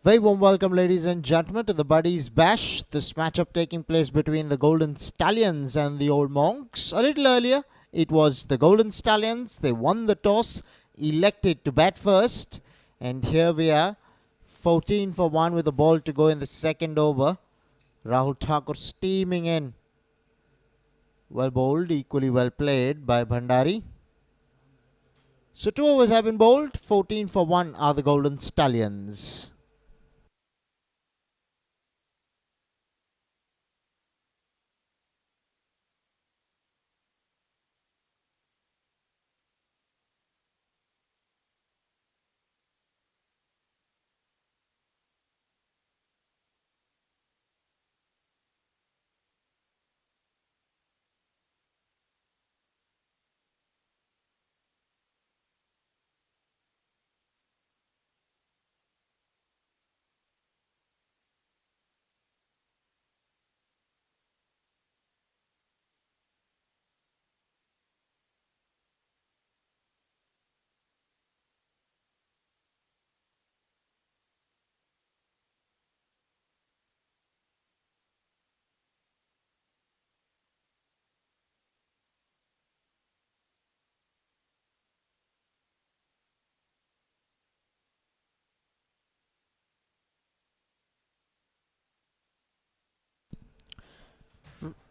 Very warm welcome, ladies and gentlemen, to the Buddies Bash. This matchup taking place between the Golden Stallions and the Old Monks. A little earlier, it was the Golden Stallions. They won the toss, elected to bat first. And here we are, 14 for 1 with the ball to go in the second over. Rahul Thakur steaming in. Well bowled, equally well played by Bhandari. So 2 overs have been bowled. 14 for 1 are the Golden Stallions.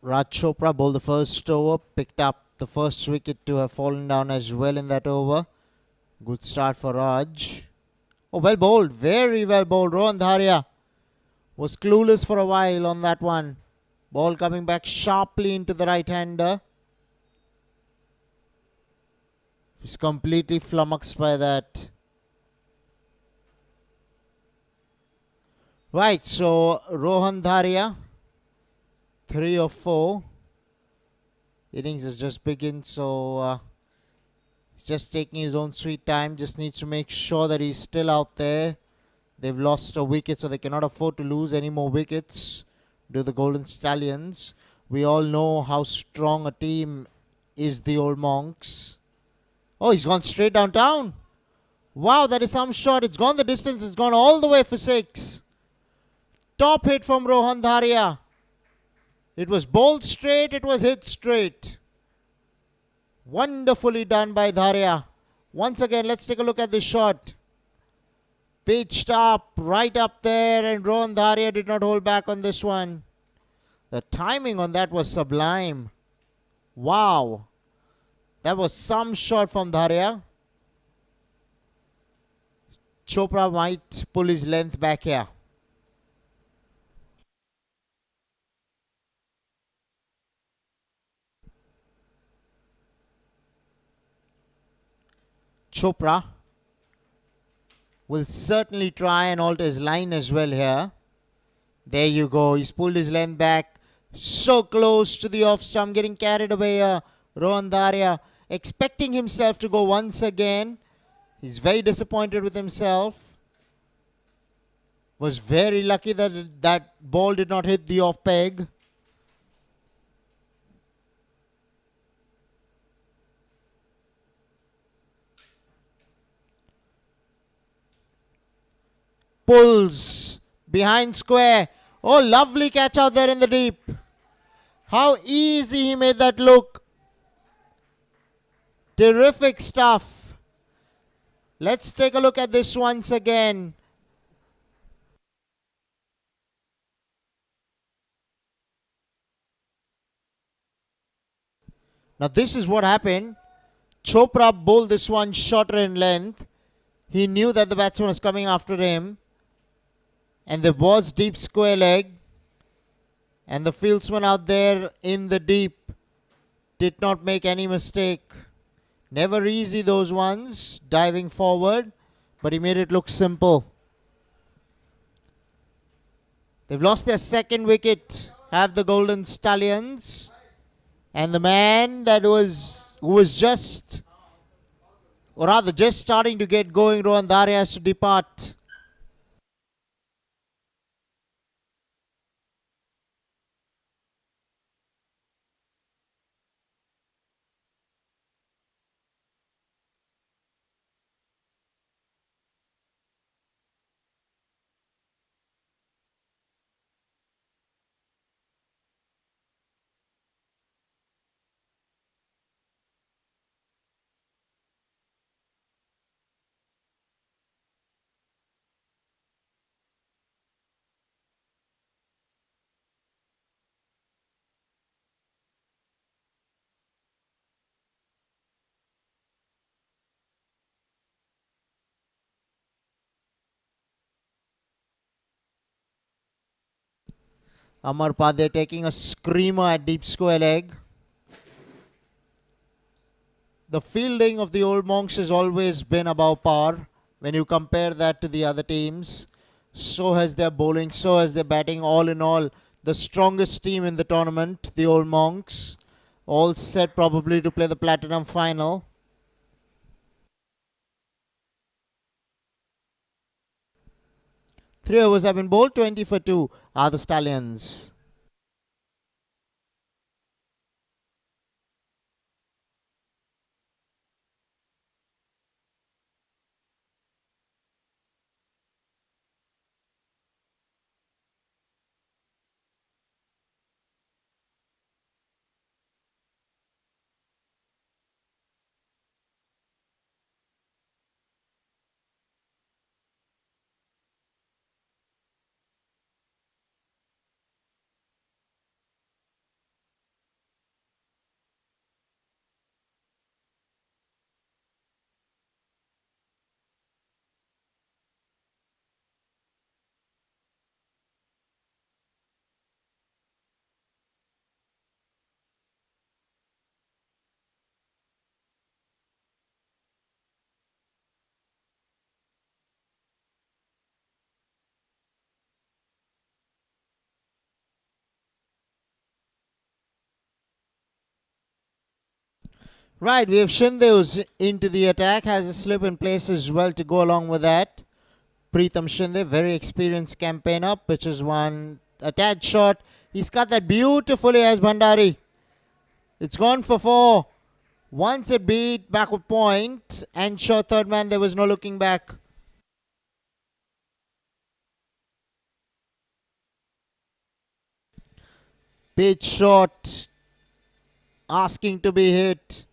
Raj Chopra bowled the first over, picked up the first wicket to have fallen down as well in that over. Good start for Raj. Oh, well bowled, very well bowled. Rohan Dharia was clueless for a while on that one. Ball coming back sharply into the right-hander. He's completely flummoxed by that. Right, so Rohan Dharia, 3 of 4. Innings has just begun, so he's just taking his own sweet time. Just needs to make sure that he's still out there. They've lost a wicket, so they cannot afford to lose any more wickets to the Golden Stallions. We all know how strong a team is the Old Monks. Oh, he's gone straight downtown. Wow, that is some shot. It's gone the distance. It's gone all the way for 6. Top hit from Rohan Dharia. It was bowled straight. It was hit straight. Wonderfully done by Dharia. Once again, let's take a look at this shot. Pitched up, right up there, and Rohan Dharia did not hold back on this one. The timing on that was sublime. Wow. That was some shot from Dharia. Chopra might pull his length back here. Chopra will certainly try and alter his line as well here. There you go. He's pulled his length back. So close to the off stump. Getting carried away here. Rohan Dharia expecting himself to go once again. He's very disappointed with himself. Was very lucky that that ball did not hit the off peg. Pulls behind square. Oh, lovely catch out there in the deep. How easy he made that look. Terrific stuff. Let's take a look at this once again. Now this is what happened. Chopra bowled this one shorter in length. He knew that the batsman was coming after him. And there was deep square leg. And the fieldsman out there in the deep did not make any mistake. Never easy those ones, diving forward. But he made it look simple. They've lost their second wicket, have the Golden Stallions. And the man who was just, or rather just starting to get going, Rohan Dharia, has to depart. Amar Padre taking a screamer at deep square leg. The fielding of the Old Monks has always been above par when you compare that to the other teams. So has their bowling, so has their batting. All in all, the strongest team in the tournament, the Old Monks, all set probably to play the Platinum final. Three overs have been bowled, 20 for 2 are the Stallions. Right, we have Shinde who's into the attack, has a slip in place as well to go along with that. Pritham Shinde, very experienced campaigner, pitches one, a tad shot. He's cut that beautifully as Bhandari. It's gone for 4. Once it beat backward point, and sure third man, there was no looking back. Pitch shot, asking to be hit.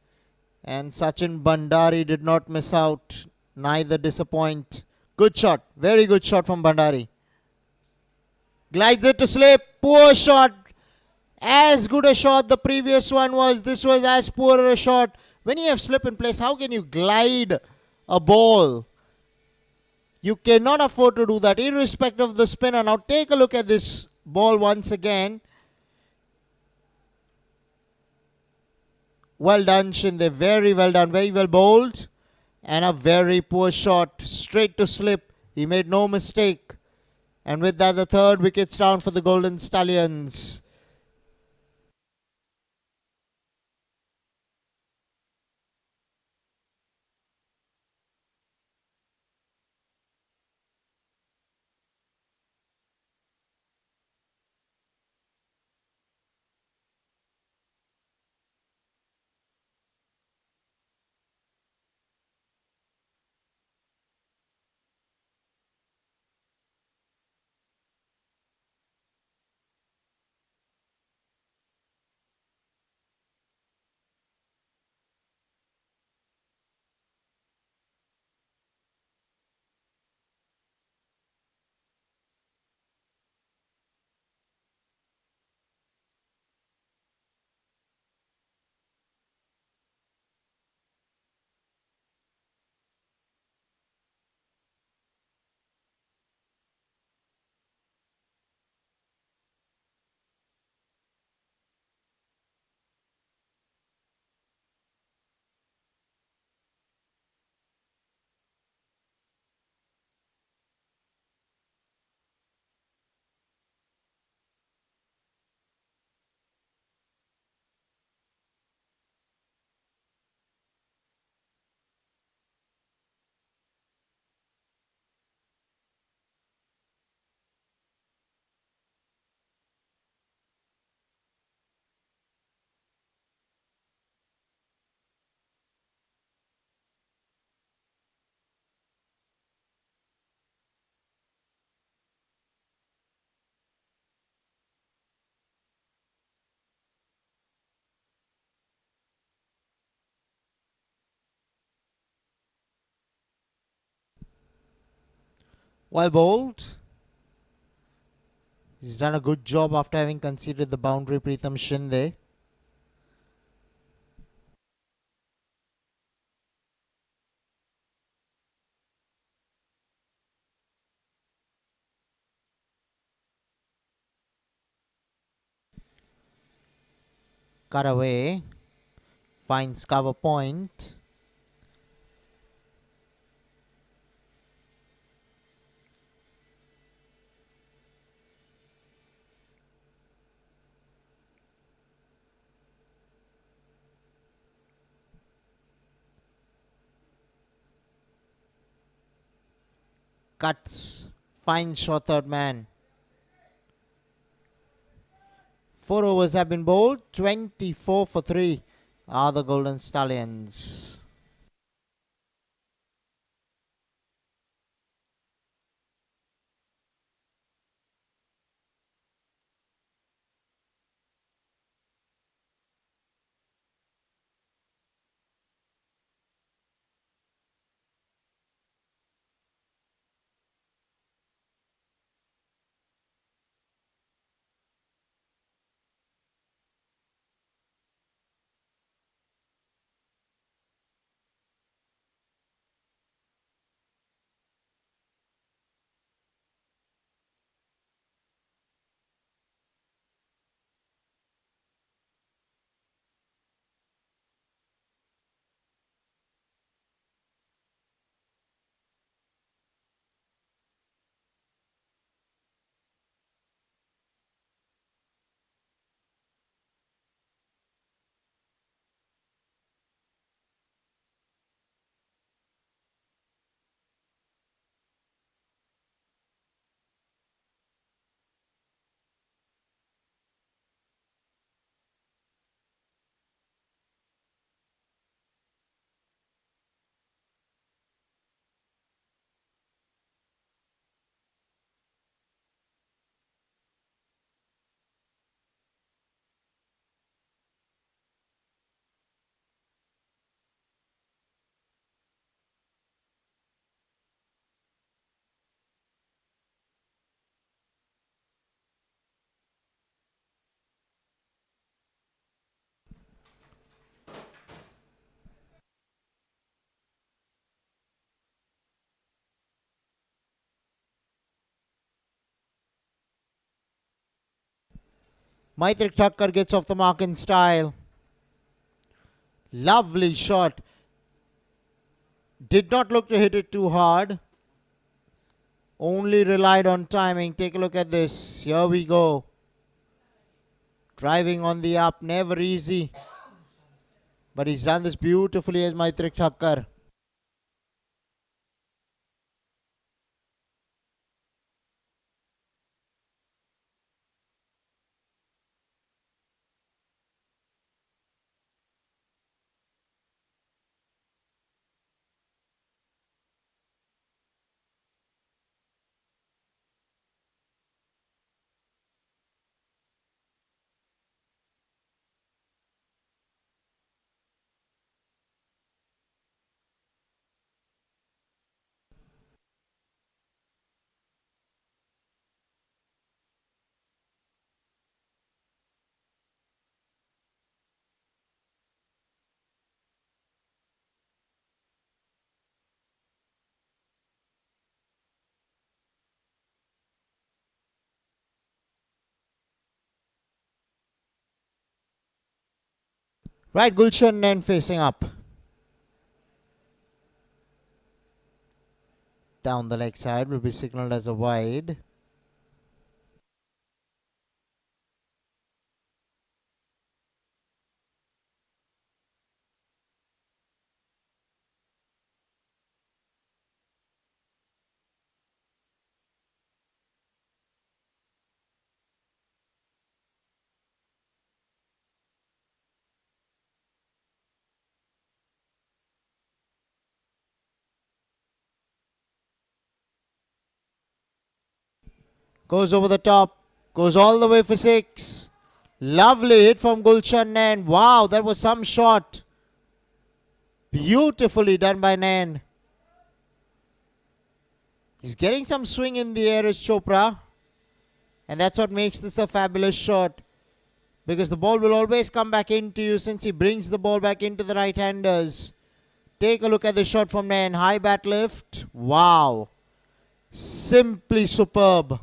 And Sachin Bhandari did not miss out, neither disappoint. Good shot, very good shot from Bhandari. Glides it to slip, poor shot. As good a shot the previous one was, this was as poor a shot. When you have slip in place, how can you glide a ball? You cannot afford to do that, irrespective of the spinner. Now take a look at this ball once again. Well done, Shinde. Very well done. Very well bowled. And a very poor shot. Straight to slip. He made no mistake. And with that, the third wicket's down for the Golden Stallions. Well bowled. He's done a good job after having conceded the boundary, Pritham Shinde. Cut away. Finds cover point. Cuts. Finds short third man. 4 overs have been bowled. 24 for 3 are the Golden Stallions. Maitrik Thakkar gets off the mark in style. Lovely shot. Did not look to hit it too hard. Only relied on timing. Take a look at this. Here we go. Driving on the up. Never easy. But he's done this beautifully as Maitrik Thakkar. Right, Gulshan Nain facing up. Down the leg side will be signalled as a wide. Goes over the top. Goes all the way for 6. Lovely hit from Gulshan Nain. Wow, that was some shot. Beautifully done by Nain. He's getting some swing in the air as Chopra. And that's what makes this a fabulous shot. Because the ball will always come back into you since he brings the ball back into the right-handers. Take a look at the shot from Nain. High bat lift. Wow. Simply superb.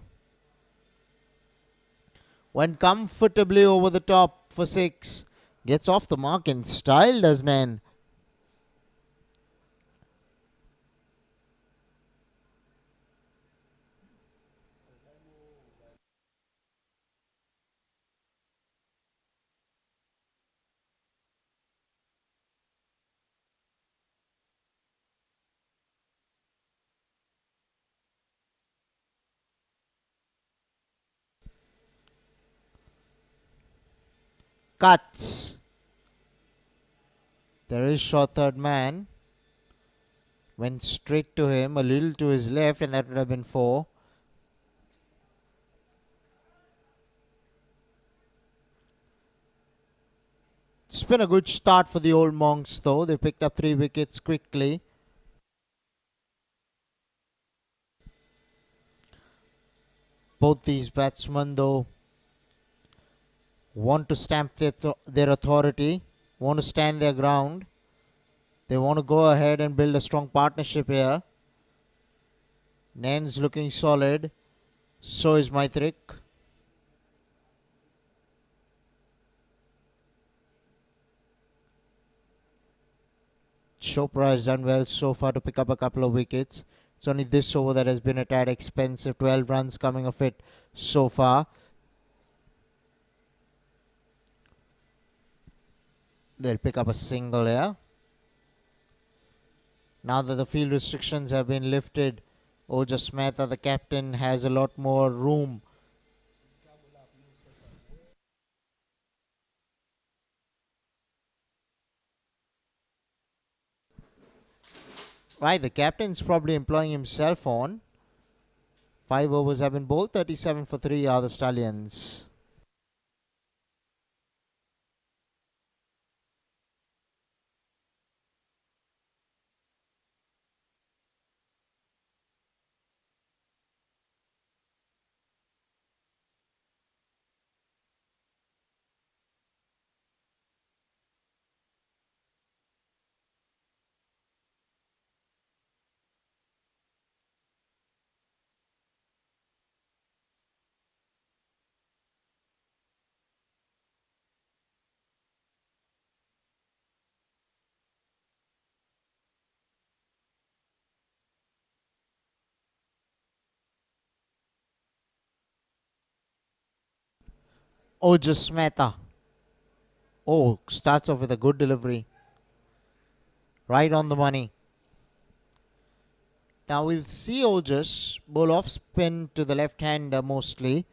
Went comfortably over the top for 6. Gets off the mark in style, does Nan? Cuts. There is short third man. Went straight to him, a little to his left, and that would have been 4. It's been a good start for the old Monks, though. They picked up 3 wickets quickly. Both these batsmen, though, want to stamp their authority, want to stand their ground. They want to go ahead and build a strong partnership here. Nain's looking solid. So is Maitrik. Chopra has done well so far to pick up a couple of wickets. It's only this over that has been a tad expensive. 12 runs coming of it so far. They'll pick up a single here. Now that the field restrictions have been lifted, Ojas Mehta, the captain, has a lot more room. Right, the captain's probably employing himself on. 5 overs have been bowled. 37 for 3 are the Stallions. Ojas Mehta. Oh, starts off with a good delivery. Right on the money. Now we'll see Ojas bowl off spin to the left-hander mostly.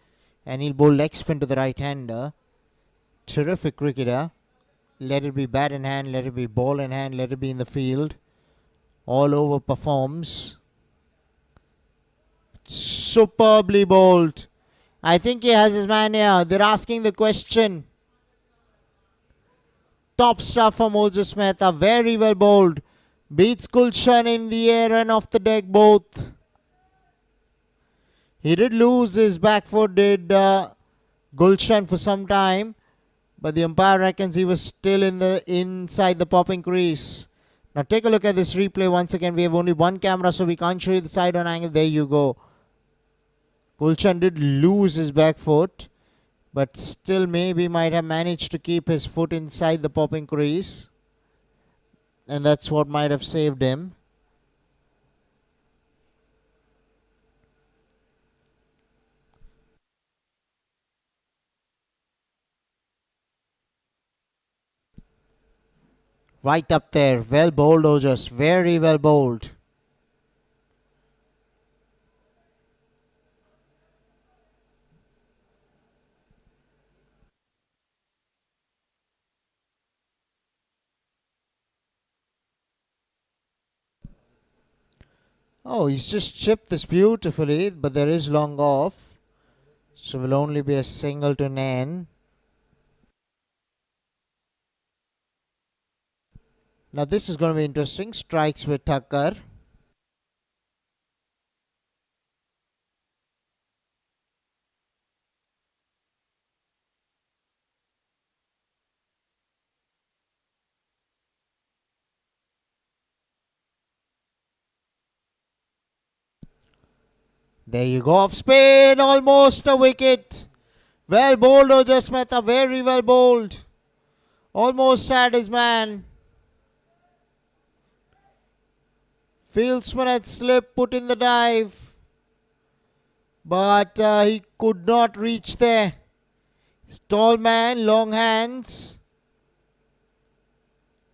And he'll bowl leg spin to the right-hander. Terrific cricketer. Let it be bat in hand, let it be ball in hand, let it be in the field. All over performs. Superbly bowled. I think he has his man here. They're asking the question. Top stuff from Ojas Mehta. Very well bowled. Beats Gulshan in the air and off the deck both. He did lose his back foot, did Gulshan, for some time. But the umpire reckons he was still inside the popping crease. Now take a look at this replay once again. We have only one camera, so we can't show you the side on angle. There you go. Gulshan did lose his back foot, but still maybe might have managed to keep his foot inside the popping crease. And that's what might have saved him. Right up there. Well bowled, Ojas. Very well bowled. Oh, he's just chipped this beautifully, but there is long off. So will only be a single to Nain. Now this is going to be interesting. Strikes with Thakkar. There you go, off spin, almost a wicket. Well bowled, Ojas Mehta, very well bowled. Almost had his man. Fieldsman had slipped, put in the dive. But he could not reach there. Tall man, long hands.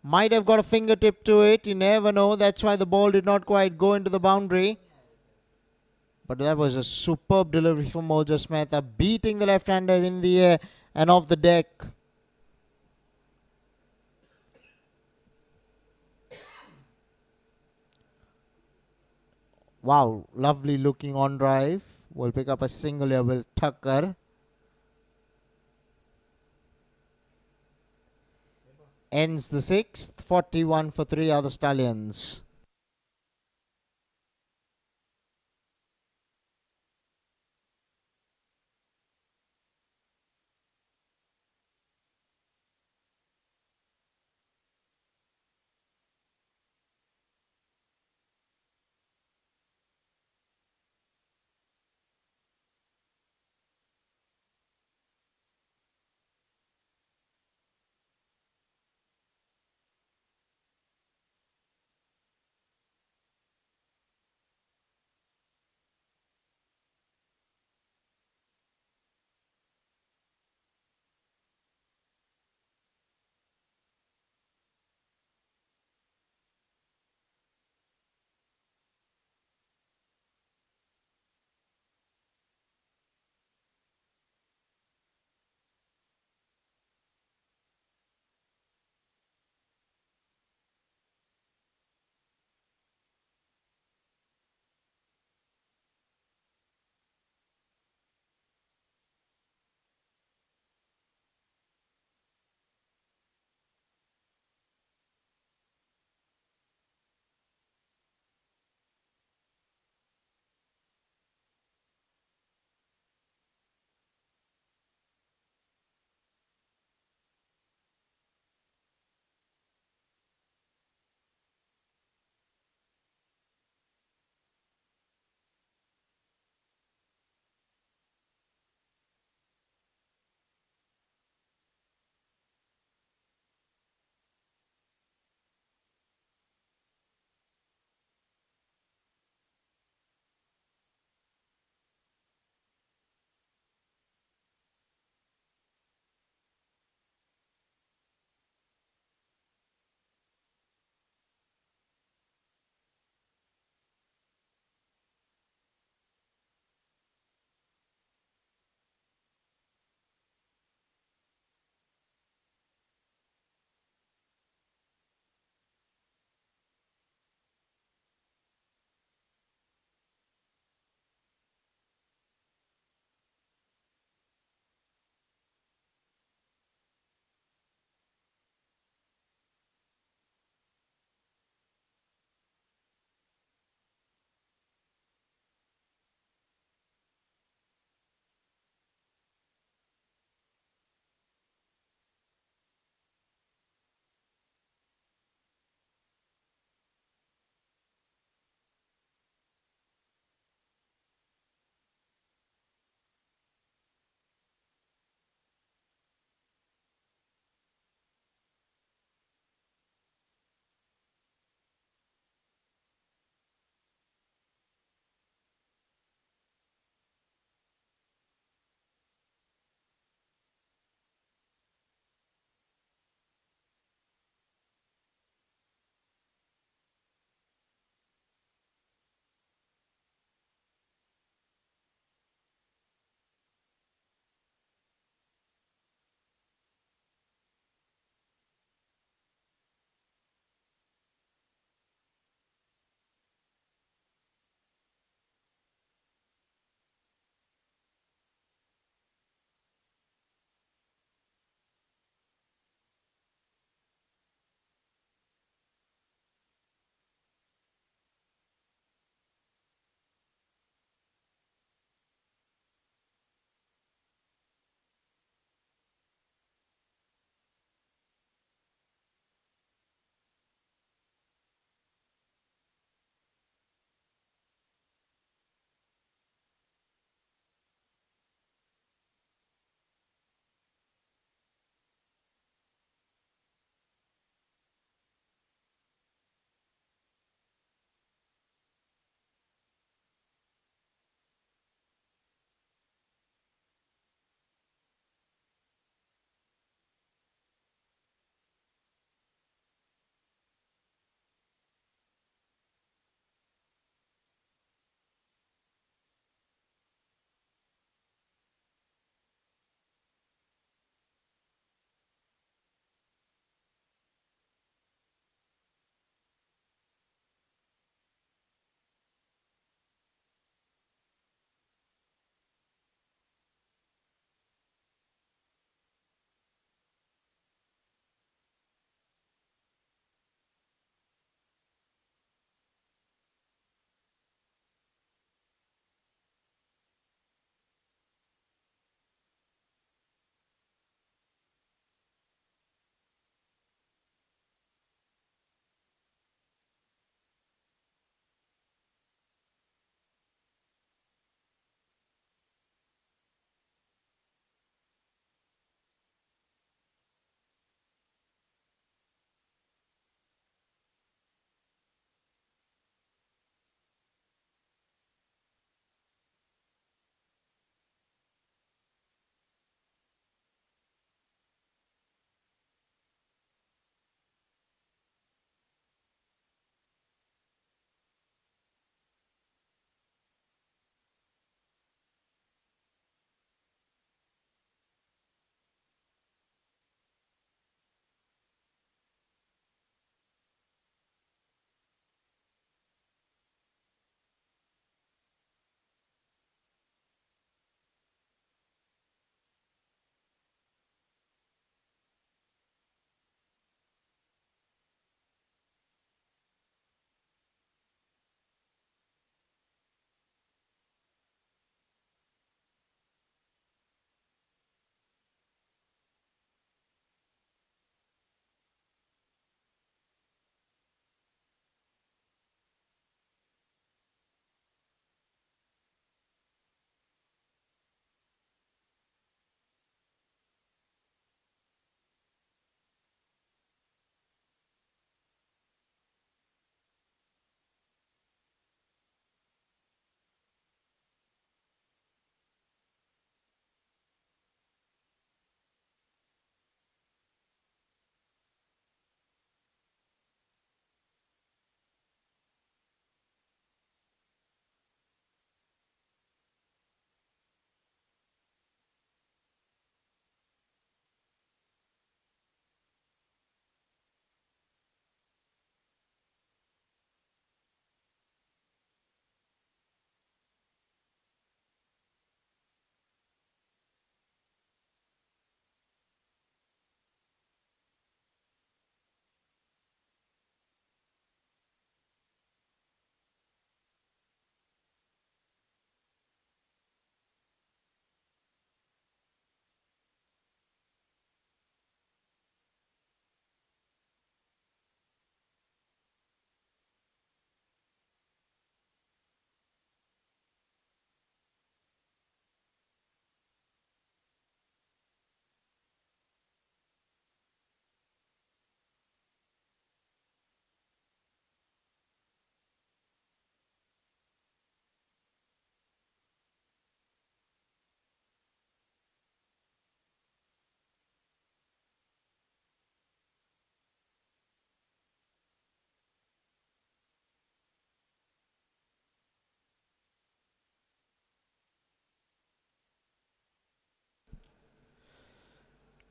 Might have got a fingertip to it. You never know. That's why the ball did not quite go into the boundary. But that was a superb delivery from Mojo Mehta, beating the left-hander in the air and off the deck. Wow, lovely looking on drive. Will pick up a single here with Tucker. Ends the sixth, 41 for 3 other Stallions.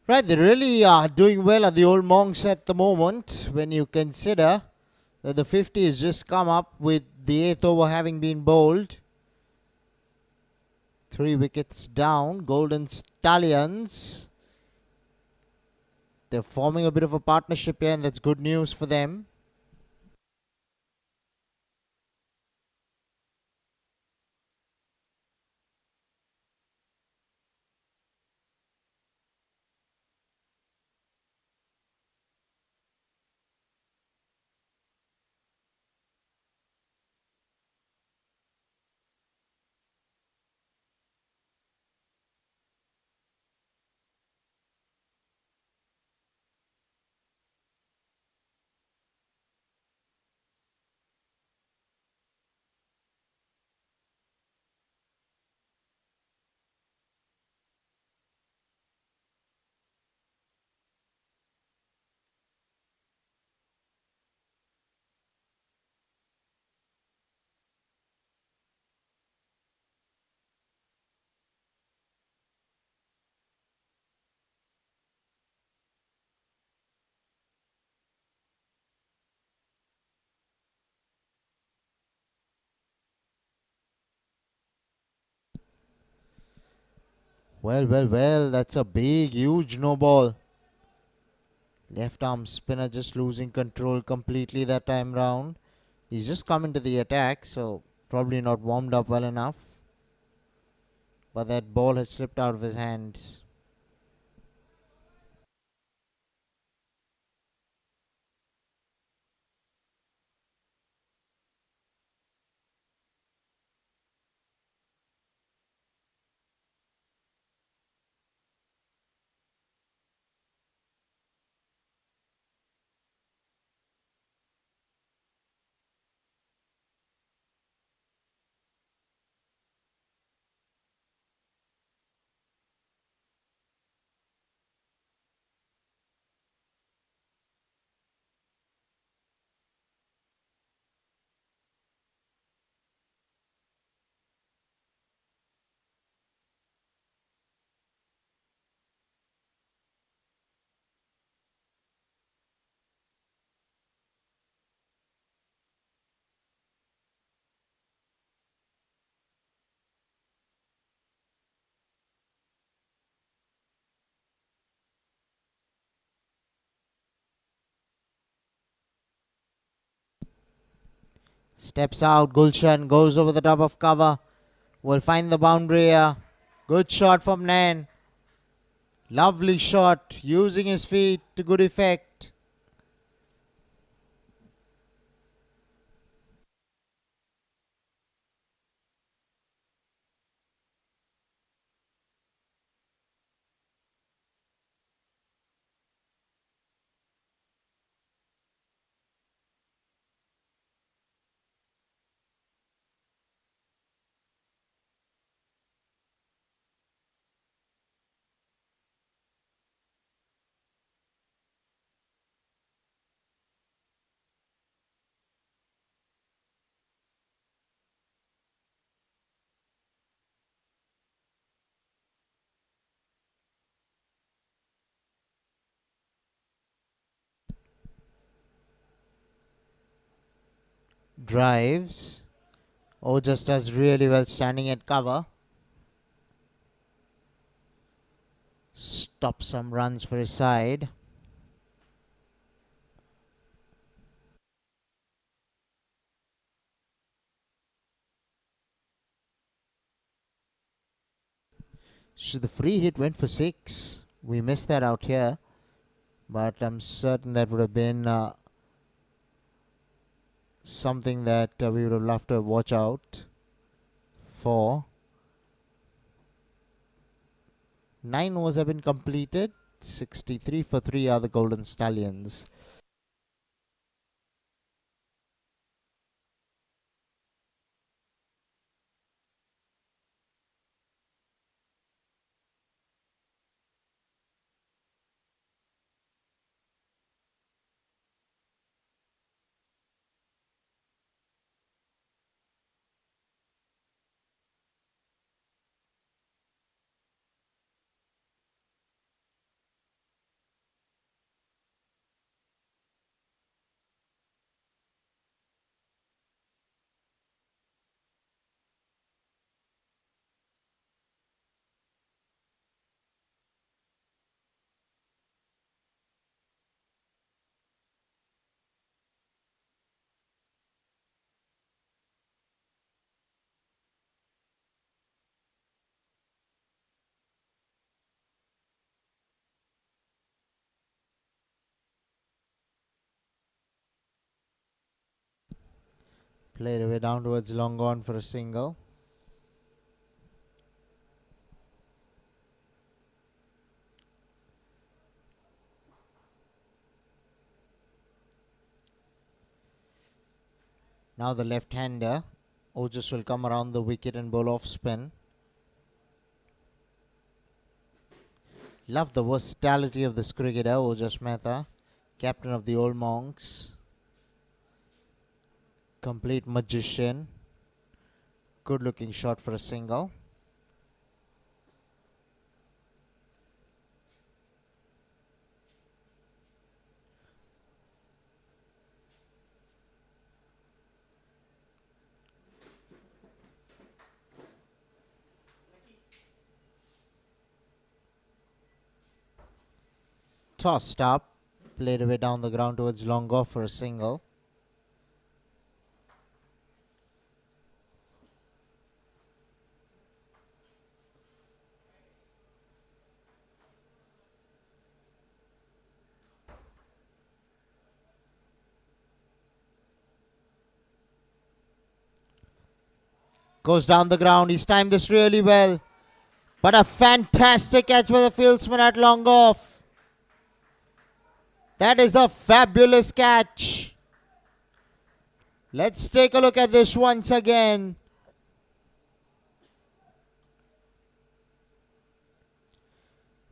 Right, they really are doing well at the old monks at the moment when you consider that the 50 has just come up with the eighth over having been bowled. 3 wickets down. Golden Stallions. They're forming a bit of a partnership here, and that's good news for them. Well, that's a big, huge no ball. Left arm spinner just losing control completely that time round. He's just come into the attack, so probably not warmed up well enough. But that ball has slipped out of his hands. Steps out, Gulshan goes over the top of cover. Will find the boundary here. Good shot from Nan. Lovely shot, using his feet to good effect. Drives. Oh, just does really well standing at cover. Stop some runs for his side. So the free hit went for 6. We missed that out here. But I'm certain that would have been something that we would have loved to watch out for. 9 overs have been completed. 63 for 3 are the Golden Stallions. Played away down towards long on for a single. Now the left-hander, Ojas will come around the wicket and bowl off spin. Love the versatility of this cricketer, Ojas Mehta, captain of the Old Monks. Complete magician. Good looking shot for a single. Tossed up. Played away down the ground towards long off for a single. Goes down the ground. He's timed this really well. But a fantastic catch by the fieldsman at long off. That is a fabulous catch. Let's take a look at this once again.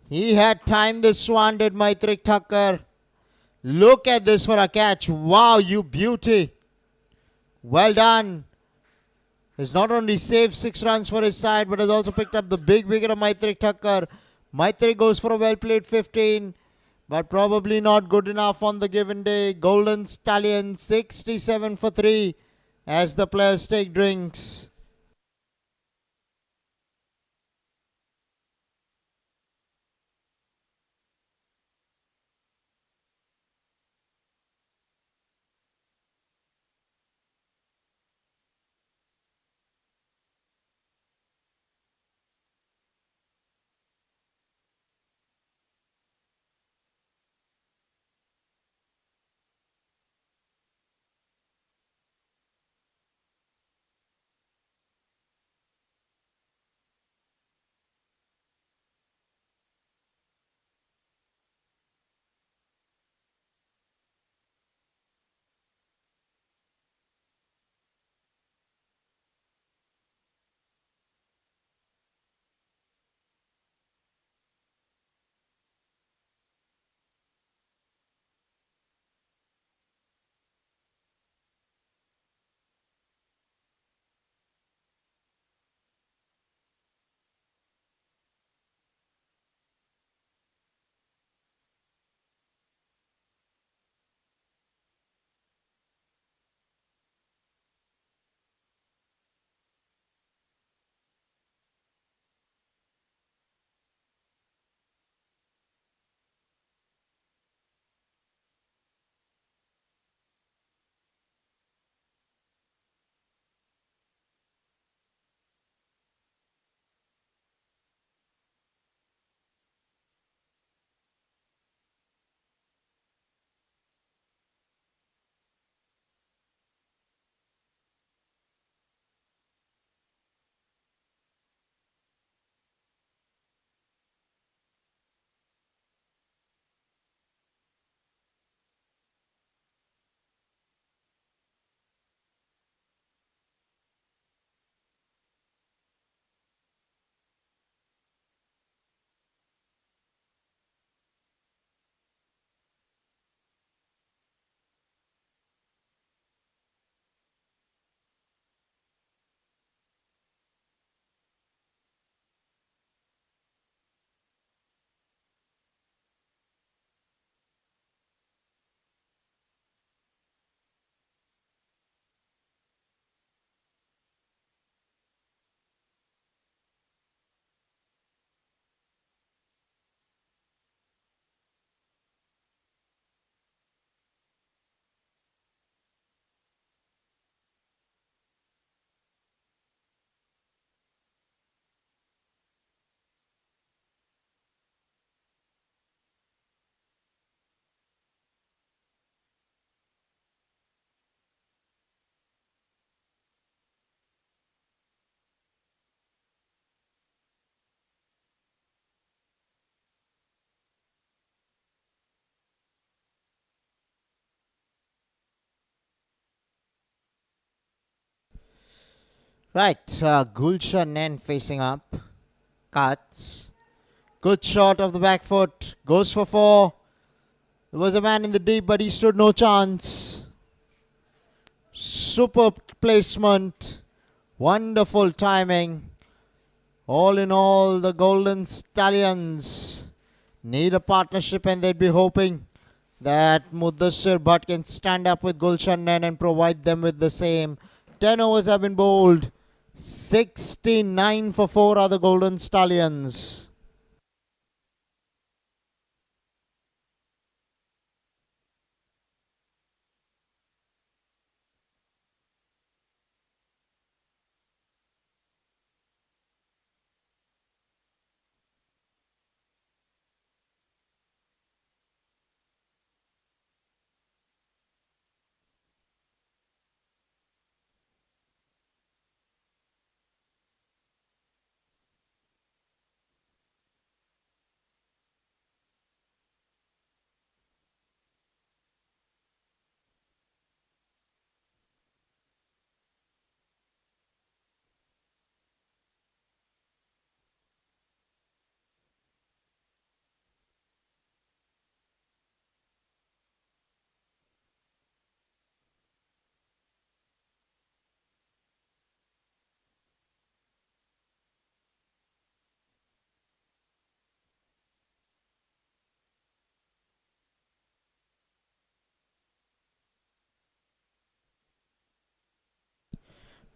He had timed this one, did Maitrik Thakkar. Look at this for a catch. Wow, you beauty. Well done. He's not only saved 6 runs for his side, but has also picked up the big wicket of Maitrik Thakkar. Maitrik goes for a well-played 15, but probably not good enough on the given day. Golden Stallions 67 for 3 as the players take drinks. Right, Gulshan Nen facing up. Cuts. Good shot of the back foot. Goes for four. There was a man in the deep, but he stood no chance. Superb placement. Wonderful timing. All in all, the Golden Stallions need a partnership, and they'd be hoping that Mudassir Bhatt can stand up with Gulshan Nen and provide them with the same. 10 overs have been bowled. 69 for 4 are the Golden Stallions.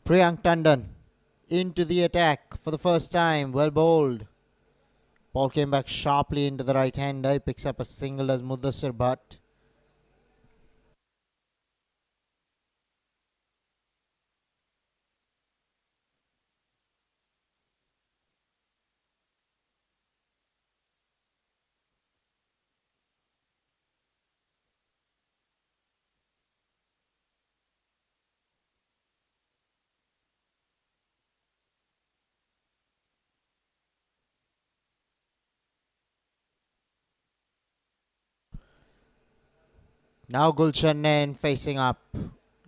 Priyank Tandon into the attack for the first time. Well bowled. Ball came back sharply into the right hander. He picks up a single as Mudassir Bhatt. Now Gulshan Nain facing up.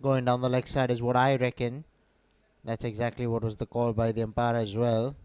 Going down the leg side is what I reckon. That's exactly what was the call by the umpire as well.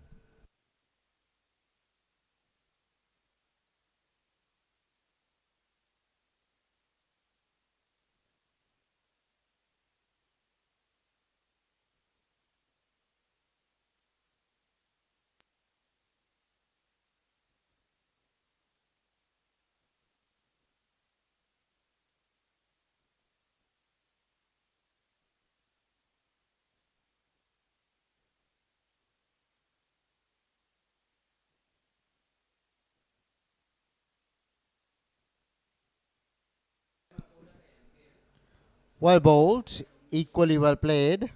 Well bowled. Equally well played.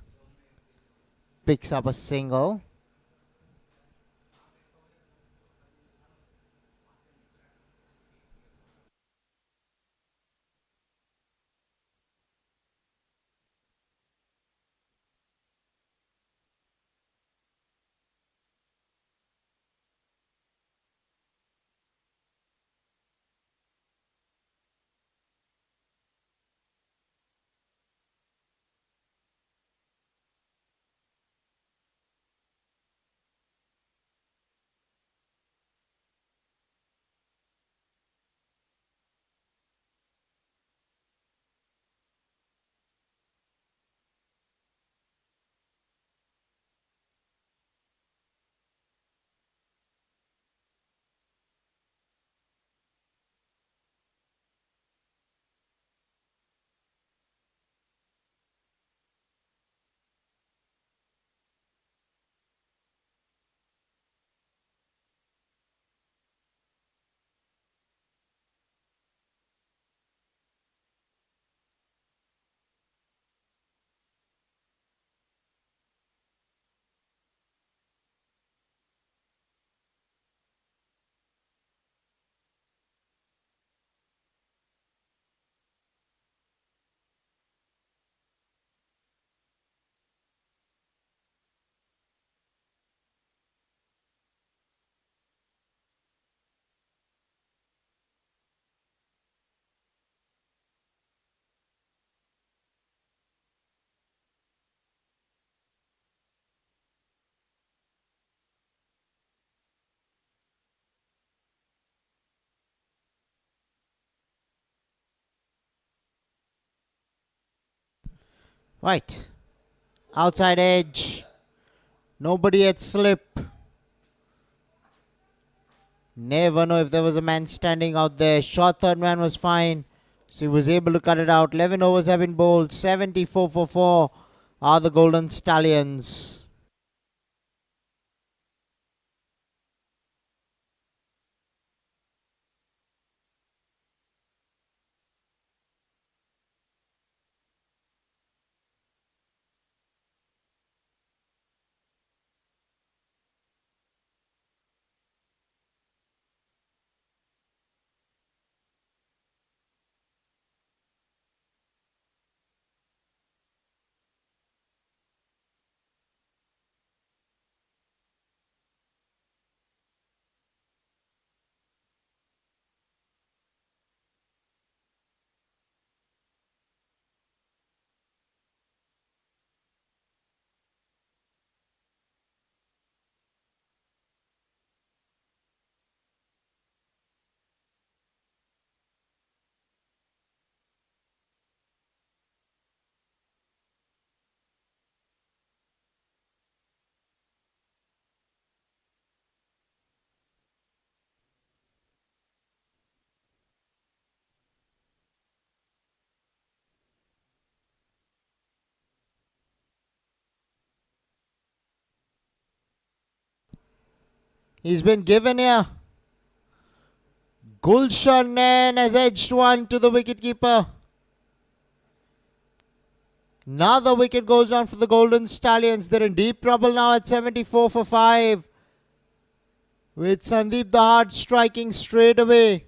Picks up a single. Right. Outside edge. Nobody at slip. Never know if there was a man standing out there. Short third man was fine. So he was able to cut it out. 11 overs have been bowled. 74 for 4 are the Golden Stallions. He's been given here. Gulshan has edged one to the wicketkeeper. Another wicket goes down for the Golden Stallions. They're in deep trouble now at 74 for 5. With Sandeep Dahad striking straight away.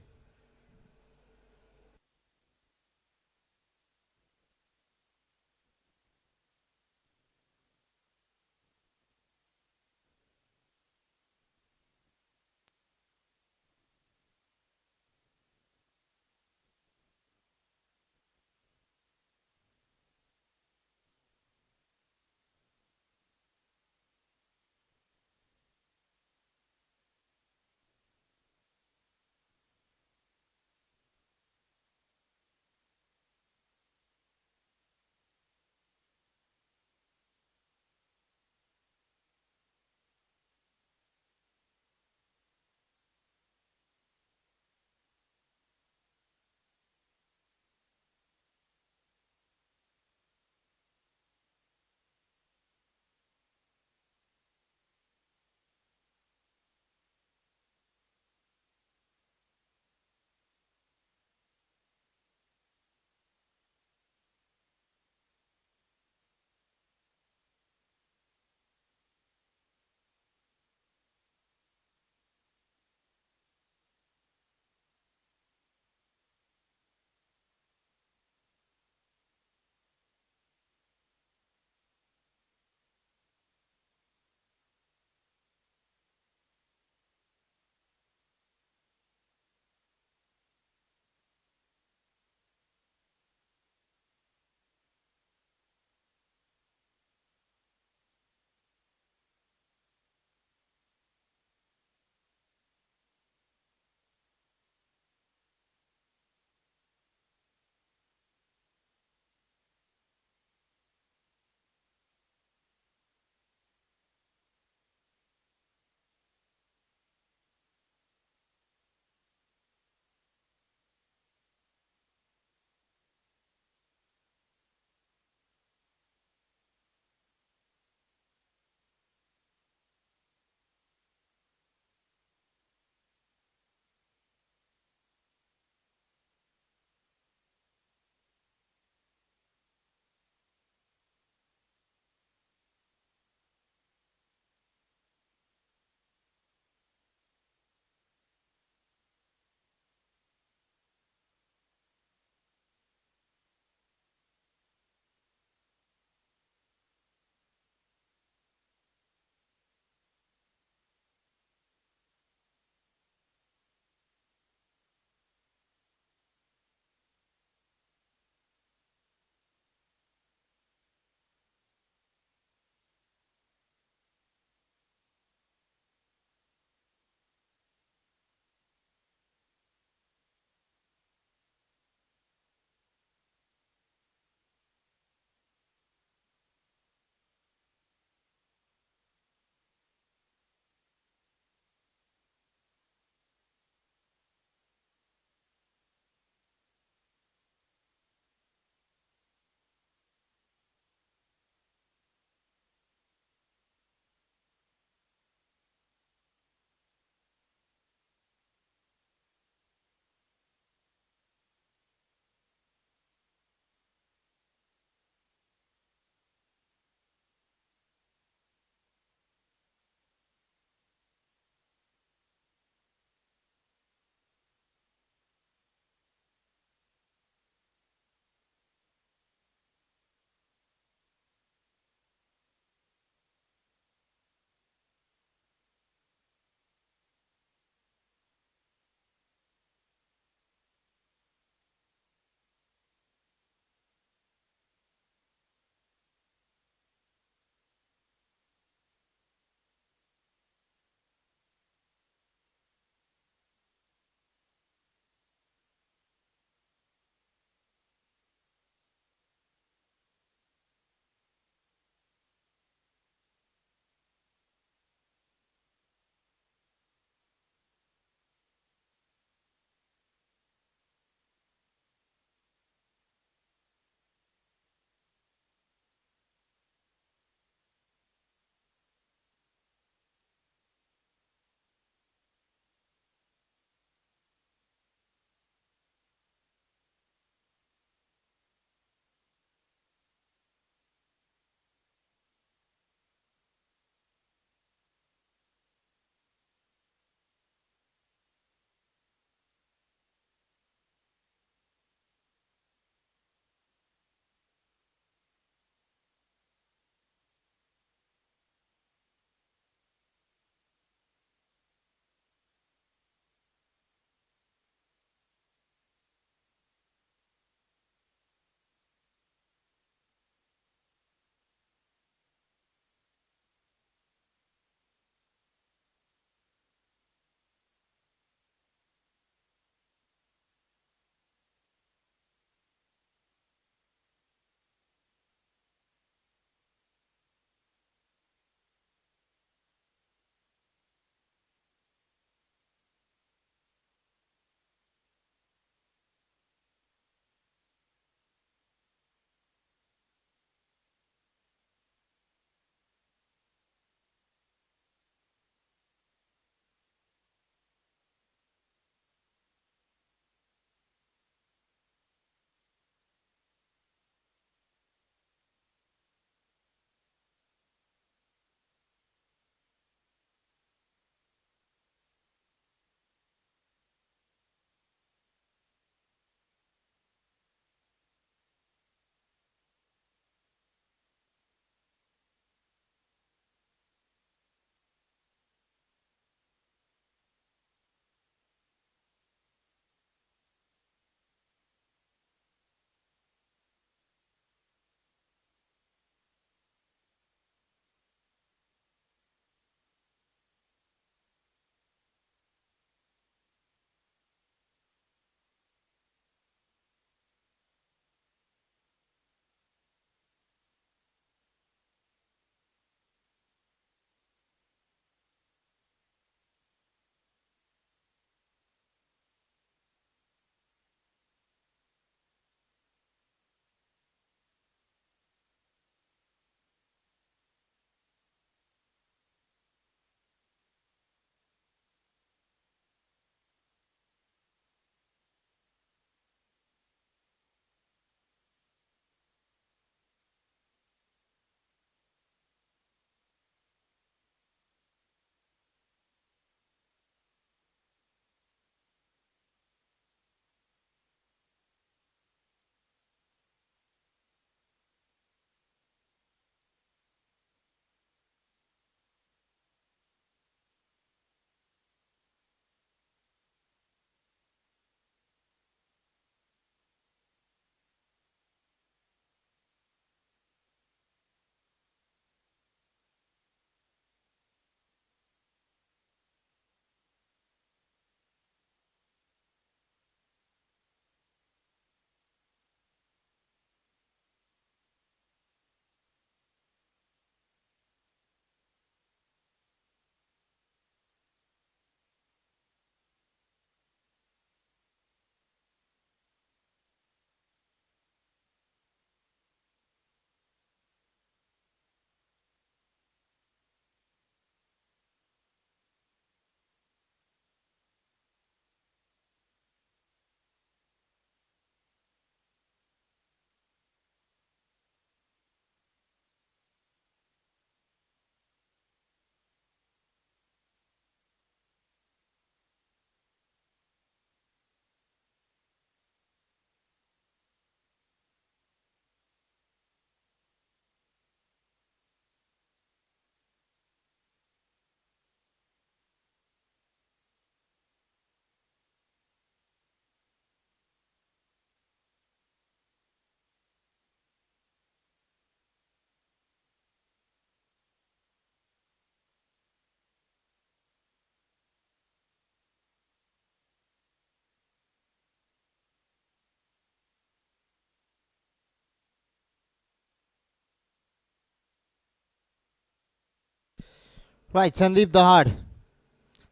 Right, Sandeep Dahad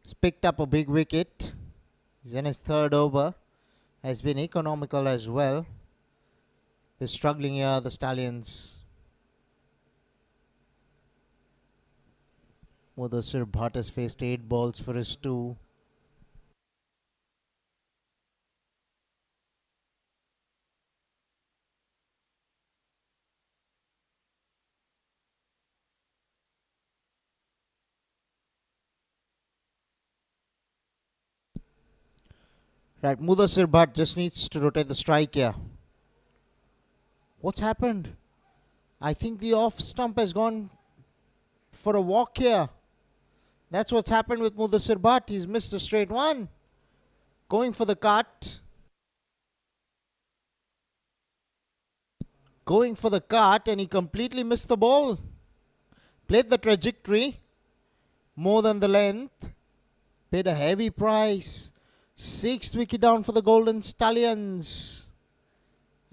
has picked up a big wicket. He's in his third over. Has been economical as well. They're struggling here, the Stallions. Mudasir Bhatt has faced 8 balls for his 2. Right, Mudasir Bhatt just needs to rotate the strike here. What's happened? I think the off stump has gone for a walk here. That's what's happened with Mudasir Bhatt. He's missed a straight one. Going for the cut. Going for the cut, and he completely missed the ball. Played the trajectory more than the length. Paid a heavy price. 6th wicket down for the Golden Stallions.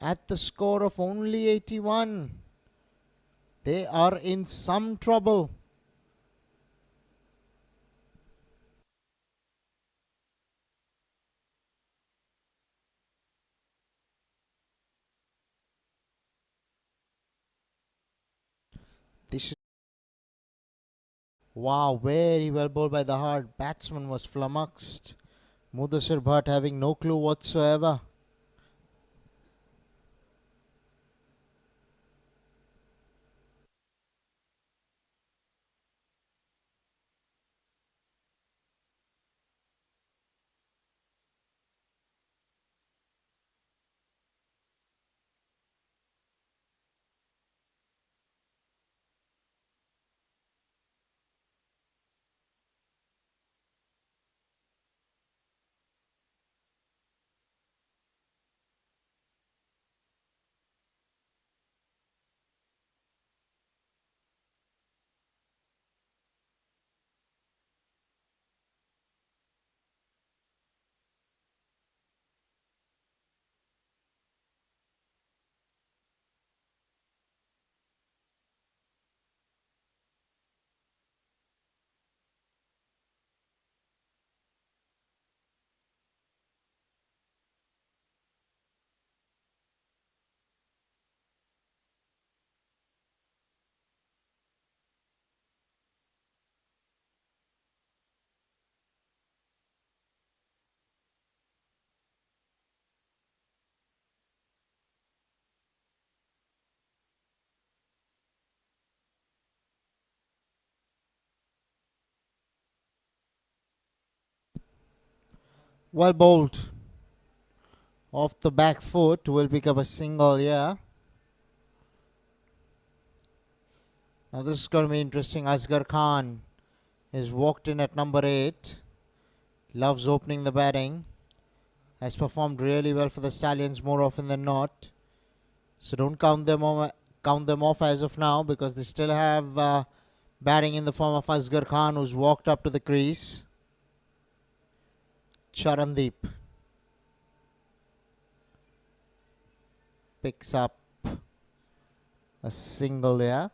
At the score of only 81. They are in some trouble. This is wow, very well bowled by the hard. Batsman was flummoxed. Mudasir Bhatt having no clue whatsoever. Well bowled. Off the back foot will pick up a single here. Now this is going to be interesting. Asghar Khan is walked in at number 8. Loves opening the batting. Has performed really well for the Stallions more often than not. So don't count them off as of now, because they still have batting in the form of Asghar Khan, who's walked up to the crease. Charandeep picks up a single here.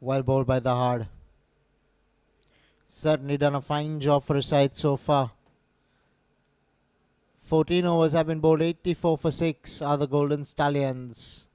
Well bowled by the hard. Certainly done a fine job for his side so far. 14 overs have been bowled. 84 for 6 are the Golden Stallions.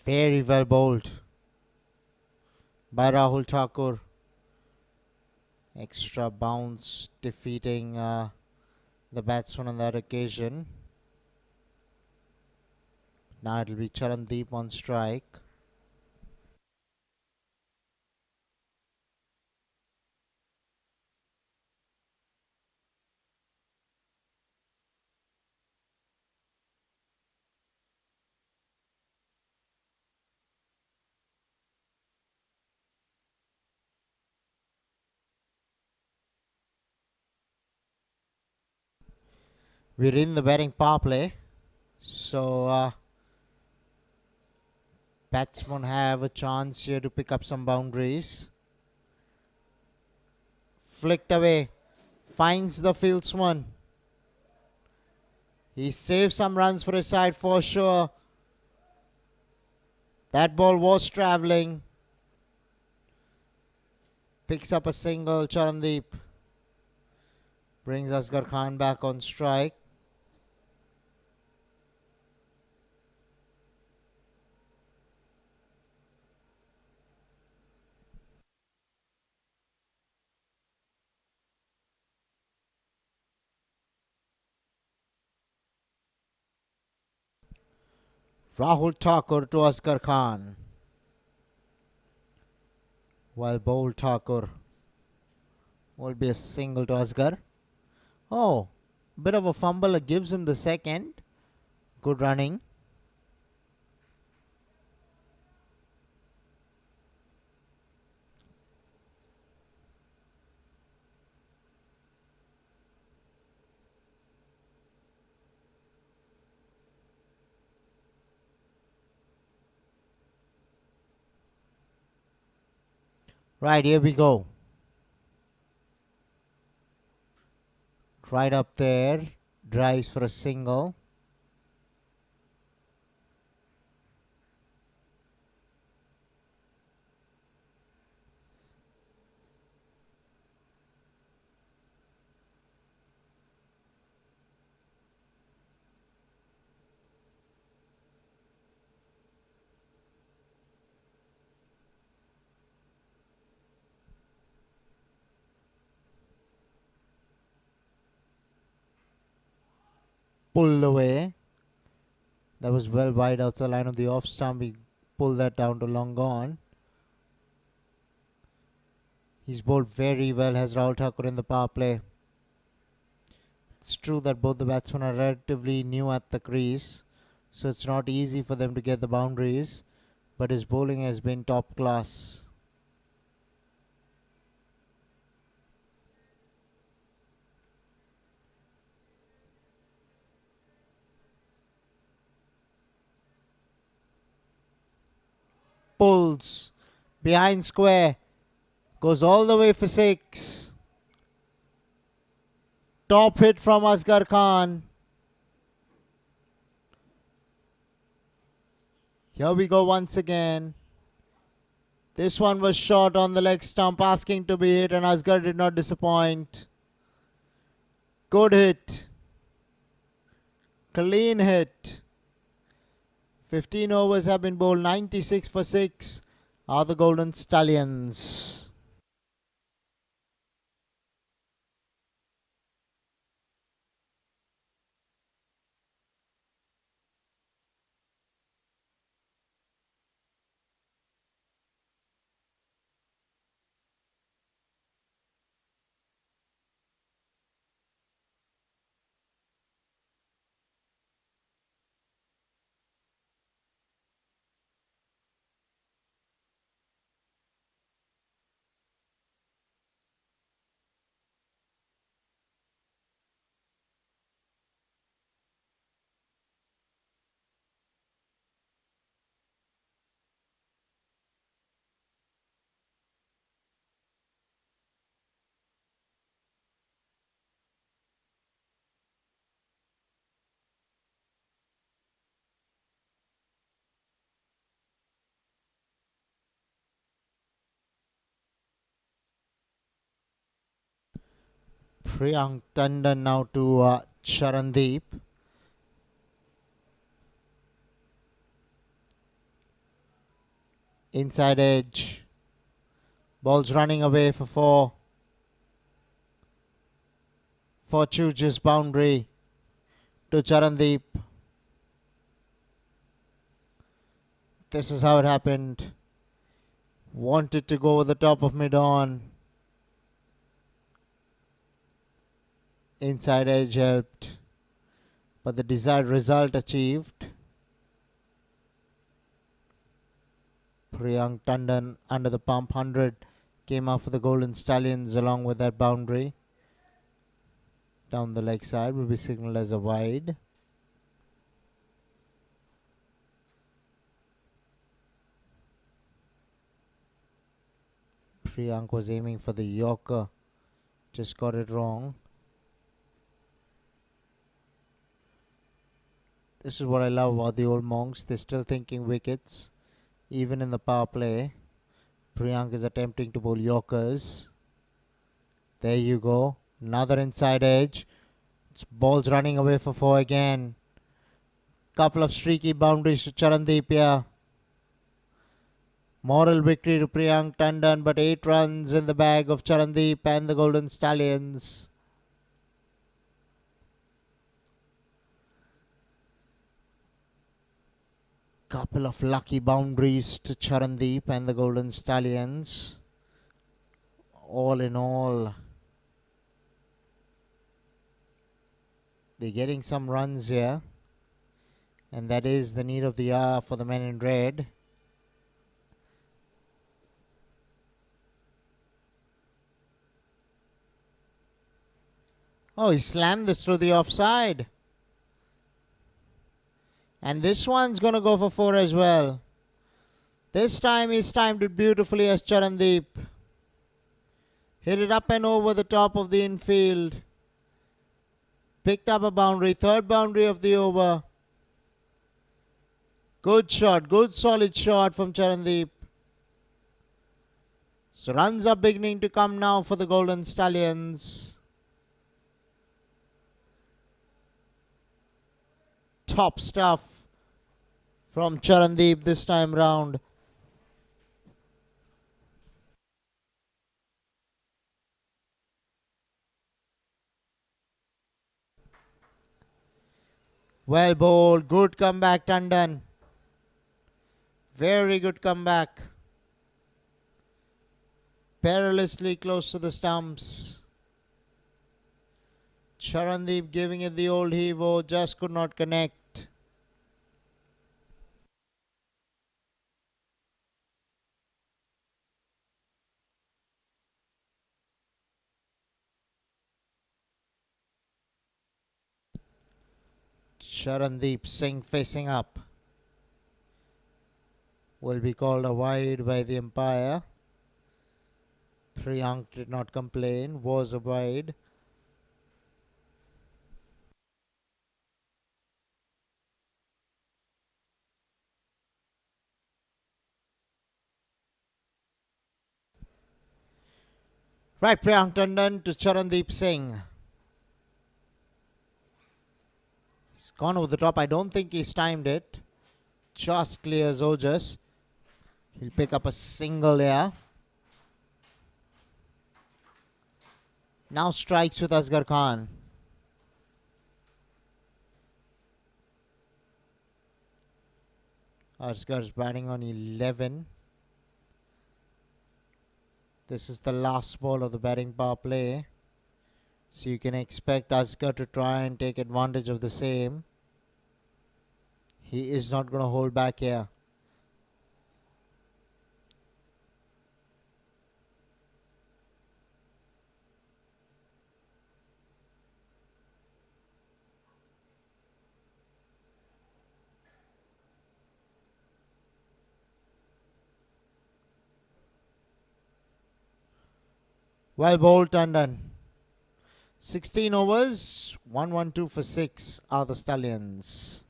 Very well bowled by Rahul Thakur. Extra bounce defeating the batsman on that occasion. Now it will be Charandeep on strike. We're in the batting power play. So batsmen have a chance here to pick up some boundaries. Flicked away. Finds the fieldsman. He saves some runs for his side for sure. That ball was travelling. Picks up a single, Charandeep. Brings Asghar Khan back on strike. Rahul Thakur to Asghar Khan. While bowled Thakur will be a single to Asghar. Oh, bit of a fumble gives him the second. Good running. Right, here we go. Right up there. Drives for a single. Pulled away. That was well wide outside line of the off stump. He pulled that down to long gone. He's bowled very well, has Rahul Thakur in the power play. It's true that both the batsmen are relatively new at the crease, so it's not easy for them to get the boundaries, but his bowling has been top class. Pulls behind square, goes all the way for 6. Top hit from Asghar Khan. Here we go once again. This one was short on the leg stump, asking to be hit, and Asghar did not disappoint. Good hit. Clean hit. 15 overs have been bowled, 96 for 6 are the Golden Stallions. Priyank Tandon now to Charandeep. Inside edge. Ball's running away for four. For Chuju's boundary to Charandeep. This is how it happened. Wanted to go over the top of mid-on. Inside edge helped. But the desired result achieved. Priyank Tandon under the pump 100 came out for the Golden Stallions along with that boundary. Down the leg side will be signaled as a wide. Priyank was aiming for the Yorker. Just got it wrong. This is what I love about the old monks. They're still thinking wickets. Even in the power play. Priyank is attempting to bowl Yorkers. There you go. Another inside edge. Ball's running away for four again. Couple of streaky boundaries to Charandeep here. Moral victory to Priyank Tandon, but 8 runs in the bag of Charandeep and the Golden Stallions. Couple of lucky boundaries to Charandeep and the Golden Stallions. All in all, they're getting some runs here. And that is the need of the hour for the men in red. Oh, he slammed this through the offside. And this one's going to go for 4 as well. This time he's timed it beautifully as Charandeep. Hit it up and over the top of the infield. Picked up a boundary. 3rd boundary of the over. Good shot. Good solid shot from Charandeep. So runs are beginning to come now for the Golden Stallions. Top stuff from Charandeep this time round. Well bowled. Good comeback, Tandon. Very good comeback. Perilously close to the stumps. Charandeep giving it the old heave-o, just could not connect. Charandeep Singh facing up. Will be called a wide by the umpire. Priyank did not complain, was a wide. Right, Priyank Tandon to Charandeep Singh. He's gone over the top. I don't think he's timed it. Just clears Ojas. He'll pick up a single here. Now strikes with Asghar Khan. Asghar's batting on 11. This is the last ball of the batting power play. So you can expect Asghar to try and take advantage of the same. He is not going to hold back here. Well bowled, Tandon. 16 overs, 112 for 6 are the Stallions.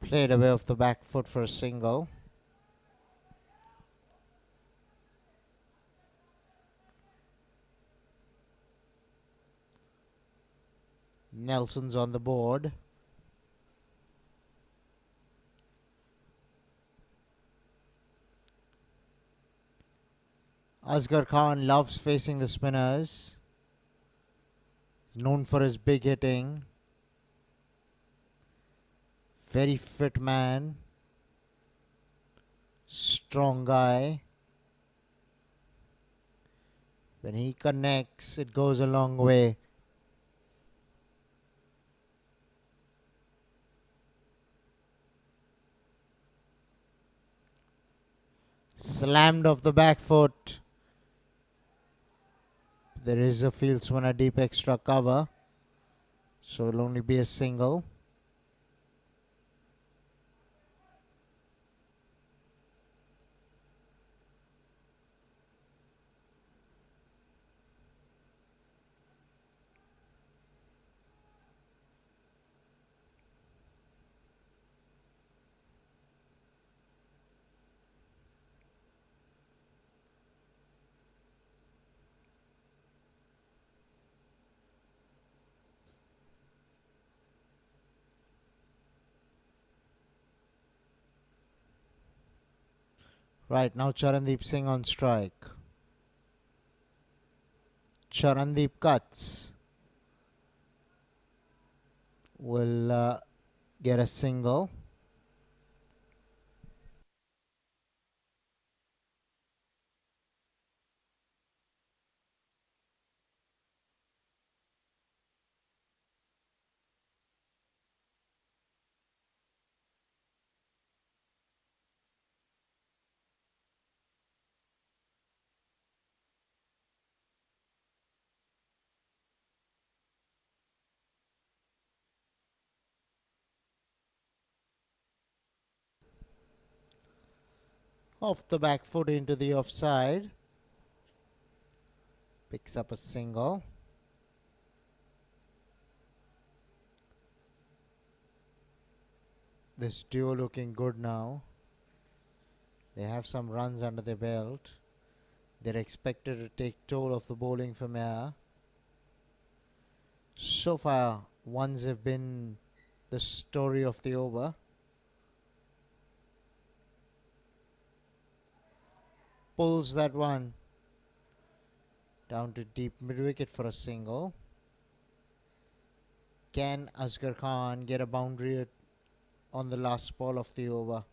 Played away off the back foot for a single. Nelson's on the board. Asghar Khan loves facing the spinners. He's known for his big hitting. Very fit man. Strong guy. When he connects, it goes a long way. Slammed off the back foot. There is a fieldsman a deep extra cover, so it'll only be a single. Right, now Charandeep Singh on strike. Charandeep cuts. Will get a single. Off the back foot into the offside. Picks up a single. This duo looking good now. They have some runs under their belt. They're expected to take toll of the bowling from here. So far, ones have been the story of the over. Pulls that one down to deep mid wicket for a single. Can Asghar Khan get a boundary on the last ball of the over?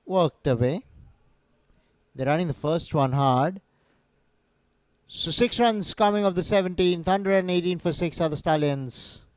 Worked away. They're running the first one hard. So 6 runs coming of the 17th. 118 for 6 are the Stallions.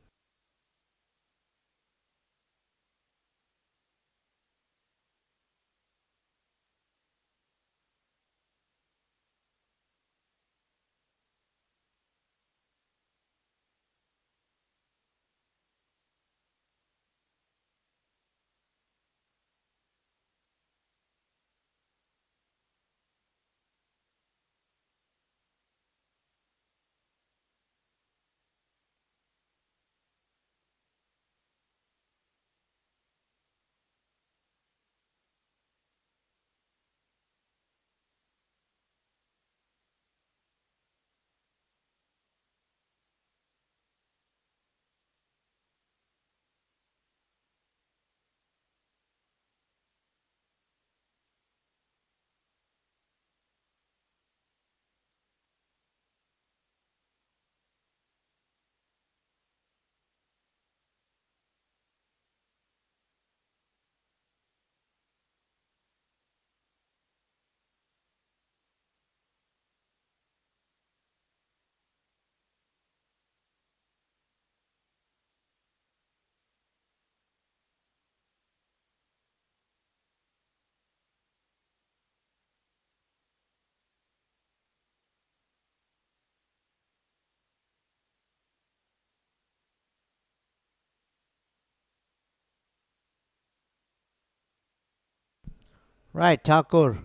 Right, Thakur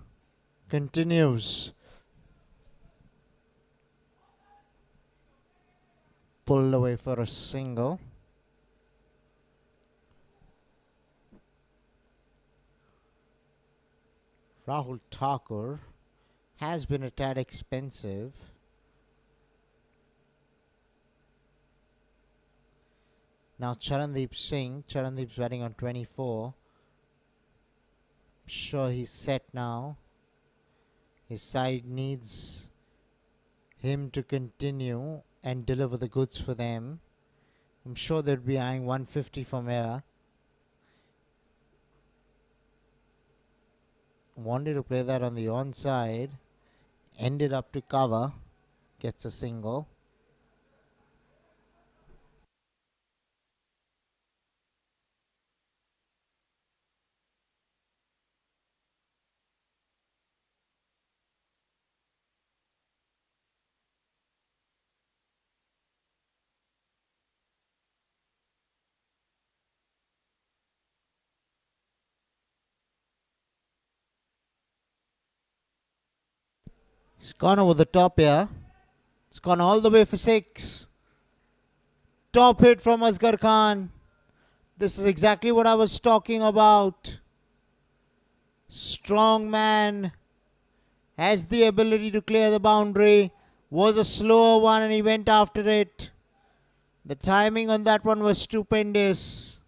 continues. Pulled away for a single. Rahul Thakur has been a tad expensive. Now Charandeep Singh. Charandeep's batting on 24. Sure, he's set now. His side needs him to continue and deliver the goods for them. I'm sure they'd be eyeing 150 from here. Wanted to play that on the onside. Ended up to cover. Gets a single. It's gone over the top here. It's gone all the way for 6. Top hit from Asghar Khan. This is exactly what I was talking about. Strong man. Has the ability to clear the boundary. Was a slower one and he went after it. The timing on that one was stupendous.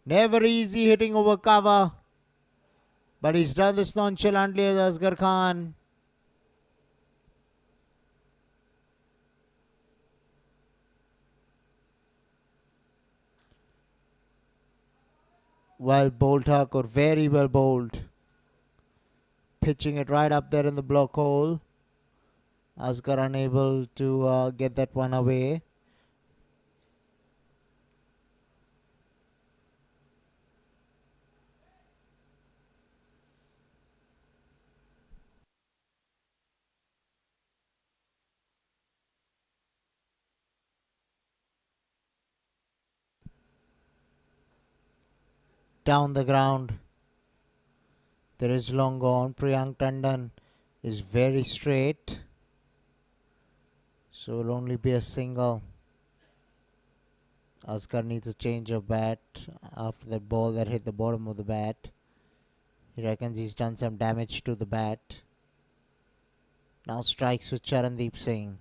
Never easy hitting over cover. But he's done this nonchalantly as Asghar Khan. Well bowled, Thakur. Very well bowled. Pitching it right up there in the block hole. Asghar unable to get that one away. Down the ground. There is long gone. Priyank Tandon is very straight. So it will only be a single. Asghar needs a change of bat after that ball that hit the bottom of the bat. He reckons he's done some damage to the bat. Now strikes with Charandeep Singh.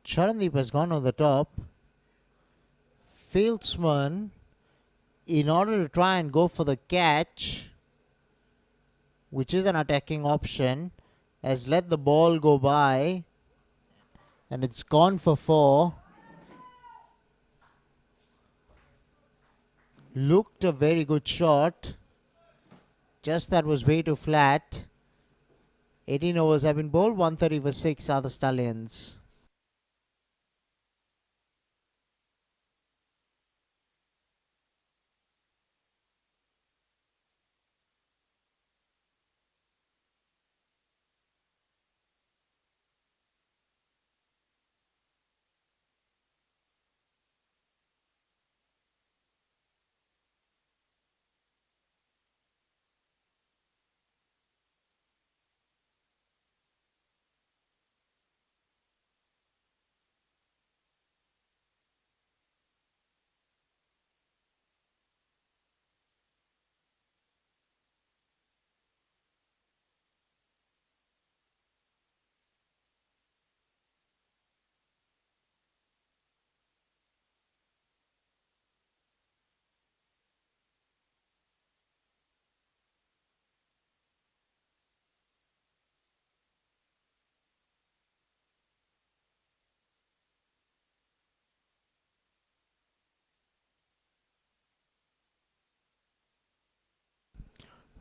Charandeep has gone on the top. Fieldsman, in order to try and go for the catch, which is an attacking option, has let the ball go by and it's gone for 4. Looked a very good shot. Just that was way too flat. 18 overs have been bowled. 130 for 6 are the Stallions.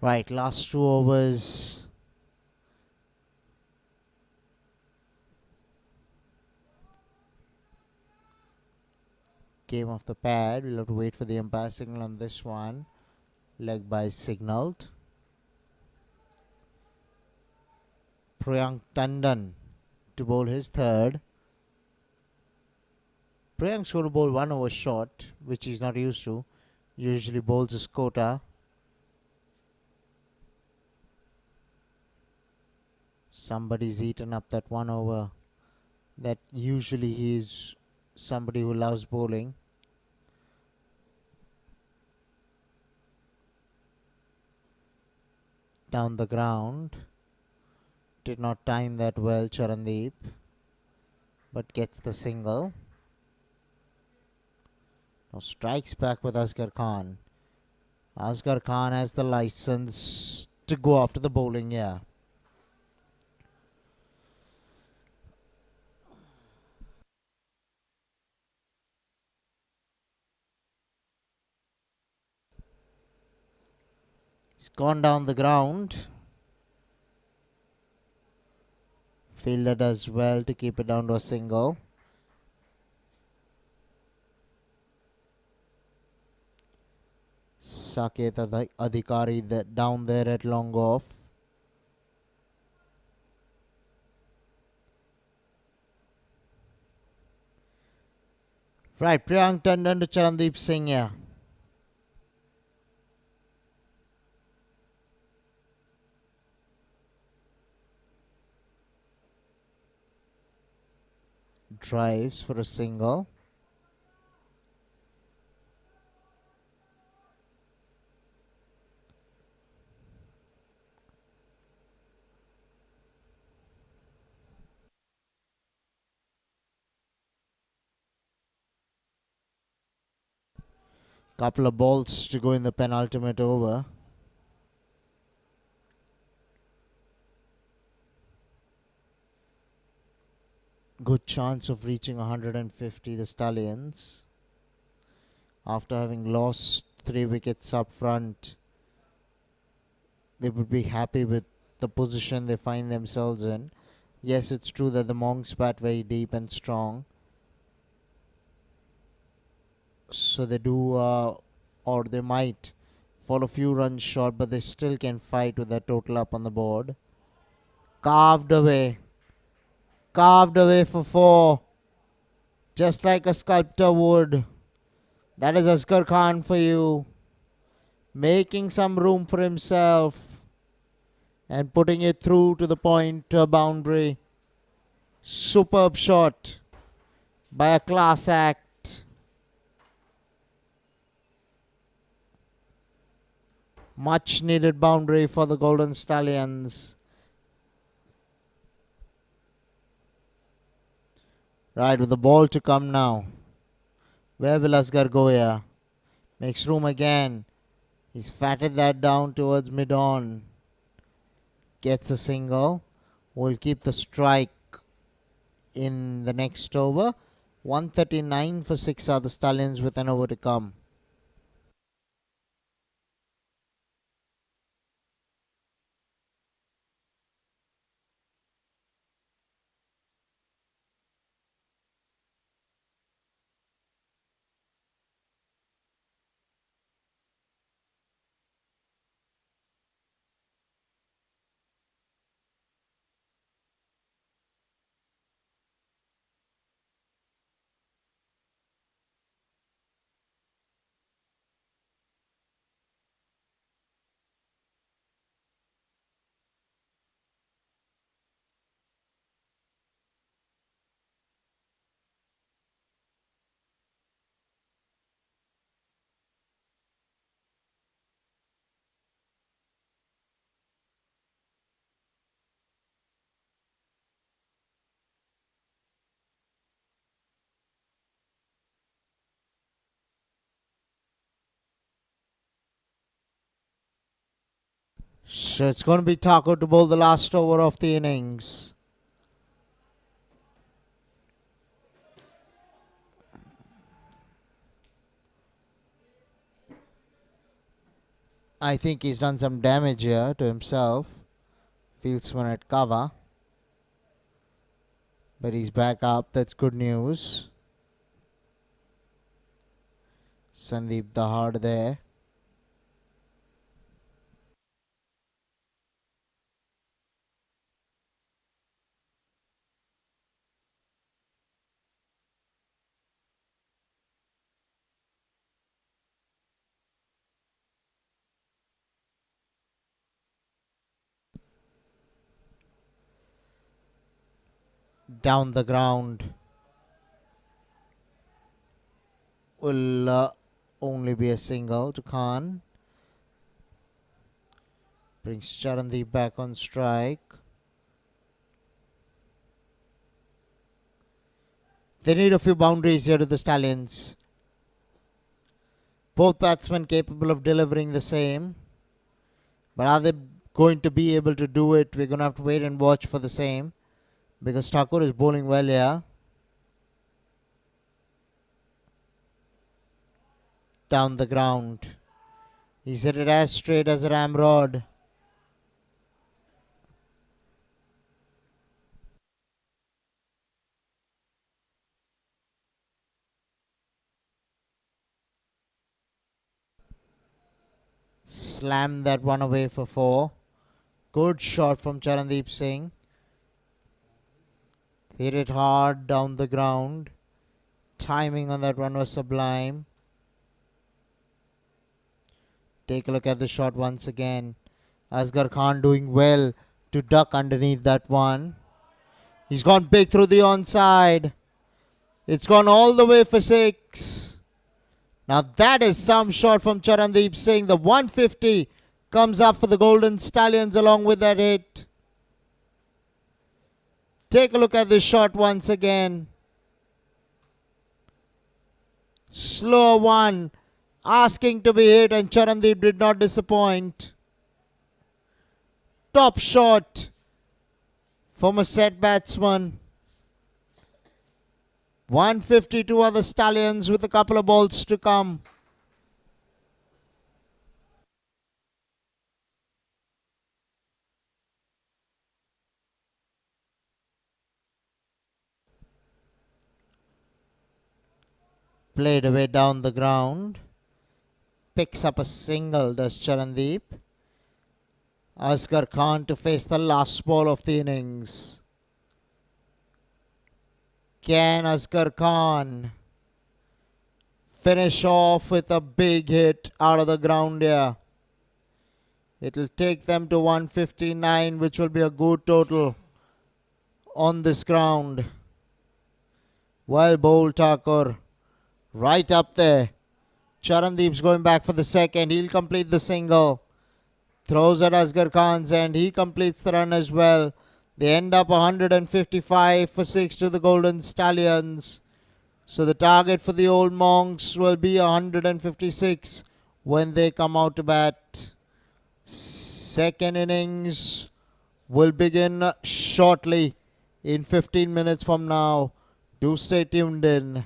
Right, last 2 overs. Came off the pad. We'll have to wait for the umpire signal on this one. Leg by signaled. Priyank Tandon to bowl his third. Priyank's going to bowl 1 over short, which he's not used to. Usually bowls his quota. Somebody's eaten up that 1 over. That usually he is somebody who loves bowling. Down the ground. Did not time that well, Charandeep, but gets the single. Now strikes back with Asghar Khan. Asghar Khan has the license to go after the bowling, yeah. He's gone down the ground. Fielder does well to keep it down to a single. Saket Adhikari down there at long off. Right, Priyank Tandon to Charandeep Singh, yeah. Drives for a single. Couple of balls to go in the penultimate over. Good chance of reaching 150, the Stallions. After having lost 3 wickets up front, they would be happy with the position they find themselves in. Yes, it's true that the Monks bat very deep and strong. So they do, or they might fall a few runs short, but they still can fight with that total up on the board. Carved away. Carved away for 4. Just like a sculptor would. That is Asghar Khan for you. Making some room for himself and putting it through to the point boundary. Superb shot by a class act. Much needed boundary for the Golden Stallions. Right, with the ball to come now. Where will Asghar go here? Makes room again. He's fatted that down towards mid-on. Gets a single. Will keep the strike in the next over. 139 for 6 are the Stallions with an over to come. So it's going to be Thakur to bowl the last over of the innings. I think he's done some damage here to himself. Fieldsman at cover. But he's back up. That's good news. Sandeep Dahad there. Down the ground. Will only be a single to Khan. Brings Charandeep back on strike. They need a few boundaries here to the Stallions. Both batsmen capable of delivering the same. But are they going to be able to do it? We're going to have to wait and watch for the same. Because Thakur is bowling well here. Down the ground. He's hit it as straight as a ramrod. Slammed that one away for 4. Good shot from Charandeep Singh. Hit it hard down the ground. Timing on that one was sublime. Take a look at the shot once again. Asghar Khan doing well to duck underneath that one. He's gone big through the onside. It's gone all the way for 6. Now that is some shot from Charandeep Singh. The 150 comes up for the Golden Stallions along with that hit. Take a look at this shot once again. Slow one. Asking to be hit, and Charandeep did not disappoint. Top shot from a set batsman. 152 other Stallions with a couple of balls to come. Played away down the ground. Picks up a single, does Charandeep. Asghar Khan to face the last ball of the innings. Can Asghar Khan finish off with a big hit out of the ground here? It'll take them to 159, which will be a good total on this ground. Well bowled, Thakur. Right up there. Charandeep's going back for the second. He'll complete the single. Throws at Asghar Khan's end. He completes the run as well. They end up 155 for 6 to the Golden Stallions. So the target for the old Monks will be 156 when they come out to bat. Second innings will begin shortly in 15 minutes from now. Do stay tuned in.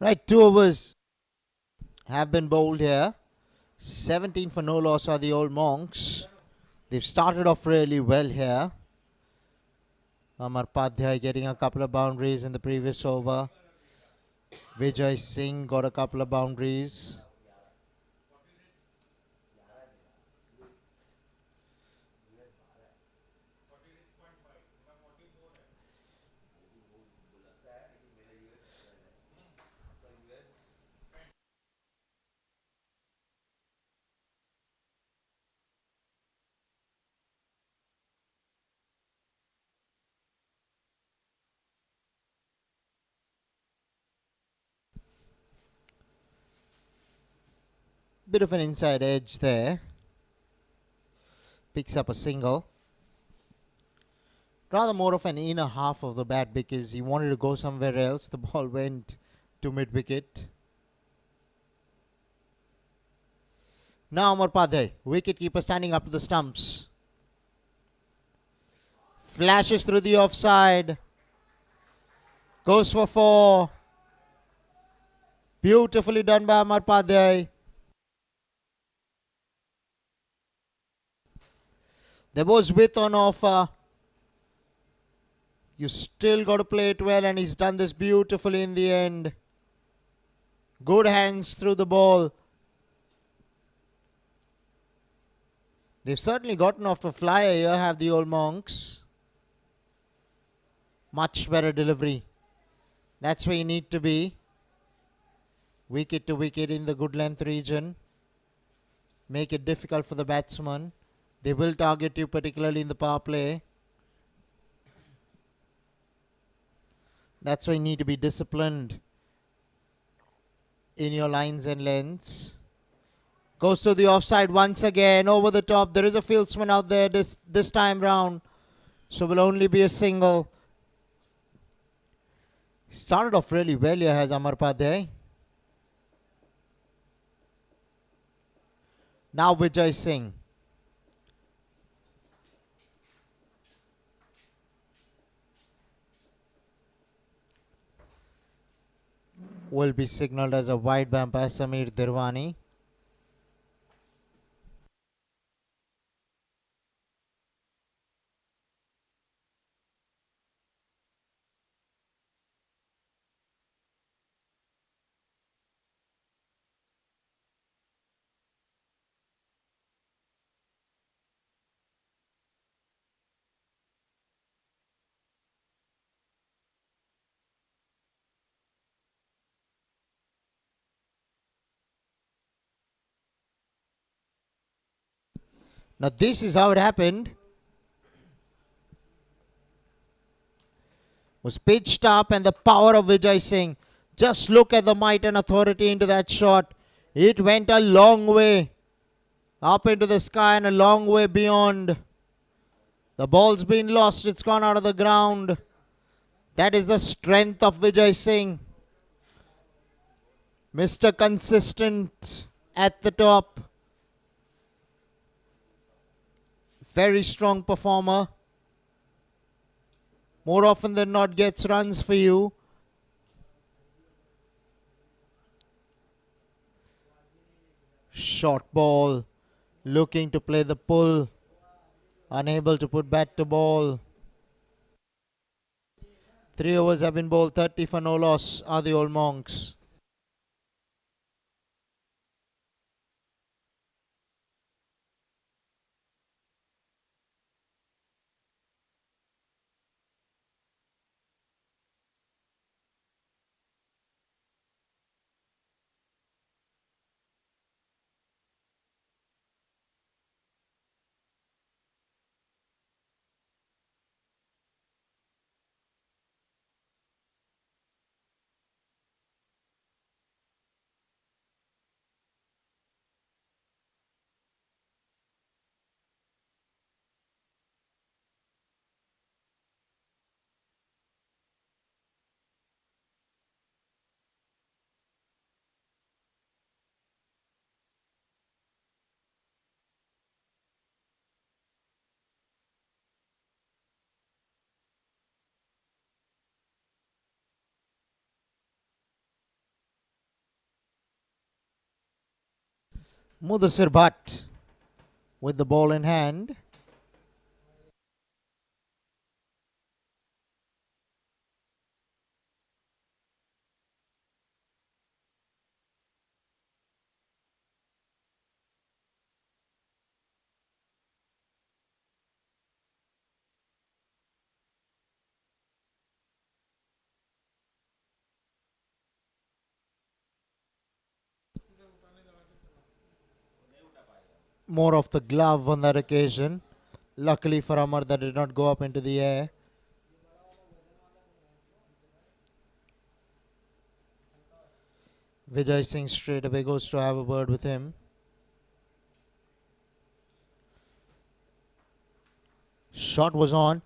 Right, 2 overs have been bowled here. 17 for no loss are the old Monks. They've started off really well here. Amar Padhyay getting a couple of boundaries in the previous over. Vijay Singh got a couple of boundaries. Bit of an inside edge there. Picks up a single. Rather more of an inner half of the bat because he wanted to go somewhere else. The ball went to mid wicket. Now Amar Padhyay, wicket keeper standing up to the stumps. Flashes through the offside. Goes for 4. Beautifully done by Amar Padhyay. There was width on offer. You still got to play it well, and he's done this beautifully in the end. Good hands through the ball. They've certainly gotten off the flyer here, have the old Monks. Much better delivery. That's where you need to be. Wicket to wicket in the good length region. Make it difficult for the batsman. They will target you, particularly in the power play. That's why you need to be disciplined in your lines and lengths. Goes to the offside once again, over the top. There is a fieldsman out there this time round. So will only be a single. Started off really well here, has Amar Padhyay. Now Vijay Singh. Will be signalled as a wide by umpire Samir Dirwani. Now this is how it happened. Was pitched up, and the power of Vijay Singh. Just look at the might and authority into that shot. It went a long way up into the sky and a long way beyond. The ball's been lost. It's gone out of the ground. That is the strength of Vijay Singh. Mr. Consistent at the top. Very strong performer. More often than not gets runs for you. Short ball. Looking to play the pull. Unable to put bat to ball. 3 overs have been bowled. 30 for no loss are the old Monks. Mudasir Bhatt with the ball in hand. More of the glove on that occasion. Luckily for Amar, that did not go up into the air. Vijay Singh straight away goes to have a word with him. Shot was on.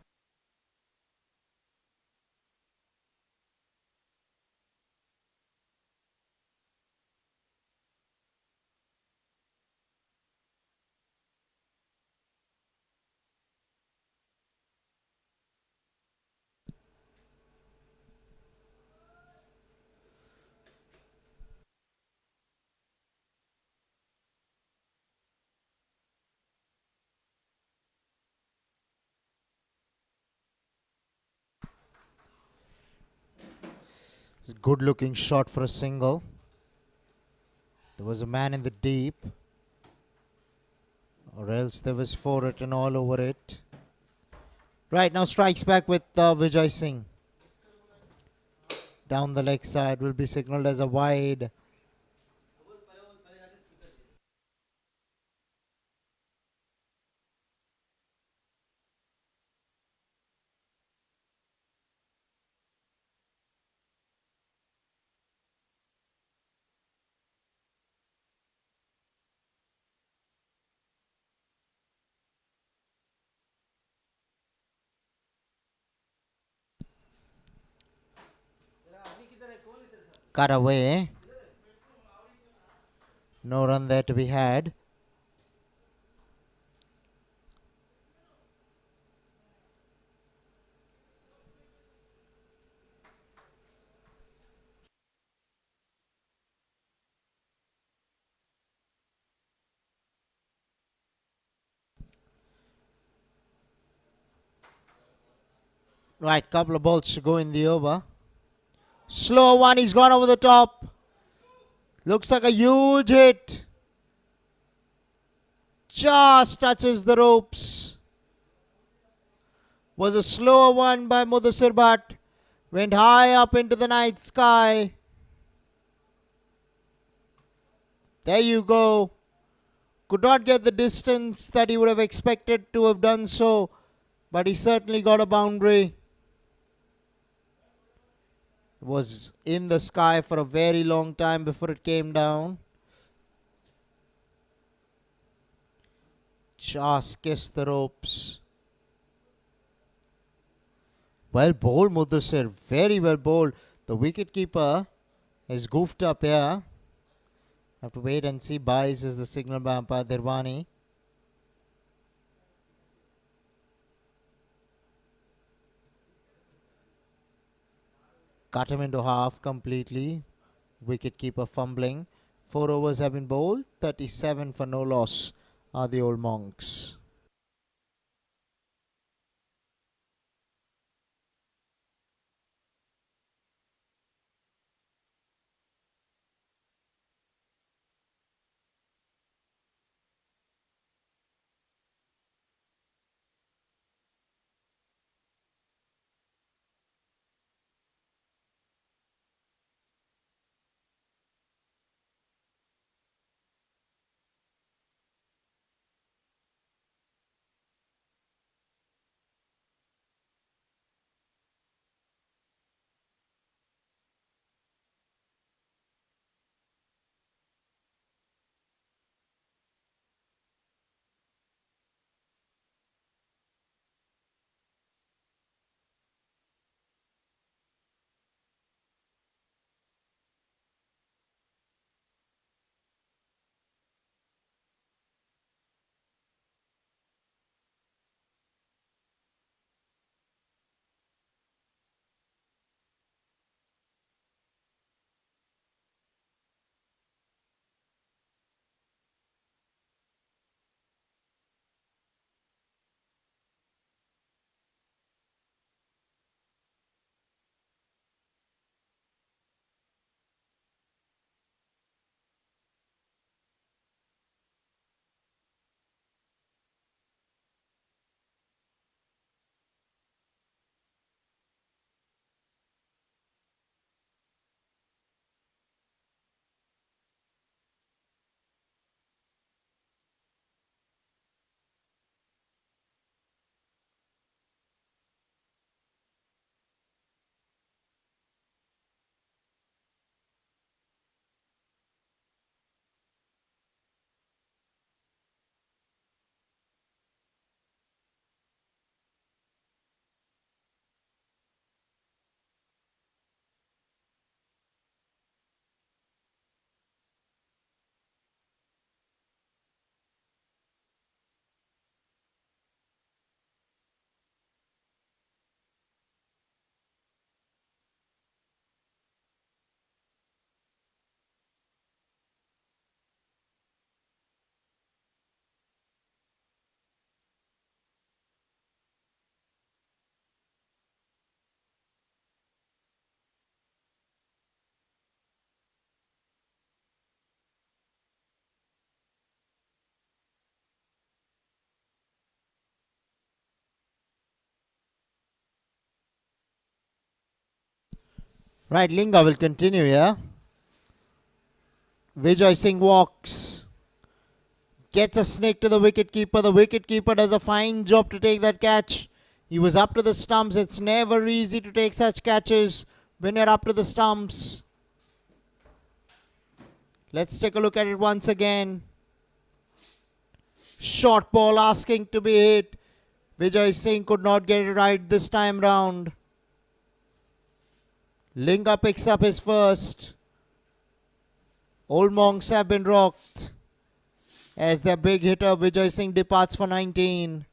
Good looking shot for a single. There was a man in the deep, or else there was four written all over it. Right now strikes back with Vijay Singh. Down the leg side will be signaled as a wide. Cut away. No run there to be had. Right, couple of balls to go in the over. Slow one, he's gone over the top. Looks like a huge hit. Just touches the ropes. Was a slower one by Mudasir Bhatt. Went high up into the night sky. There you go. Could not get the distance that he would have expected to have done so, but he certainly got a boundary. It was in the sky for a very long time before it came down. Just kissed the ropes. Well bowled, Mudasir. Very well bowled. The wicketkeeper is goofed up here. Have to wait and see. Buys is the signal by umpire Dirwani. Cut him into half completely. Wicketkeeper fumbling. 4 overs have been bowled. 37 for no loss are the old monks. Right, Linga will continue, yeah? Vijay Singh walks. Gets a snake to the wicketkeeper. The wicketkeeper does a fine job to take that catch. He was up to the stumps. It's never easy to take such catches when you're up to the stumps. Let's take a look at it once again. Short ball asking to be hit. Vijay Singh could not get it right this time round. Linga picks up his first. Old Monks have been rocked as their big hitter Vijay Singh departs for 19.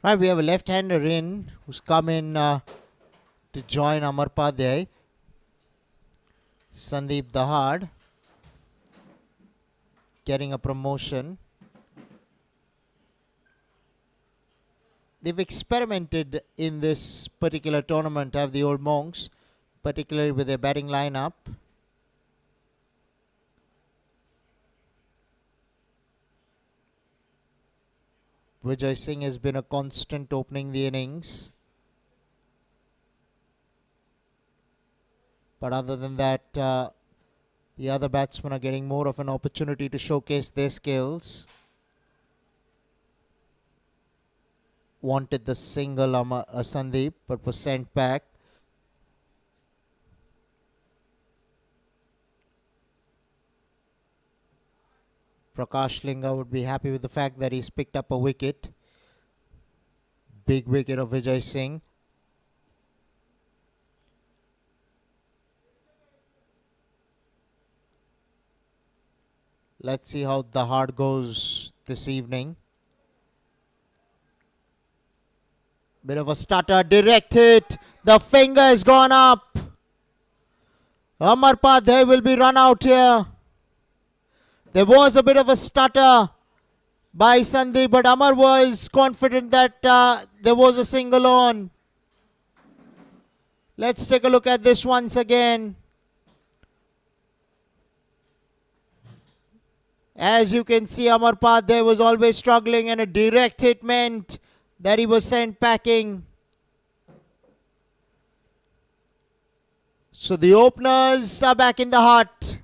Right, we have a left-hander in who's come in to join Amar Padhyay. Sandeep Dahad getting a promotion. They've experimented in this particular tournament, have the Old Monks, particularly with their batting lineup. Vijay Singh has been a constant opening the innings. But other than that, the other batsmen are getting more of an opportunity to showcase their skills. Wanted the single Sandeep, but was sent back. Prakash Linga would be happy with the fact that he's picked up a wicket. Big wicket of Vijay Singh. Let's see how the hard goes this evening. Bit of a stutter, direct hit. The finger has gone up. Amar Padhyay will be run out here. There was a bit of a stutter by Sandeep, but Amar was confident that there was a single on. Let's take a look at this once again. As you can see, Amar Padhyay was always struggling, and a direct hit meant that he was sent packing. So the openers are back in the hut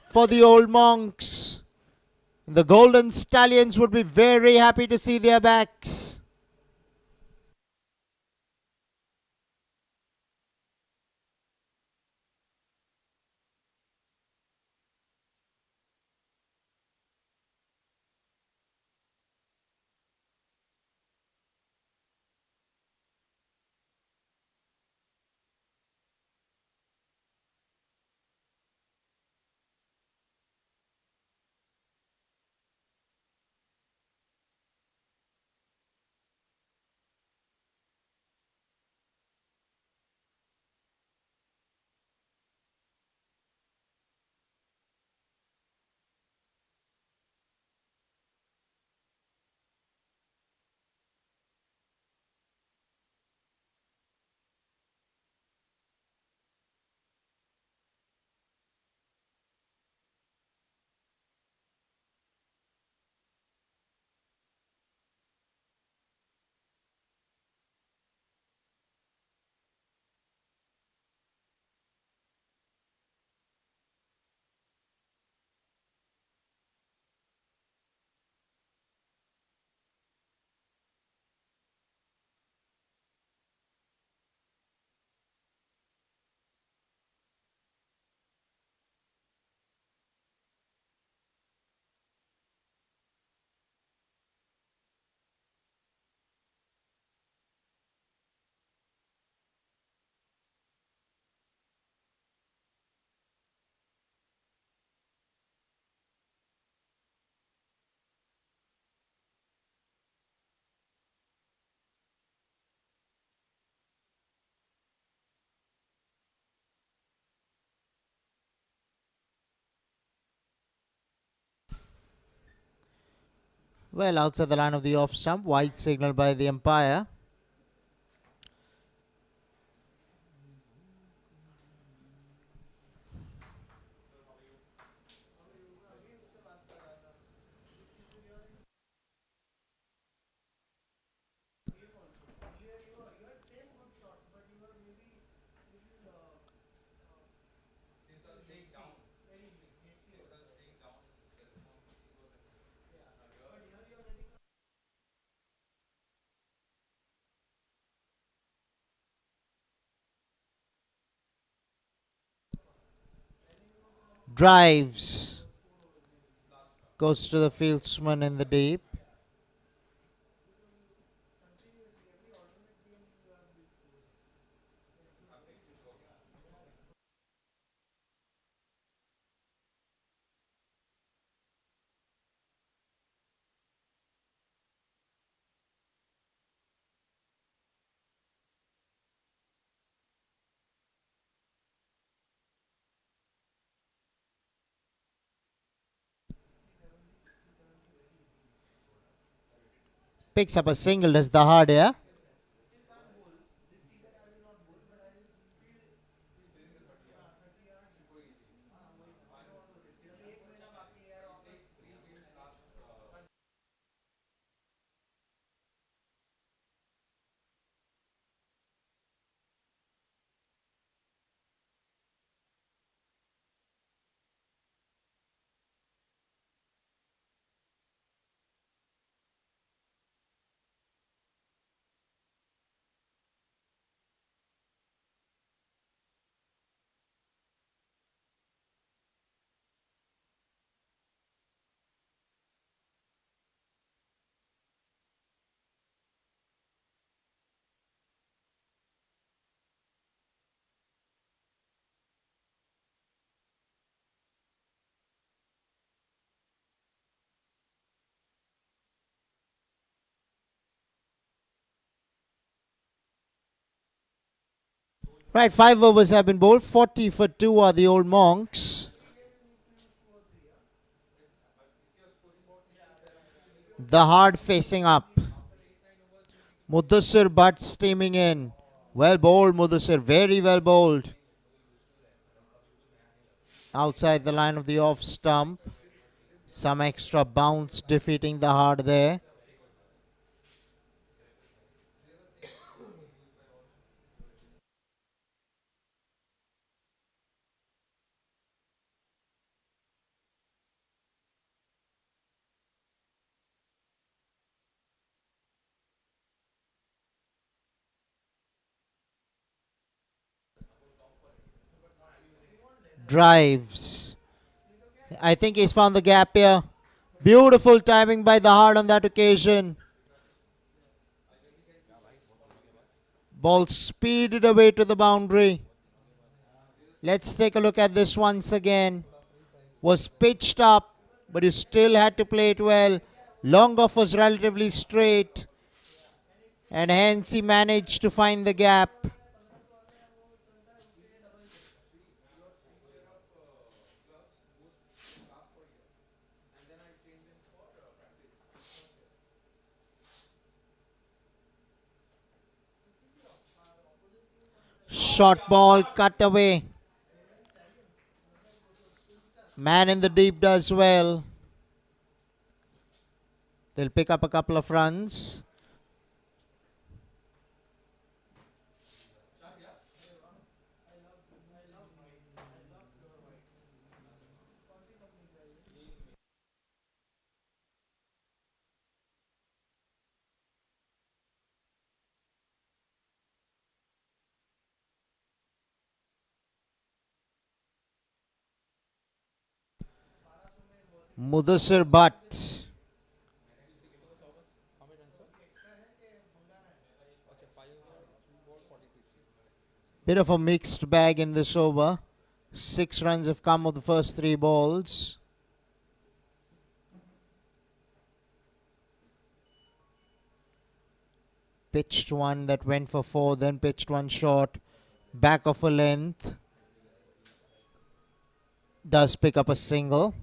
for the Old Monks. The Golden Stallions would be very happy to see their backs. Well, outside the line of the off stump, wide signal by the umpire. Drives. Goes to the fieldsman in the deep. Picks up a single as the hard here. Right, 5 overs have been bowled. 40 for 2 are the old monks. The hard facing up. Mudassir Butt steaming in. Well bowled, Mudassir. Very well bowled. Outside the line of the off stump. Some extra bounce defeating the hard there. Drives. I think he's found the gap here. Beautiful timing by the hard on that occasion. Ball speeded away to the boundary. Let's take a look at this once again. Was pitched up, but he still had to play it well. Long off was relatively straight, and hence he managed to find the gap. Short ball cut away. Man in the deep does well. They'll pick up a couple of runs. Mudassir Butt. Bit of a mixed bag in this over. 6 runs have come of the first 3 balls. Pitched one that went for 4, then pitched one short, back of a length. Does pick up a single.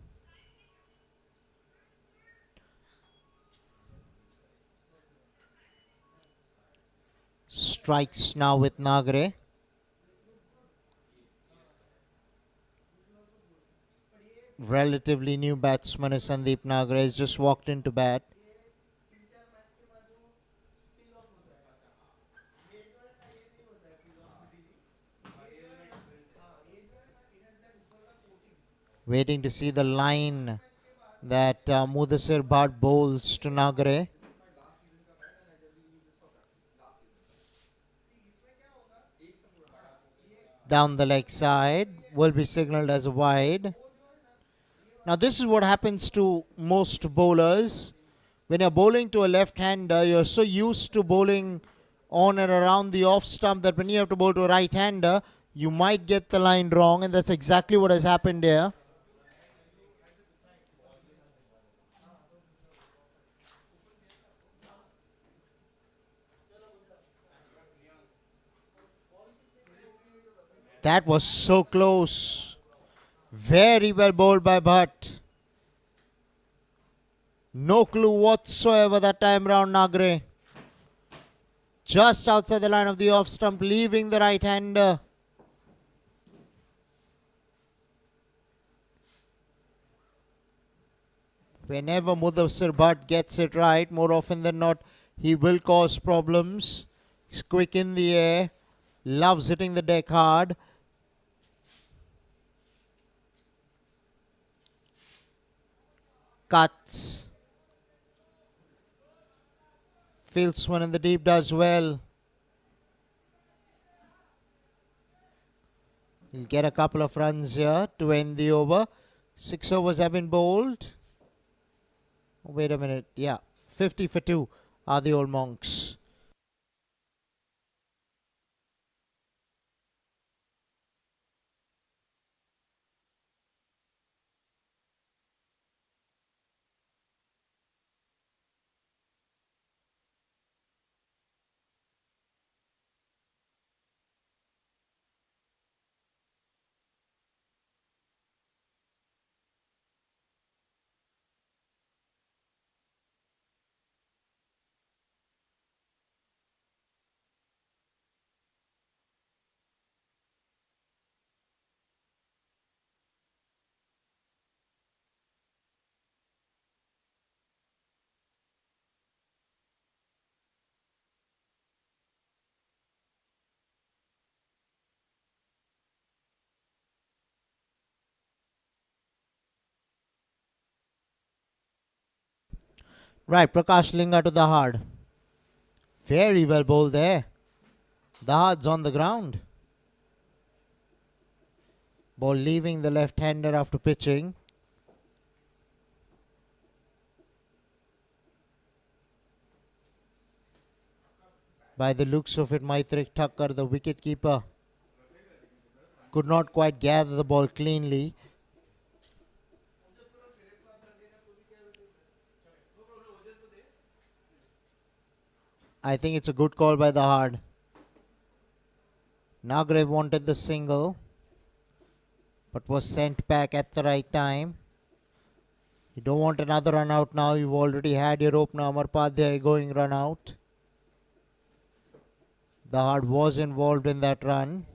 Strikes now with Nagare. Relatively new batsman is Sandeep Nagare. He's just walked into bat. Waiting to see the line that Mudasir Bhatt bowls to Nagare. Down the leg side. Will be signalled as a wide. Now this is what happens to most bowlers. When you're bowling to a left-hander, you're so used to bowling on and around the off stump that when you have to bowl to a right-hander, you might get the line wrong, and that's exactly what has happened here. That was so close. Very well bowled by Bhatt. No clue whatsoever that time round, Nagare. Just outside the line of the off stump, leaving the right-hander. Whenever Mudasir Bhatt gets it right, more often than not, he will cause problems. He's quick in the air. Loves hitting the deck hard. Cuts. Fields one in the deep, does well. He'll get a couple of runs here to end the over. 6 overs have been bowled. Wait a minute. Yeah, 50 for 2 are the old Monks. Right, Prakash Linga to the hard. Very well bowled there. The hard's on the ground. Ball leaving the left-hander after pitching. By the looks of it, Maitrik Thakkar, the wicket-keeper, could not quite gather the ball cleanly. I think it's a good call by the hard. Nagare wanted the single, but was sent back at the right time. You don't want another run out now. You've already had your opener Amar Padhyay going run out. The hard was involved in that run.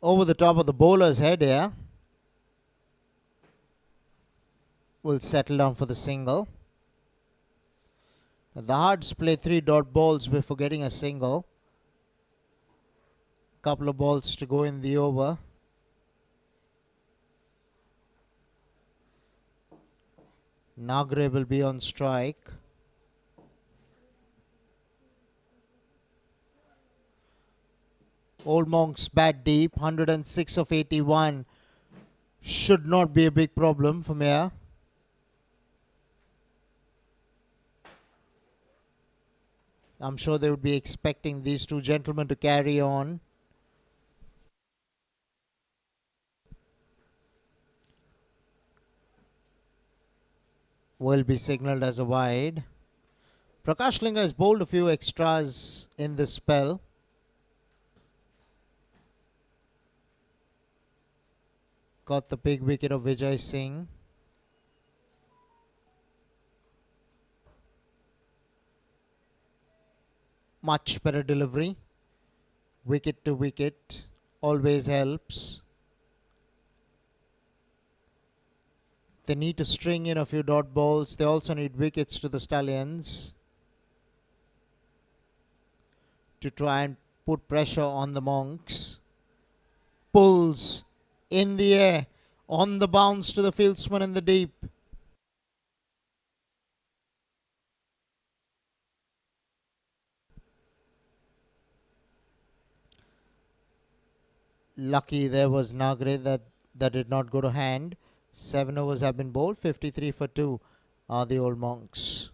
Over the top of the bowler's head here. Will settle down for the single. The Hards play 3 dot balls before getting a single. Couple of balls to go in the over. Nagare will be on strike. Old Monks bat deep, 106 of 81. Should not be a big problem from here. I'm sure they would be expecting these two gentlemen to carry on. Will be signalled as a wide. Prakash Linga has bowled a few extras in this spell. Got the big wicket of Vijay Singh. Much better delivery. Wicket to wicket always helps. They need to string in a few dot balls. They also need wickets to the Stallions to try and put pressure on the Monks. Pulls in the air, on the bounce to the fieldsman in the deep. Lucky there was Nagre that did not go to hand. 7 overs have been bowled. 53 for 2 are the old Monks.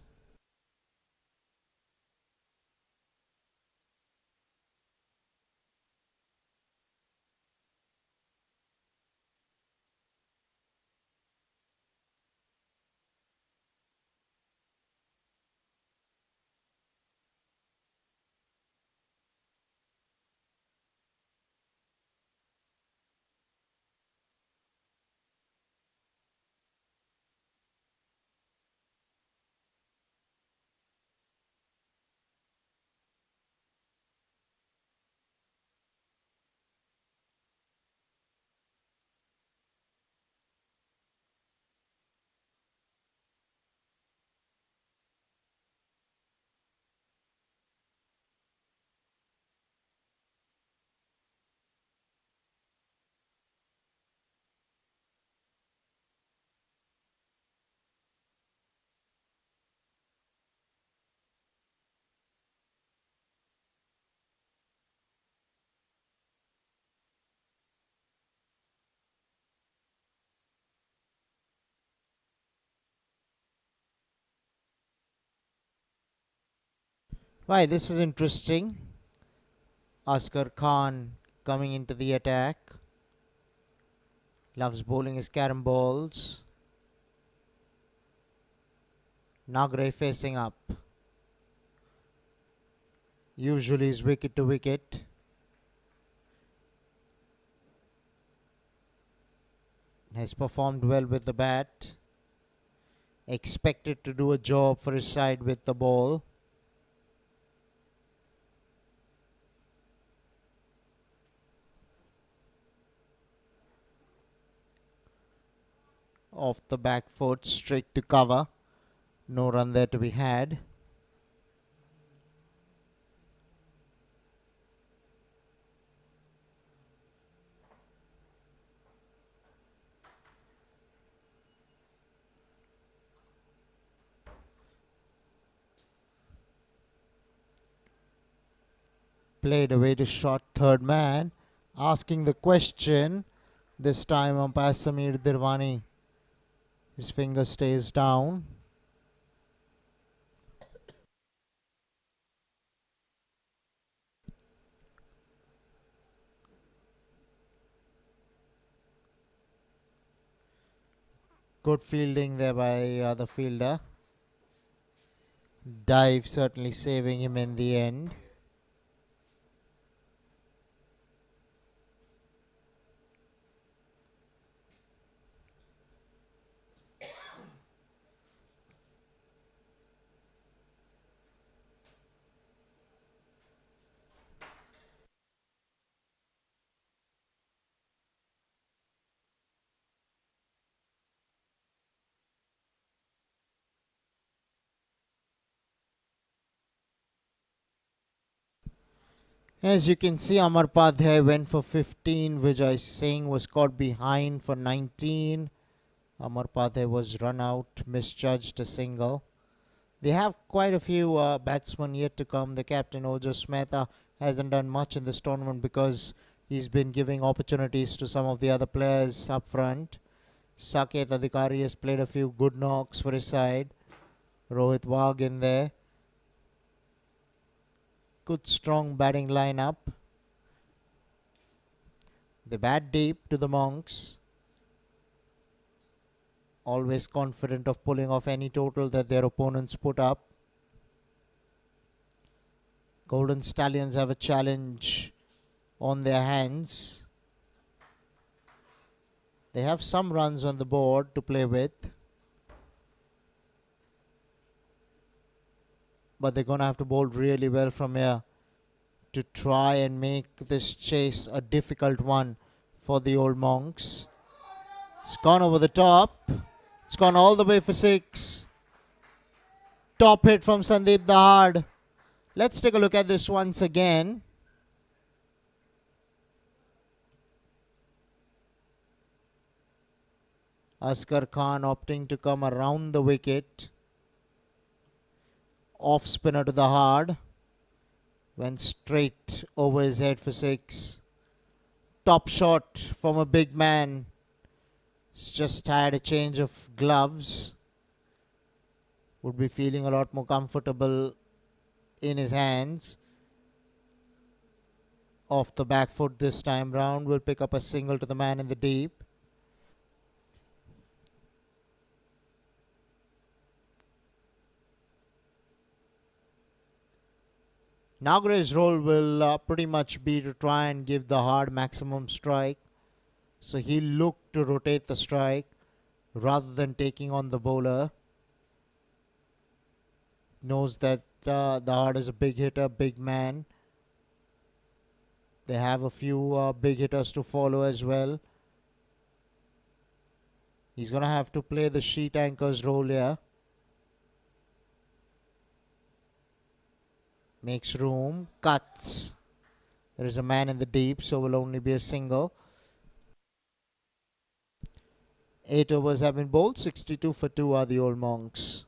Why, this is interesting. Askar Khan coming into the attack. Loves bowling his carom balls. Nagre facing up. Usually is wicket to wicket. Has performed well with the bat. Expected to do a job for his side with the ball. Off the back foot, straight to cover. No run there to be had. Played away to shot, third man. Asking the question. This time umpire Samir Dirwani. His finger stays down. Good fielding there by the fielder. Dive certainly saving him in the end. As you can see, Amar Padhya went for 15. Vijay Singh was caught behind for 19. Amar Padhya was run out, misjudged a single. They have quite a few batsmen yet to come. The captain, Ojas Mehta, hasn't done much in this tournament because he's been giving opportunities to some of the other players up front. Saket Adhikari has played a few good knocks for his side. Rohit Wagh in there. Good strong batting lineup. They bat deep to the Monks. Always confident of pulling off any total that their opponents put up. Golden Stallions have a challenge on their hands. They have some runs on the board to play with, but they're going to have to bowl really well from here to try and make this chase a difficult one for the old Monks. It's gone over the top. It's gone all the way for 6. Top hit from Sandeep Dahad. Let's take a look at this once again. Asghar Khan opting to come around the wicket. Off spinner to the hard. Went straight over his head for 6. Top shot from a big man. He's just had a change of gloves. Would be feeling a lot more comfortable in his hands. Off the back foot this time round. Will pick up a single to the man in the deep. Nagre's role will pretty much be to try and give the hard maximum strike. So he'll look to rotate the strike rather than taking on the bowler. Knows that the hard is a big hitter, big man. They have a few big hitters to follow as well. He's going to have to play the sheet anchor's role here. Makes room, cuts. There is a man in the deep, so will only be a single. 8 overs have been bowled. 62 for 2 are the old Monks.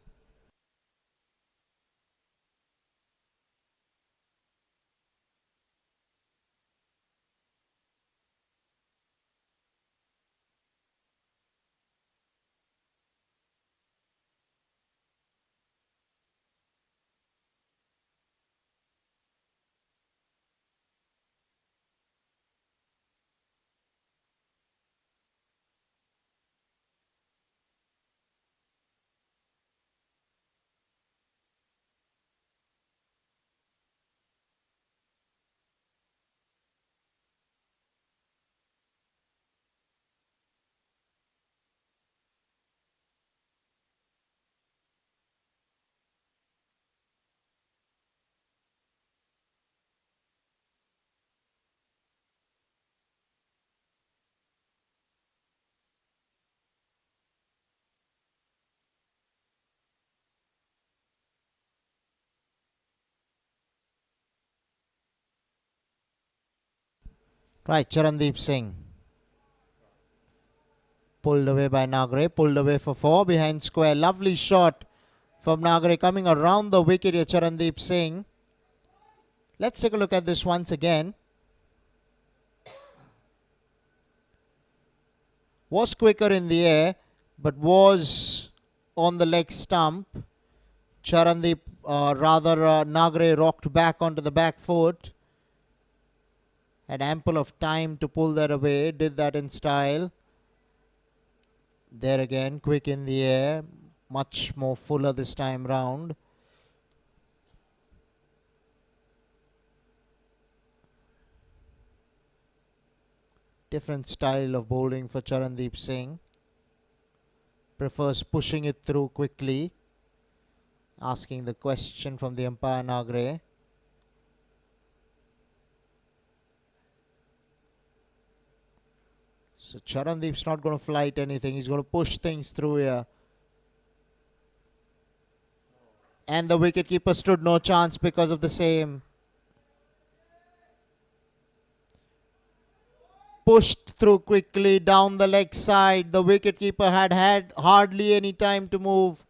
Right, Charandeep Singh. Pulled away by Nagre. Pulled away for 4 behind square. Lovely shot from Nagre coming around the wicket here, Charandeep Singh. Let's take a look at this once again. Was quicker in the air, but was on the leg stump. Charandeep, Nagre rocked back onto the back foot. Had ample of time to pull that away. Did that in style. There again, quick in the air. Much more fuller this time round. Different style of bowling for Charandeep Singh. Prefers pushing it through quickly. Asking the question from the umpire Nagre. So Charandeep's not going to flight anything. He's going to push things through here. And the wicketkeeper stood no chance because of the same. Pushed through quickly down the leg side. The wicketkeeper had hardly any time to move.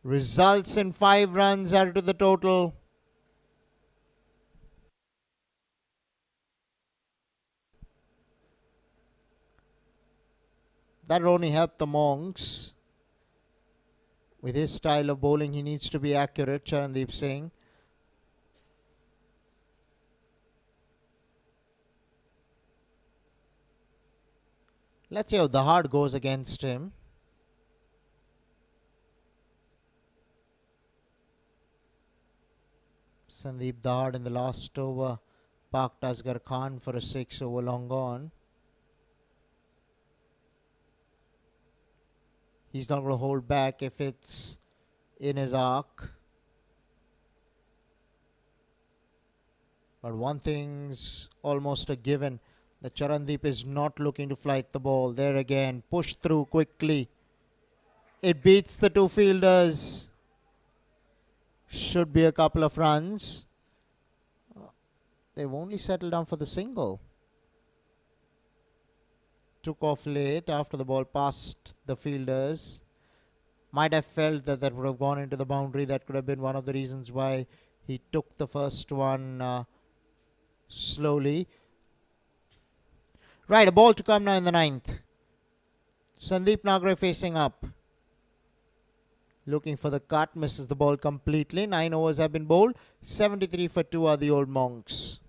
Results in 5 runs added to the total. That only helped the Monks. With his style of bowling, he needs to be accurate, Charandeep Singh. Let's see how the hard goes against him. Sandeep Dahad in the last over parked Asghar Khan for a 6 over long on. He's not going to hold back if it's in his arc. But one thing's almost a given. The Charandeep is not looking to flight the ball. There again, push through quickly. It beats the two fielders. Should be a couple of runs. They've only settled down for the single. Took off late after the ball passed the fielders. Might have felt that that would have gone into the boundary. That could have been one of the reasons why he took the first one slowly. Right, a ball to come now in the ninth. Sandeep Nagre facing up. Looking for the cut, misses the ball completely. 9 overs have been bowled. 73 for 2 are the old monks.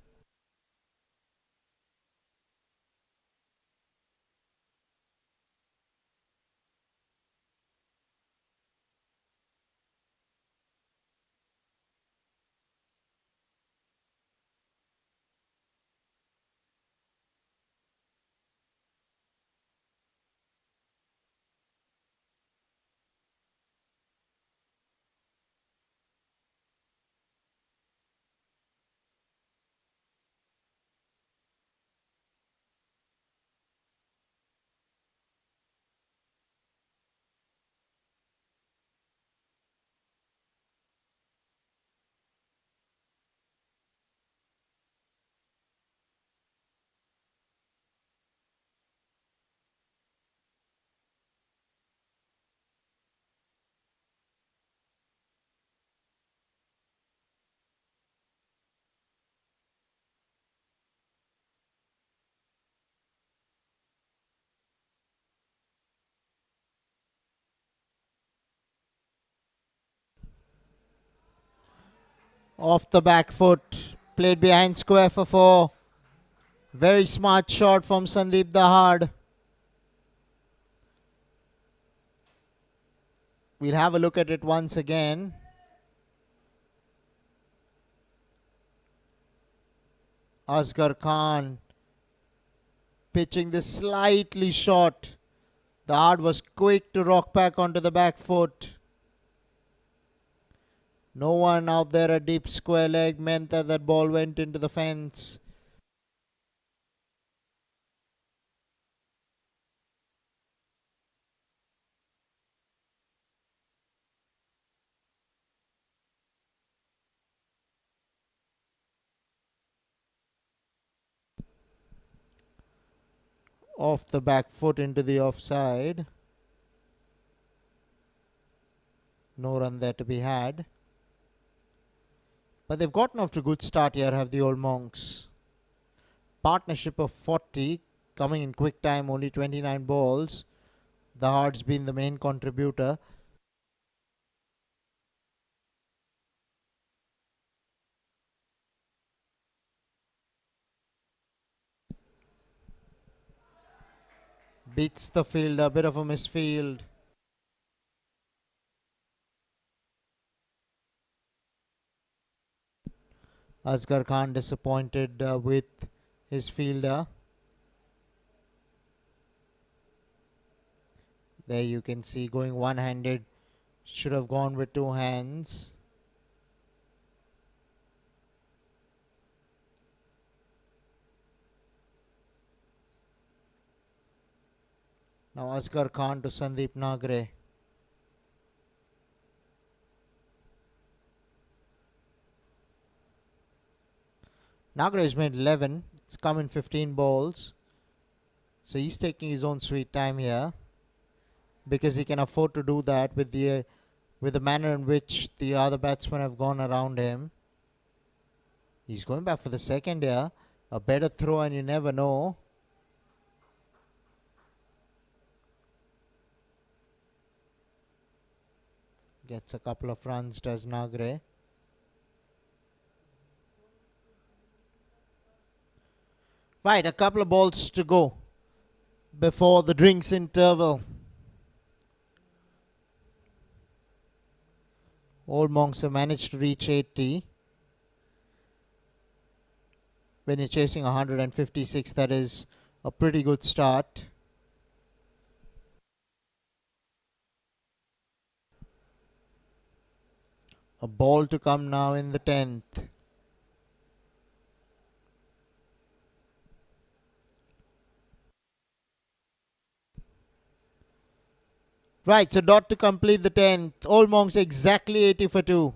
Off the back foot. Played behind square for 4. Very smart shot from Sandeep Dahad. We'll have a look at it once again. Asghar Khan pitching this slightly short. Dahad was quick to rock back onto the back foot. No one out there, a deep square leg meant that that ball went into the fence. Off the back foot into the offside. No run there to be had. But they've gotten off to a good start here, have the old monks. Partnership of 40, coming in quick time, only 29 balls. Dahad's been the main contributor. Beats the field, a bit of a misfield. Asghar Khan disappointed with his fielder. There you can see going one-handed. Should have gone with 2 hands. Now Asghar Khan to Sandeep Nagre. Nagre has made 11. It's come in 15 balls. So he's taking his own sweet time here, because he can afford to do that with the manner in which the other batsmen have gone around him. He's going back for the second here. A better throw and you never know. Gets a couple of runs, does Nagre. Right, a couple of balls to go before the drinks interval. Old Monks have managed to reach 80. When you're chasing 156, that is a pretty good start. A ball to come now in the 10th. Right, so dot to complete the 10th. Old Monks exactly 80 for 2.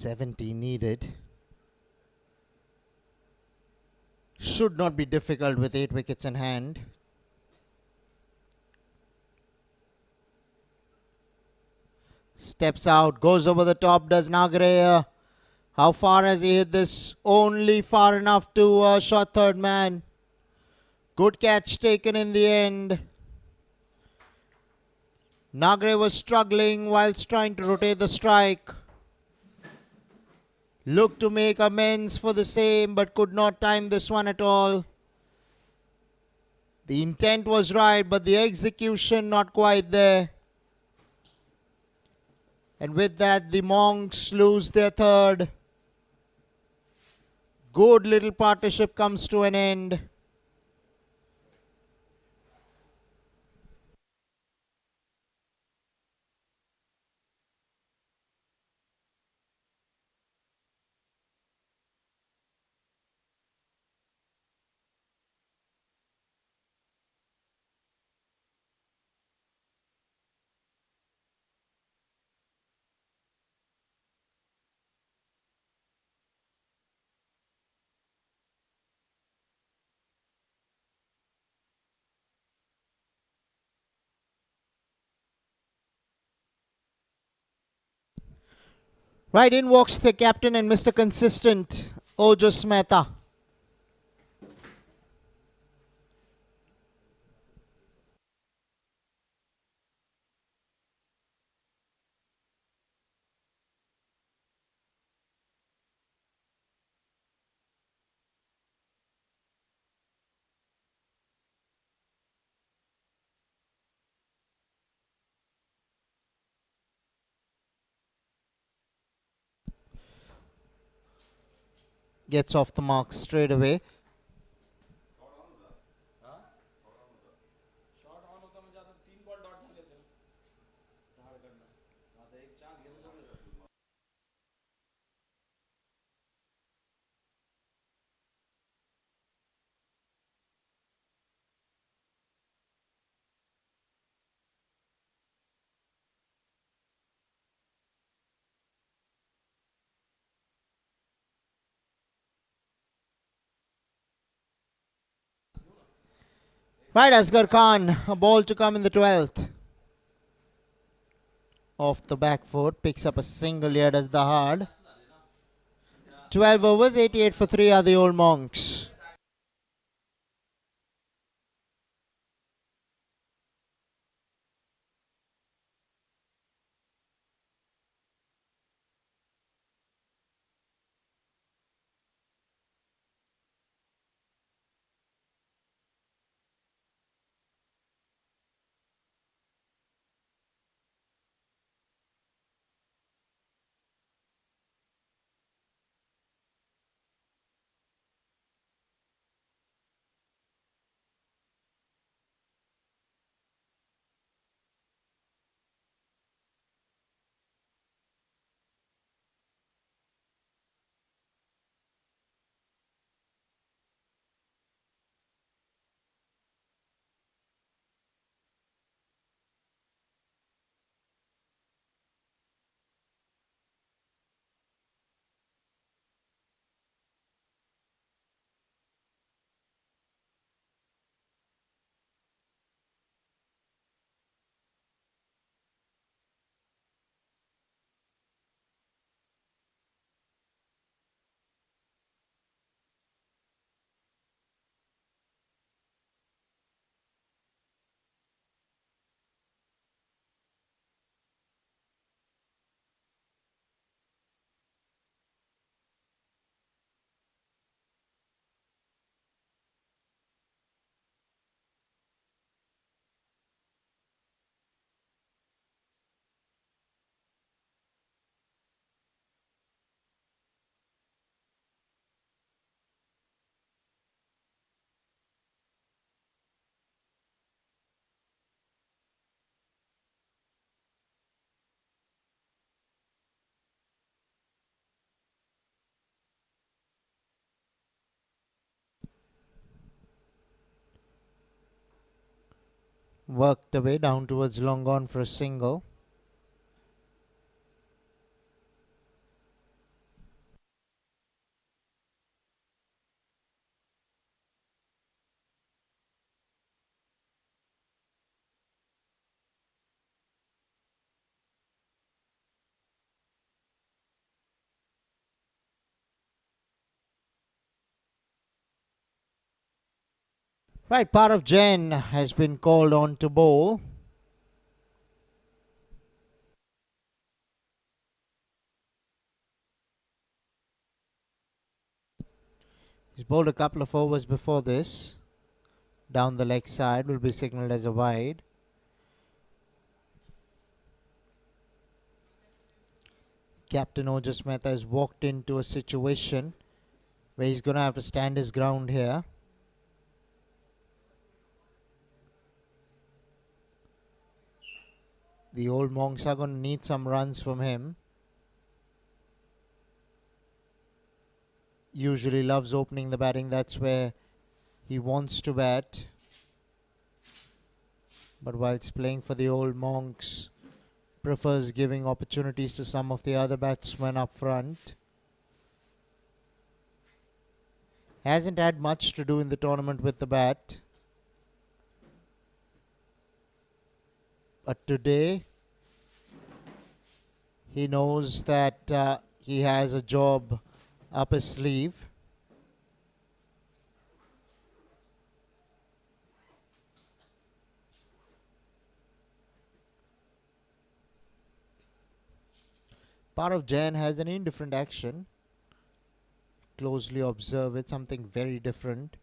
70 needed. Should not be difficult with 8 wickets in hand. Steps out, goes over the top, does Nagare. How far has he hit this? Only far enough to shot third man. Good catch taken in the end. Nagare was struggling whilst trying to rotate the strike. Looked to make amends for the same, but could not time this one at all. The intent was right, but the execution not quite there. And with that, the Monks lose their third. Good little partnership comes to an end. Right in walks the captain and Mr. Consistent, Ojo Mehta. Gets off the mark straight away. Right, Asghar Khan, a ball to come in the 12th. Off the back foot, picks up a single here, does the hard. 12 overs, 88 for 3 are the old Monks. Worked away down towards long on for a single. Right, Parav Jain has been called on to bowl. He's bowled a couple of overs before this. Down the leg side will be signalled as a wide. Captain Ojas Mehta has walked into a situation where he's going to have to stand his ground here. The old monks are going to need some runs from him. Usually loves opening the batting. That's where he wants to bat. But whilst playing for the old monks, prefers giving opportunities to some of the other batsmen up front. Hasn't had much to do in the tournament with the bat. But today, he knows that he has a job up his sleeve. Parav Jain has an indifferent action. Closely observe it, something very different.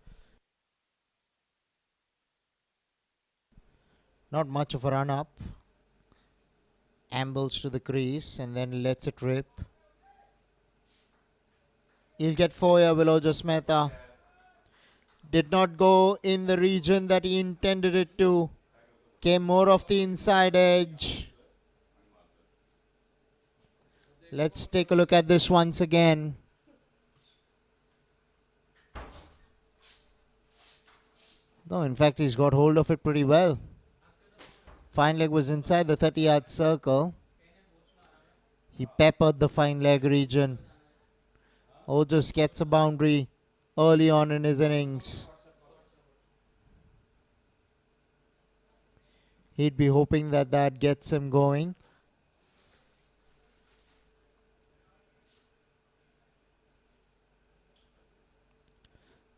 Not much of a run up. Ambles to the crease and then lets it rip. He'll get 4 here, will Ojas Mehta. Did not go in the region that he intended it to. Came more off the inside edge. Let's take a look at this once again. No, in fact, he's got hold of it pretty well. Fine leg was inside the 30-yard circle. He peppered the fine leg region. Ojas gets a boundary early on in his innings. He'd be hoping that gets him going.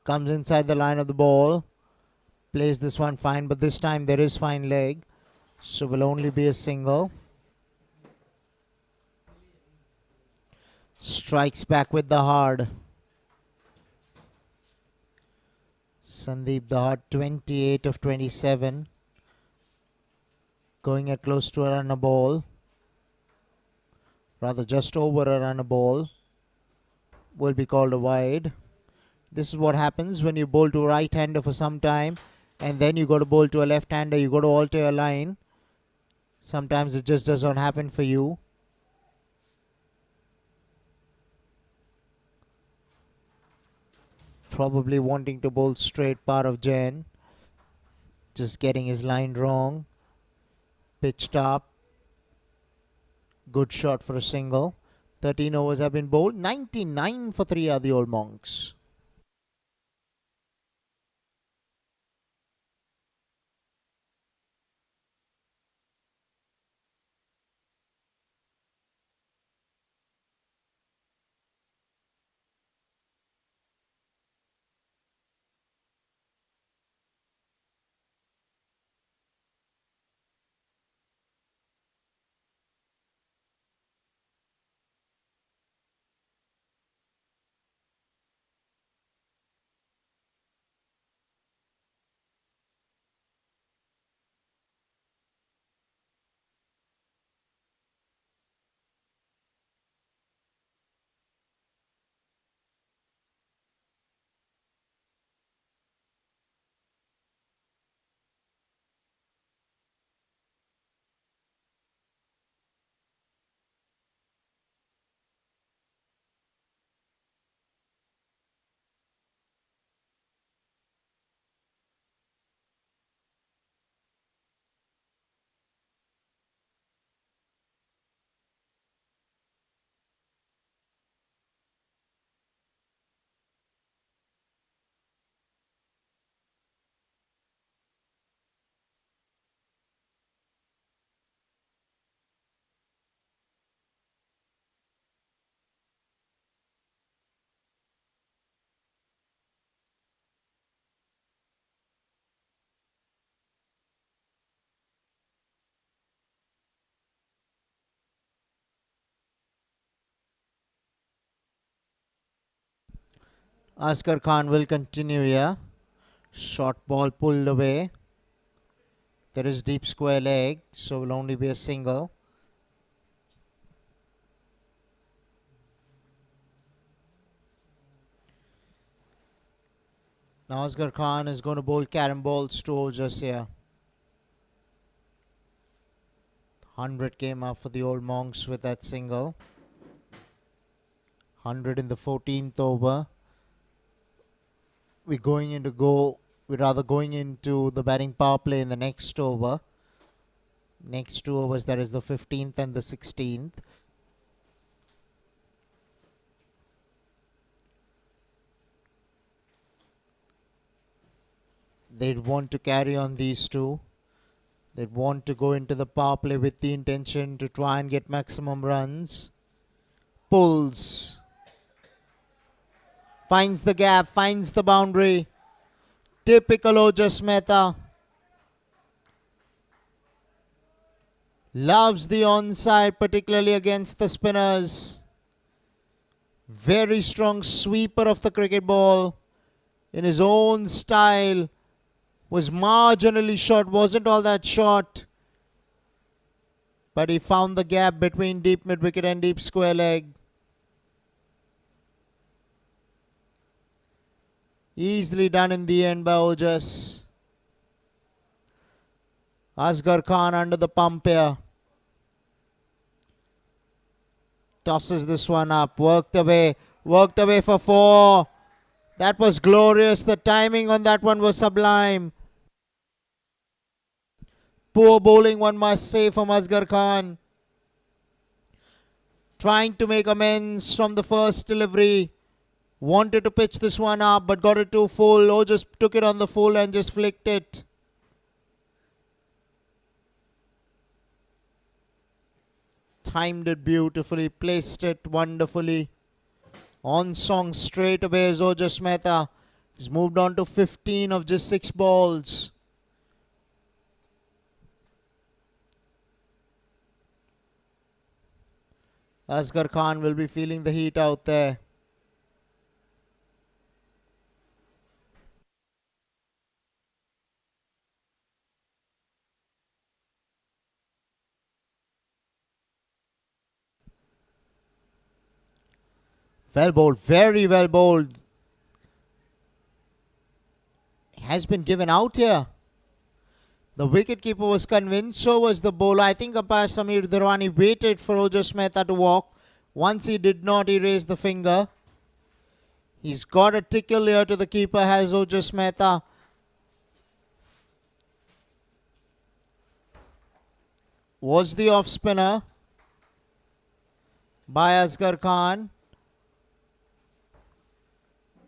Comes inside the line of the ball. Plays this one fine, but this time there is fine leg. So will only be a single. Strikes back with the hard. Sandeep the hard, 28 of 27. Going at close to a run a ball. Rather just over a run a ball. Will be called a wide. This is what happens when you bowl to a right-hander for some time and then you go to bowl to a left-hander. You got to alter your line. Sometimes it just does not happen for you. Probably wanting to bowl straight Parav Jain. Just getting his line wrong. Pitched up. Good shot for a single. 13 overs have been bowled. 99 for 3 are the old monks. Asghar Khan will continue here. Short ball pulled away. There is deep square leg, so will only be a single. Now Asghar Khan is going to bowl carom balls to Ojas here. 100 came up for the old monks with that single. 100 in the 14th over. We're rather going into the batting power play in the next over. Next 2 overs, that is the 15th and the 16th. They'd want to carry on these two. They'd want to go into the power play with the intention to try and get maximum runs. Pulls. Finds the gap, finds the boundary. Typical Ojas Mehta. Loves the onside, particularly against the spinners. Very strong sweeper of the cricket ball. In his own style. Was marginally short, wasn't all that short. But he found the gap between deep mid-wicket and deep square leg. Easily done in the end by Ojas. Asghar Khan under the pump here. Tosses this one up. Worked away for 4. That was glorious. The timing on that one was sublime. Poor bowling, one must say, from Asghar Khan. Trying to make amends from the first delivery. Wanted to pitch this one up, but got it too full. Oh, just took it on the full and just flicked it. Timed it beautifully, placed it wonderfully. On song straight away is Ojas Mehta. He's moved on to 15 of just 6 balls. Asghar Khan will be feeling the heat out there. Well bowled, very well bowled. Has been given out here. The wicketkeeper was convinced, so was the bowler. I think umpire Samir Dhirwani waited for Ojas Mehta to walk. Once he did not, he raised the finger. He's got a tickle here to the keeper, has Ojas Mehta. Was the off spinner by Asghar Khan.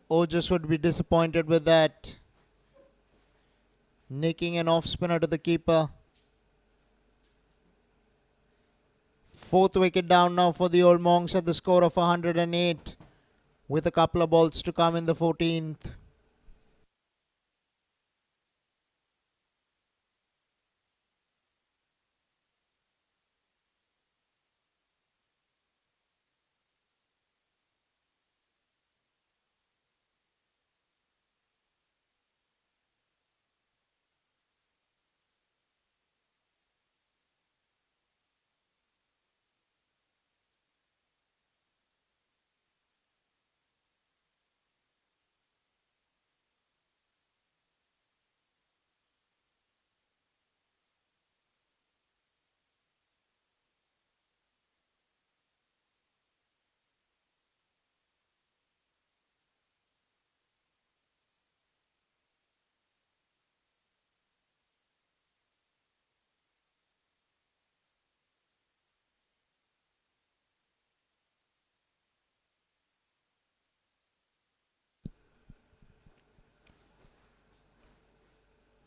Ojas would be disappointed with that. Nicking an off spinner to the keeper. 4th wicket down now for the old monks at the score of 108, with a couple of balls to come in the 14th.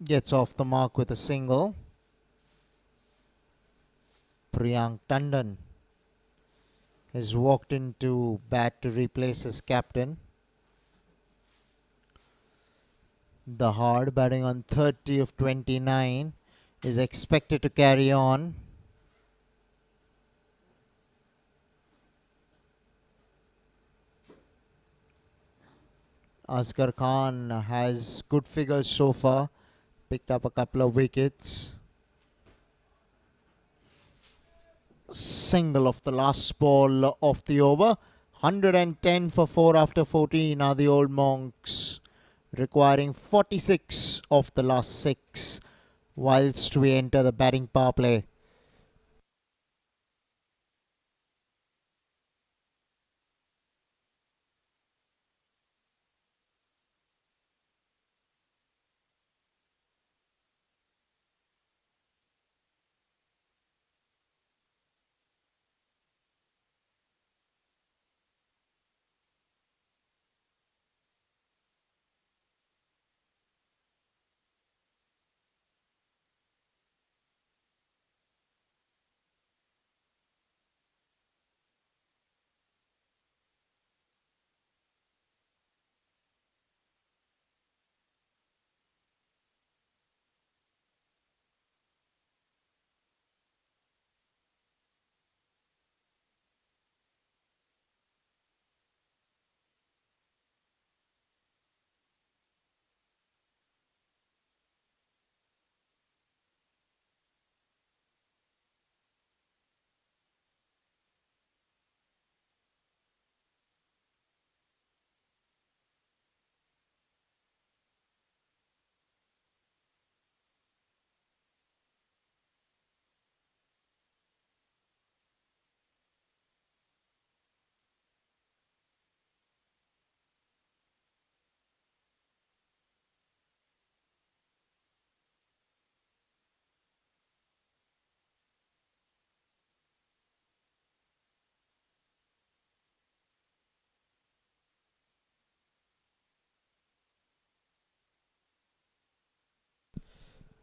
Gets off the mark with a single. Priyank Tandon has walked into bat to replace his captain. The hard, batting on 30 of 29, is expected to carry on. Asghar Khan has good figures so far. Picked up a couple of wickets. Single of the last ball of the over. 110 for 4 after 14 are the old monks, requiring 46 of the last 6 whilst we enter the batting power play.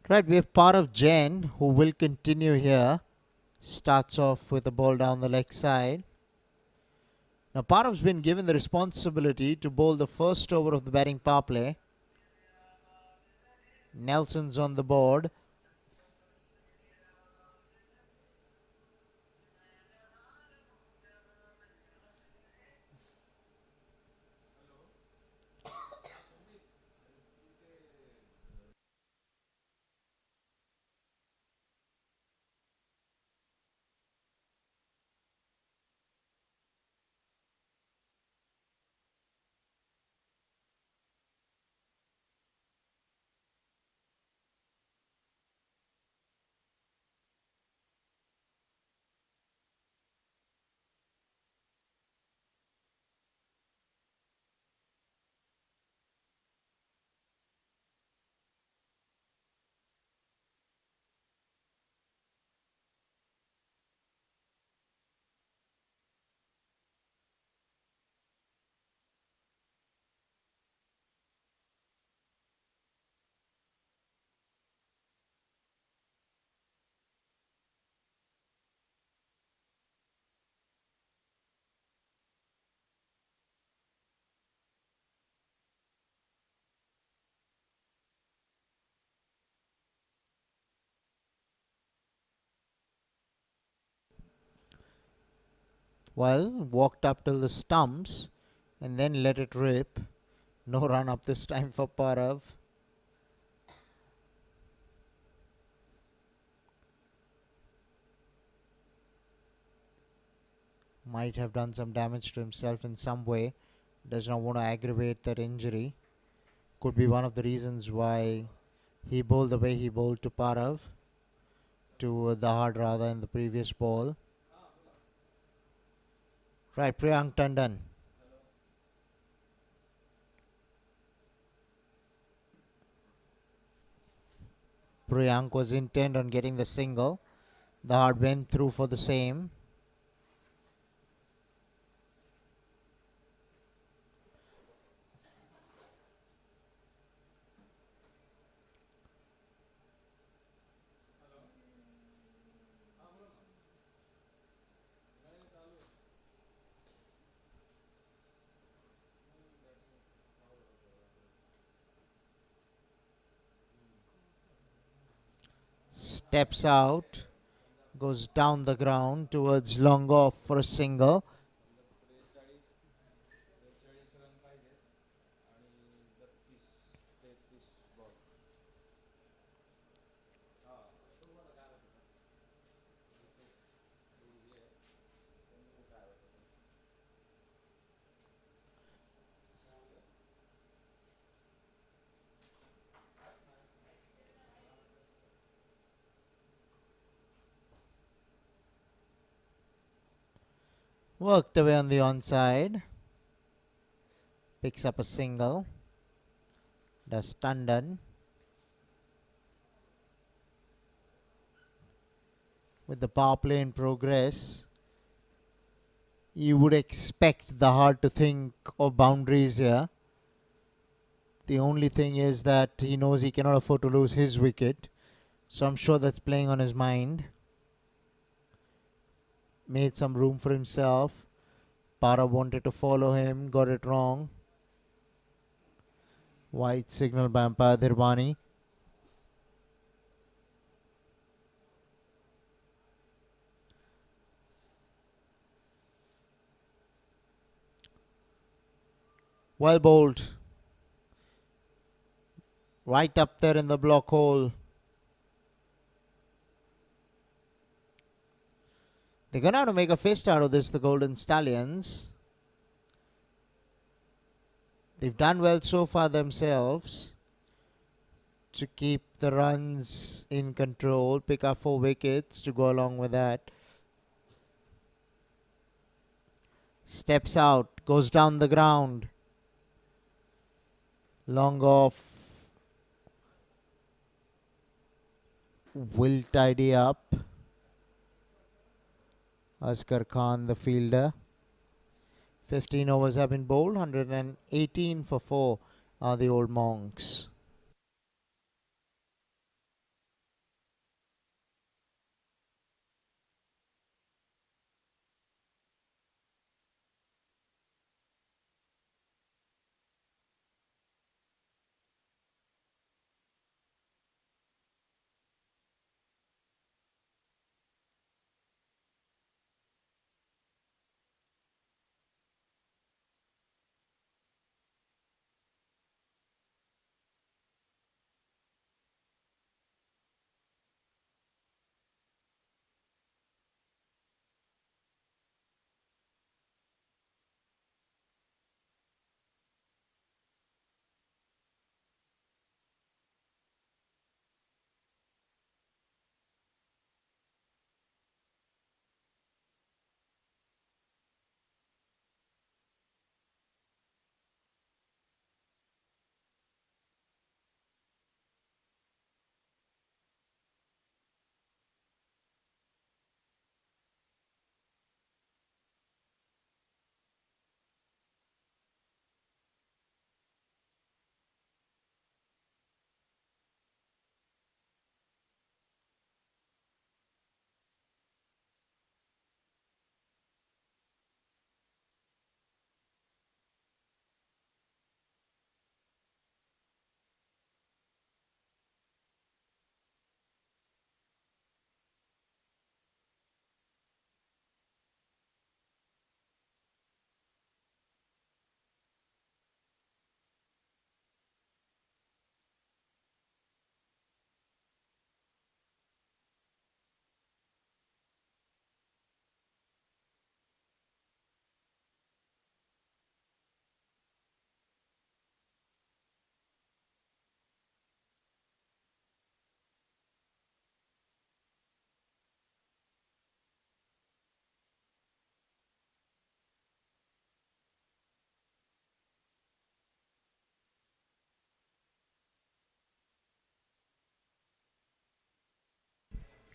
Right, we have Parav Jain who will continue here. Starts off with a ball down the leg side. Now Parav's been given the responsibility to bowl the first over of the batting power play. Nelson's on the board. Well, walked up till the stumps and then let it rip. No run up this time for Parav. Might have done some damage to himself in some way. Does not want to aggravate that injury. Could be one of the reasons why he bowled the way he bowled to Parav, to the hard rather in the previous ball. Right, Priyank Tandon. Priyank was intent on getting the single. The hard went through for the same. Steps out, goes down the ground towards long off for a single. Worked away on the onside. Picks up a single. Does Tandon. With the power play in progress, you would expect the Heart to think of boundaries here. The only thing is that he knows he cannot afford to lose his wicket. So I'm sure that's playing on his mind. Made some room for himself. Para wanted to follow him, got it wrong. White signal by umpire Dhirwani. Well bowled. Right up there in the block hole. They're going to have to make a fist out of this, the Golden Stallions. They've done well so far themselves to keep the runs in control. Pick up 4 wickets to go along with that. Steps out. Goes down the ground. Long off. Will tidy up. Asghar Khan, the fielder. 15 overs have been bowled. 118 for 4 are the old monks.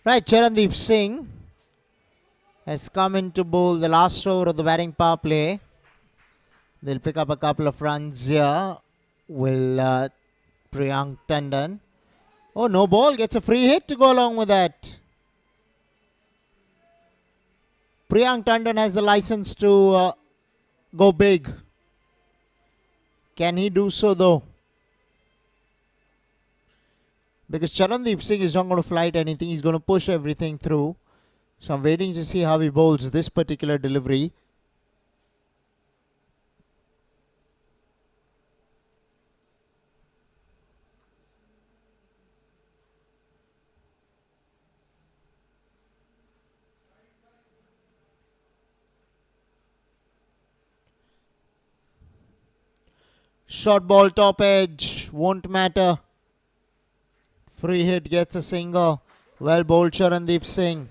Right, Charandeep Singh has come in to bowl the last over of the batting power play. They'll pick up a couple of runs here. Will Priyank Tandon. Oh, no ball. Gets a free hit to go along with that. Priyank Tandon has the license to go big. Can he do so though? Because Charandeep Singh is not going to flight anything. He's going to push everything through. So I'm waiting to see how he bowls this particular delivery. Short ball, top edge. Won't matter. Free hit, gets a single. Well bowled, Charandeep Singh.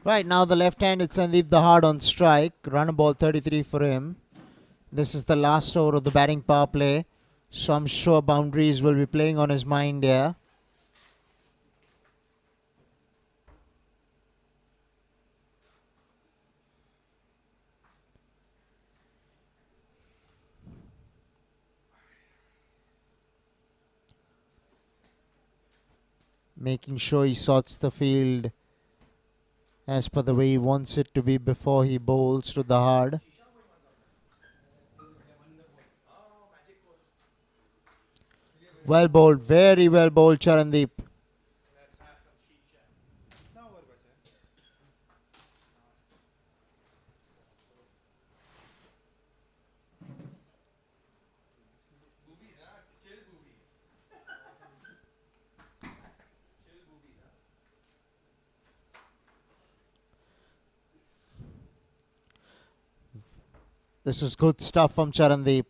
Right now, the left-handed Sandeep Dahad on strike. Run ball 33 for him. This is the last over of the batting power play, so I'm sure boundaries will be playing on his mind here. Making sure he sorts the field as per the way he wants it to be before he bowls to the hard. Well bowled, very well bowled, Charandeep. This is good stuff from Charandeep.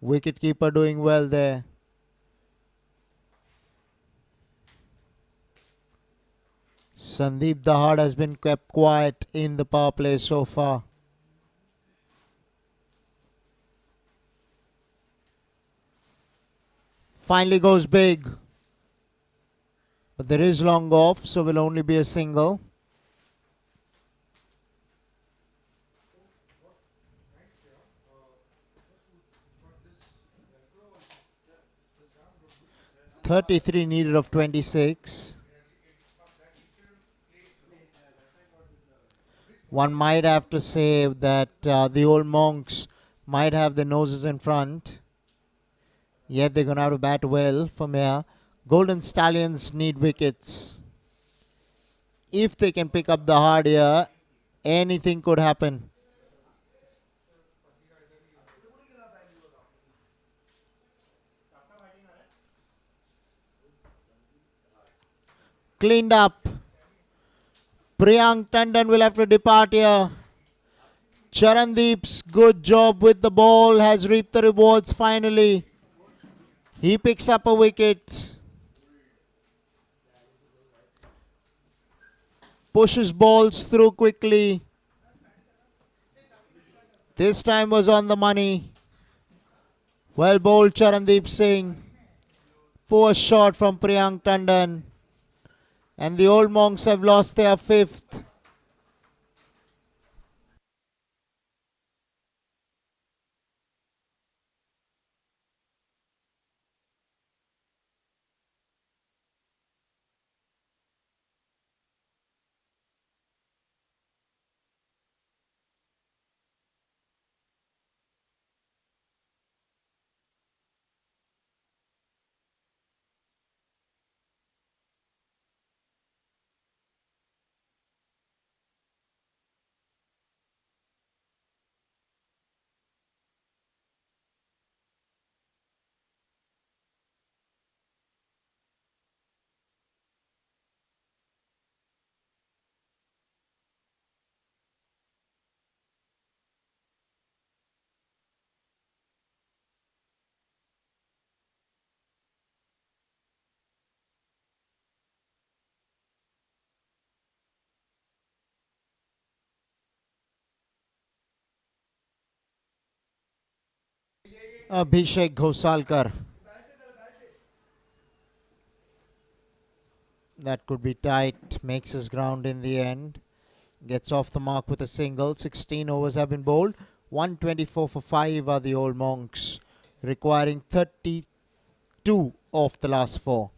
Wicketkeeper doing well there. Sandeep Dahad has been kept quiet in the power play so far. Finally goes big. But there is long off, so will only be a single. .33 needed of 26. One might have to say that the old monks might have their noses in front. Yet they're going to have to bat well from here. Golden Stallions need wickets. If they can pick up the hard here, anything could happen. Cleaned up. Priyank Tandon will have to depart here. Charandeep's good job with the ball has reaped the rewards finally. He picks up a wicket. Pushes balls through quickly. This time was on the money. Well bowled Charandeep Singh. Poor shot from Priyank Tandon. And the old monks have lost their fifth. Abhishek Ghosalkar. That could be tight. Makes his ground in the end. Gets off the mark with a single. 16 overs have been bowled. 124 for 5 are the old monks. Requiring 32 of the last 4.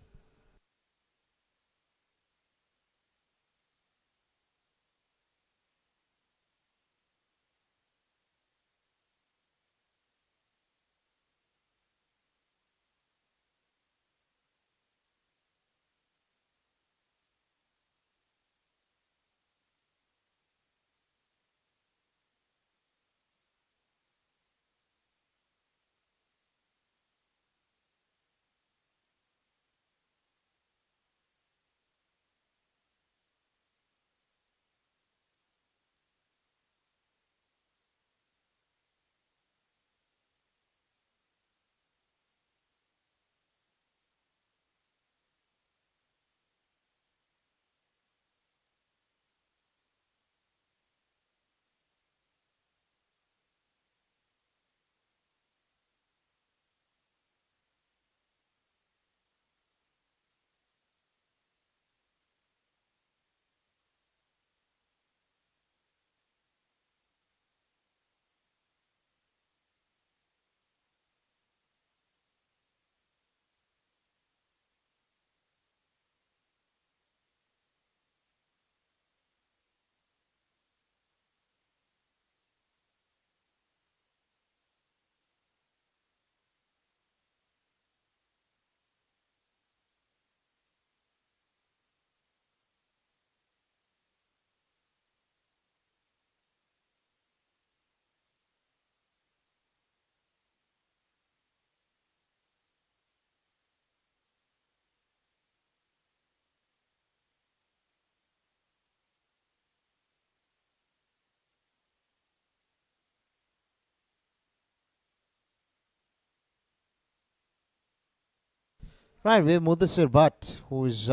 Right, we have Mudasir Bhatt, who's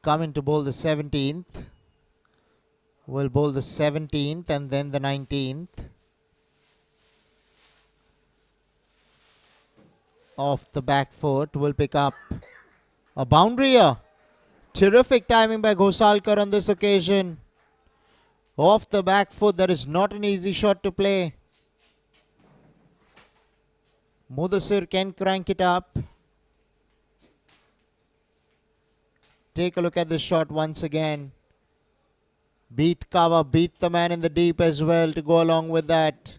coming to bowl the 17th. Will bowl the 17th and then the 19th. Off the back foot, will pick up a boundary here. Terrific timing by Ghosalkar on this occasion. Off the back foot, that is not an easy shot to play. Mudasir can crank it up. Take a look at this shot once again. Beat cover, beat the man in the deep as well to go along with that.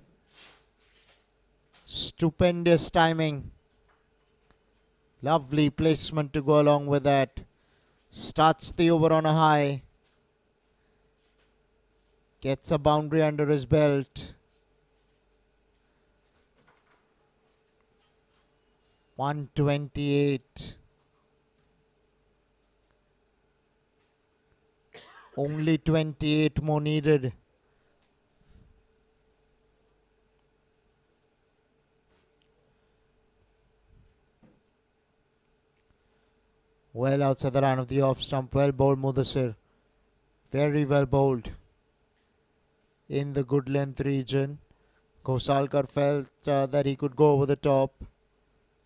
Stupendous timing. Lovely placement to go along with that. Starts the over on a high. Gets a boundary under his belt. 128. Only 28 more needed. Well outside the line of the off stump. Well bowled Mudasir. Very well bowled. In the good length region. Ghosalkar felt that he could go over the top.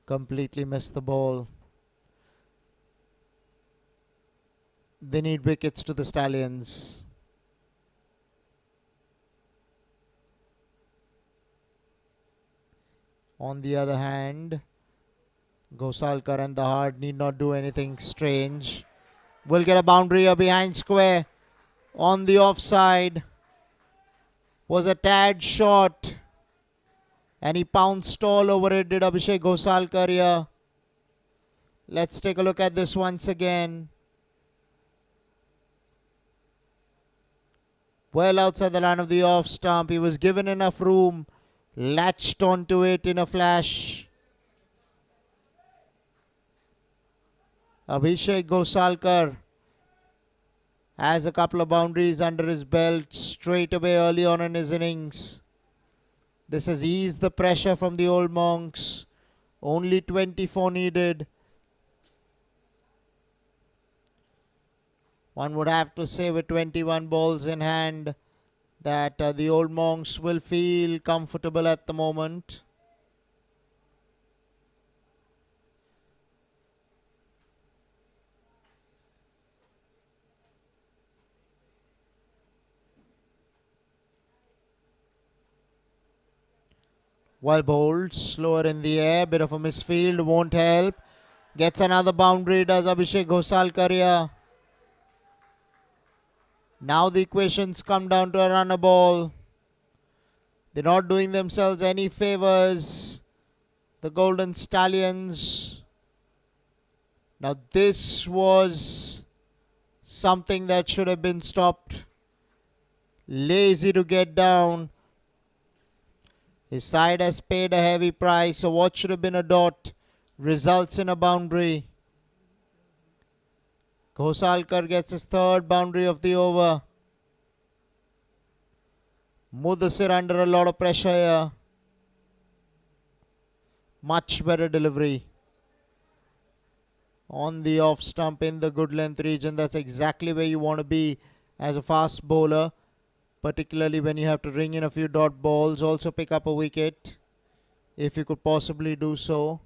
Completely missed the ball. They need wickets to the Stallions. On the other hand, Ghosalkar and the Hard need not do anything strange. Will get a boundary here behind square. On the offside. Was a tad short. And he pounced all over it, did Abhishek Ghosalkar here. Let's take a look at this once again. Well outside the line of the off stump. He was given enough room. Latched onto it in a flash. Abhishek Ghosalkar has a couple of boundaries under his belt straight away early on in his innings. This has eased the pressure from the old monks. Only 24 needed. One would have to say with 21 balls in hand that the old monks will feel comfortable at the moment. Well bowled, slower in the air, bit of a misfield, won't help. Gets another boundary, does Abhishek Ghosalkar here. Now the equations come down to a runner ball. They're not doing themselves any favors. The Golden Stallions. Now this was something that should have been stopped. Lazy to get down. His side has paid a heavy price, so what should have been a dot results in a boundary. Ghosalkar gets his third boundary of the over. Mudasir under a lot of pressure here. Much better delivery. On the off stump in the good length region. That's exactly where you want to be as a fast bowler. Particularly when you have to ring in a few dot balls. Also pick up a wicket. If you could possibly do so.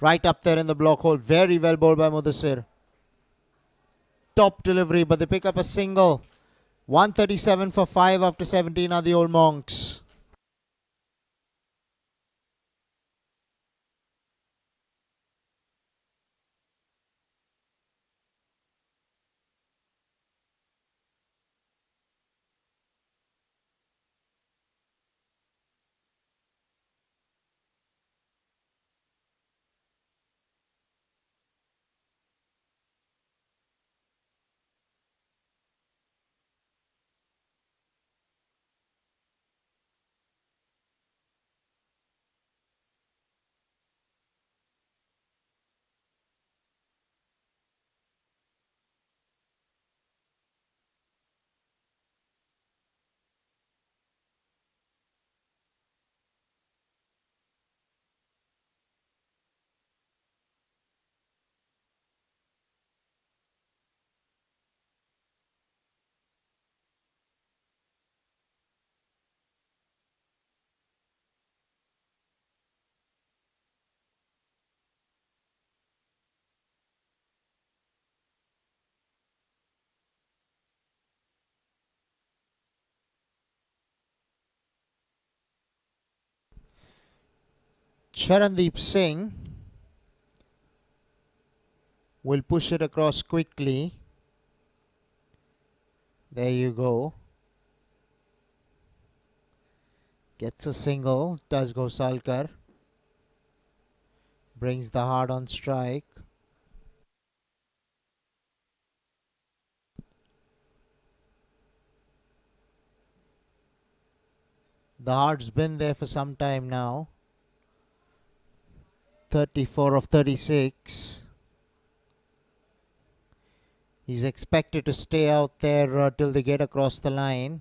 Right up there in the block hole. Very well bowled by Mudasir. Top delivery, but they pick up a single. 137 for 5 after 17 are the old monks. Charandeep Singh will push it across quickly. There you go. Gets a single. Does go Salkar. Brings the hard on strike. The hard's been there for some time now. 34 of 36. He's expected to stay out there till they get across the line.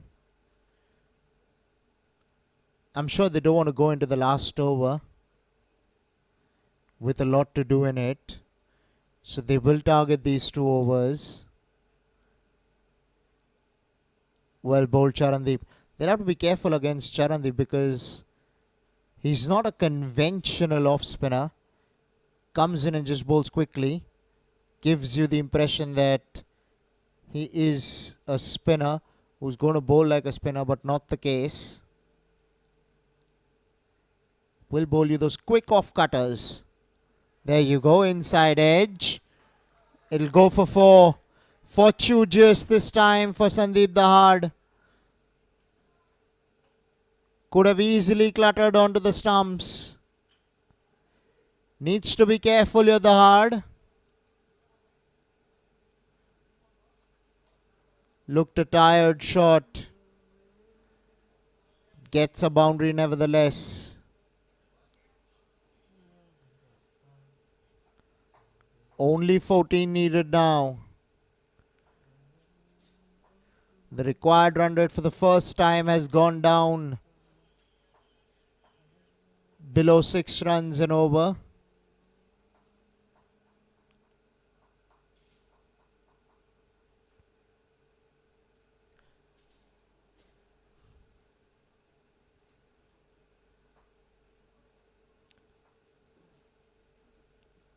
I'm sure they don't want to go into the last over with a lot to do in it. So they will target these 2 overs. Well bowled Charandeep. They'll have to be careful against Charandeep because he's not a conventional off spinner. Comes in and just bowls quickly. Gives you the impression that he is a spinner who's going to bowl like a spinner, but not the case. Will bowl you those quick off cutters. There you go, inside edge. It'll go for 4. Fortuitous this time for Sandeep Dahad. Could have easily cluttered onto the stumps. Needs to be careful here, Dahad. Looked a tired shot. Gets a boundary nevertheless. Only 14 needed now. The required run rate for the first time has gone down below 6 runs and over.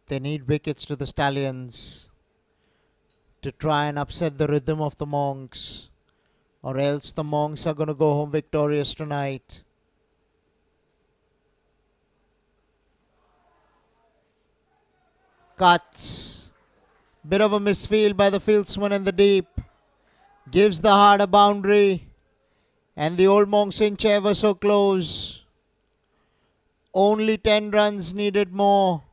They need wickets to the Stallions to try and upset the rhythm of the Monks, or else the Monks are going to go home victorious tonight. Cuts. Bit of a misfield by the fieldsman in the deep. Gives the hard a boundary. And the old Monks inch ever so close. Only 10 runs needed more.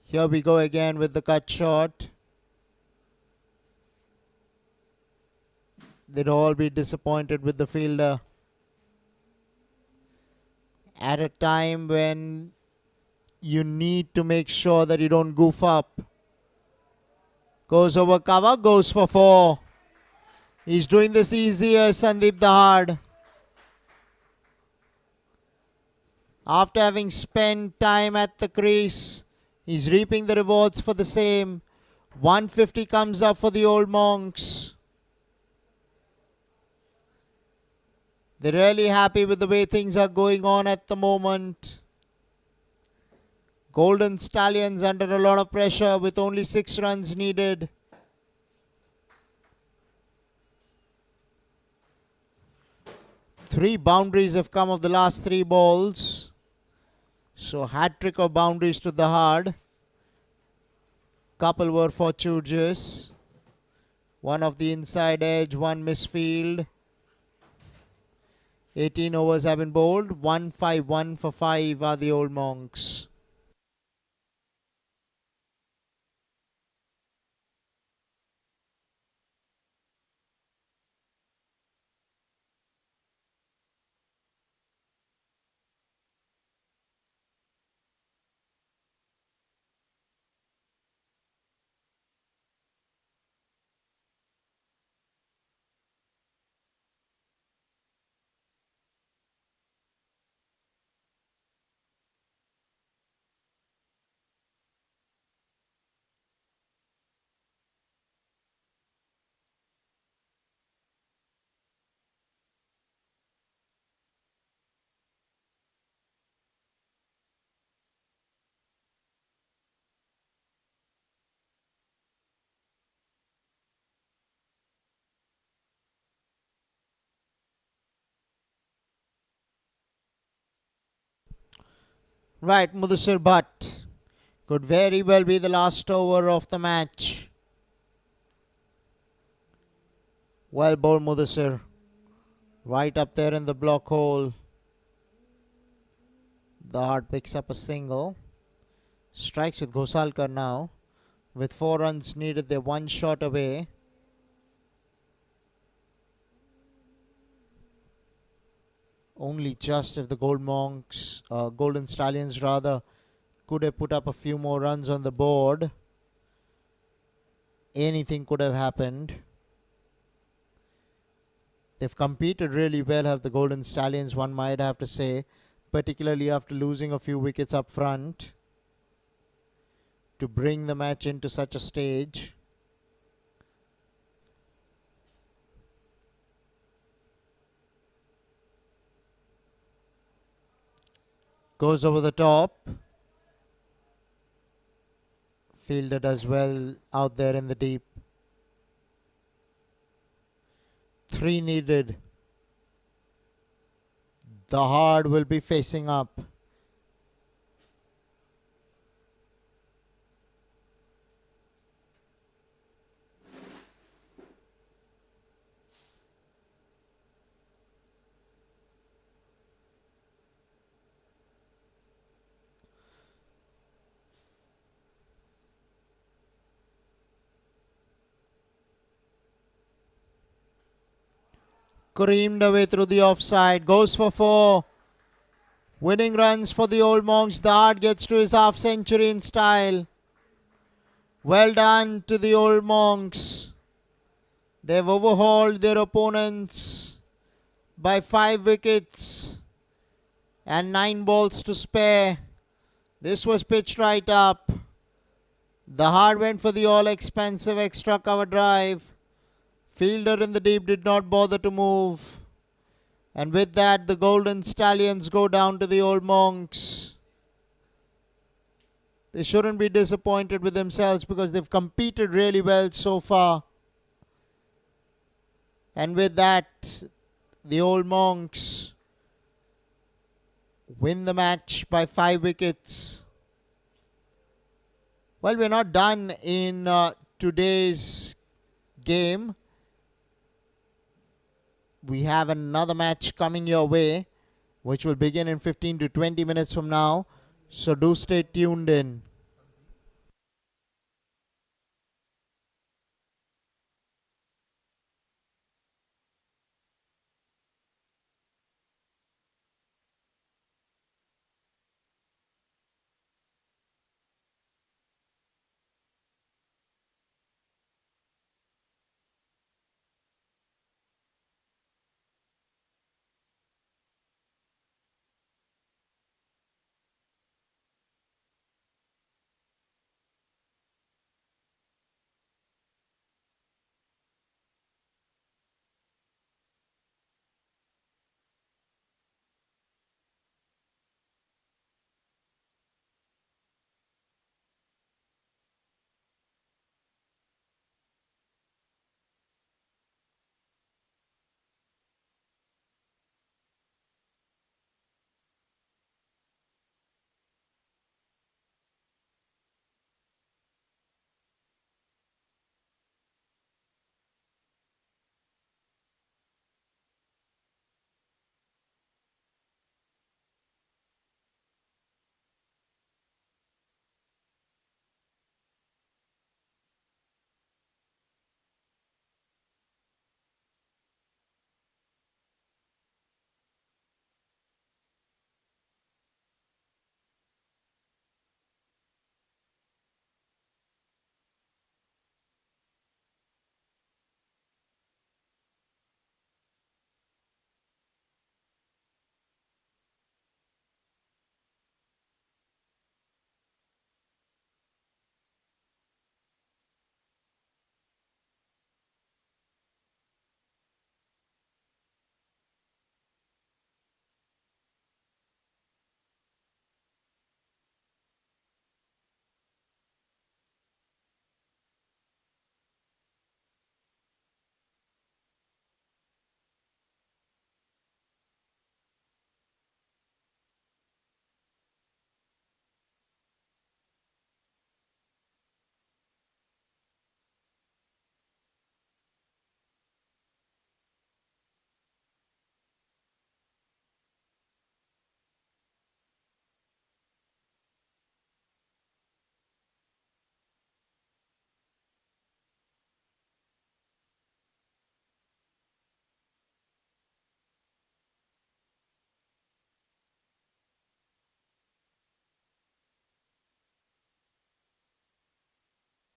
Here we go again with the cut shot. They'd all be disappointed with the fielder. At a time when you need to make sure that you don't goof up. Goes over cover, goes for 4. He's doing this easier, Sandeep Dahad. After having spent time at the crease, he's reaping the rewards for the same. 150 comes up for the old Monks. They're really happy with the way things are going on at the moment. Golden Stallions under a lot of pressure with only 6 runs needed. Three boundaries have come of the last 3 balls. So hat-trick of boundaries to the hard. Couple were fortuitous. One of the inside edge, one misfield. 18 overs have been bowled. 1-5-1 for 5 are the old Monks. Right, Mudasir Bhatt. Could very well be the last over of the match. Well bowled, Mudasir. Right up there in the block hole. The Heart picks up a single. Strikes with Ghosalkar now. With 4 runs needed, they're 1 shot away. Only just if the Golden Stallions rather, could have put up a few more runs on the board. Anything could have happened. They've competed really well, have the Golden Stallions, one might have to say, particularly after losing a few wickets up front, to bring the match into such a stage. Goes over the top. Fielder does well out there in the deep. 3 needed. The Heart will be facing up. Creamed away through the offside. Goes for 4. Winning runs for the Old Monks. The Heart gets to his half century in style. Well done to the Old Monks. They've overhauled their opponents by 5 wickets and 9 balls to spare. This was pitched right up. The Heart went for the all-expensive extra cover drive. Fielder in the deep did not bother to move. And with that, the Golden Stallions go down to the Old Monks. They shouldn't be disappointed with themselves because they've competed really well so far. And with that, the Old Monks win the match by 5 wickets. Well, we're not done in today's game. We have another match coming your way, which will begin in 15 to 20 minutes from now. So do stay tuned in.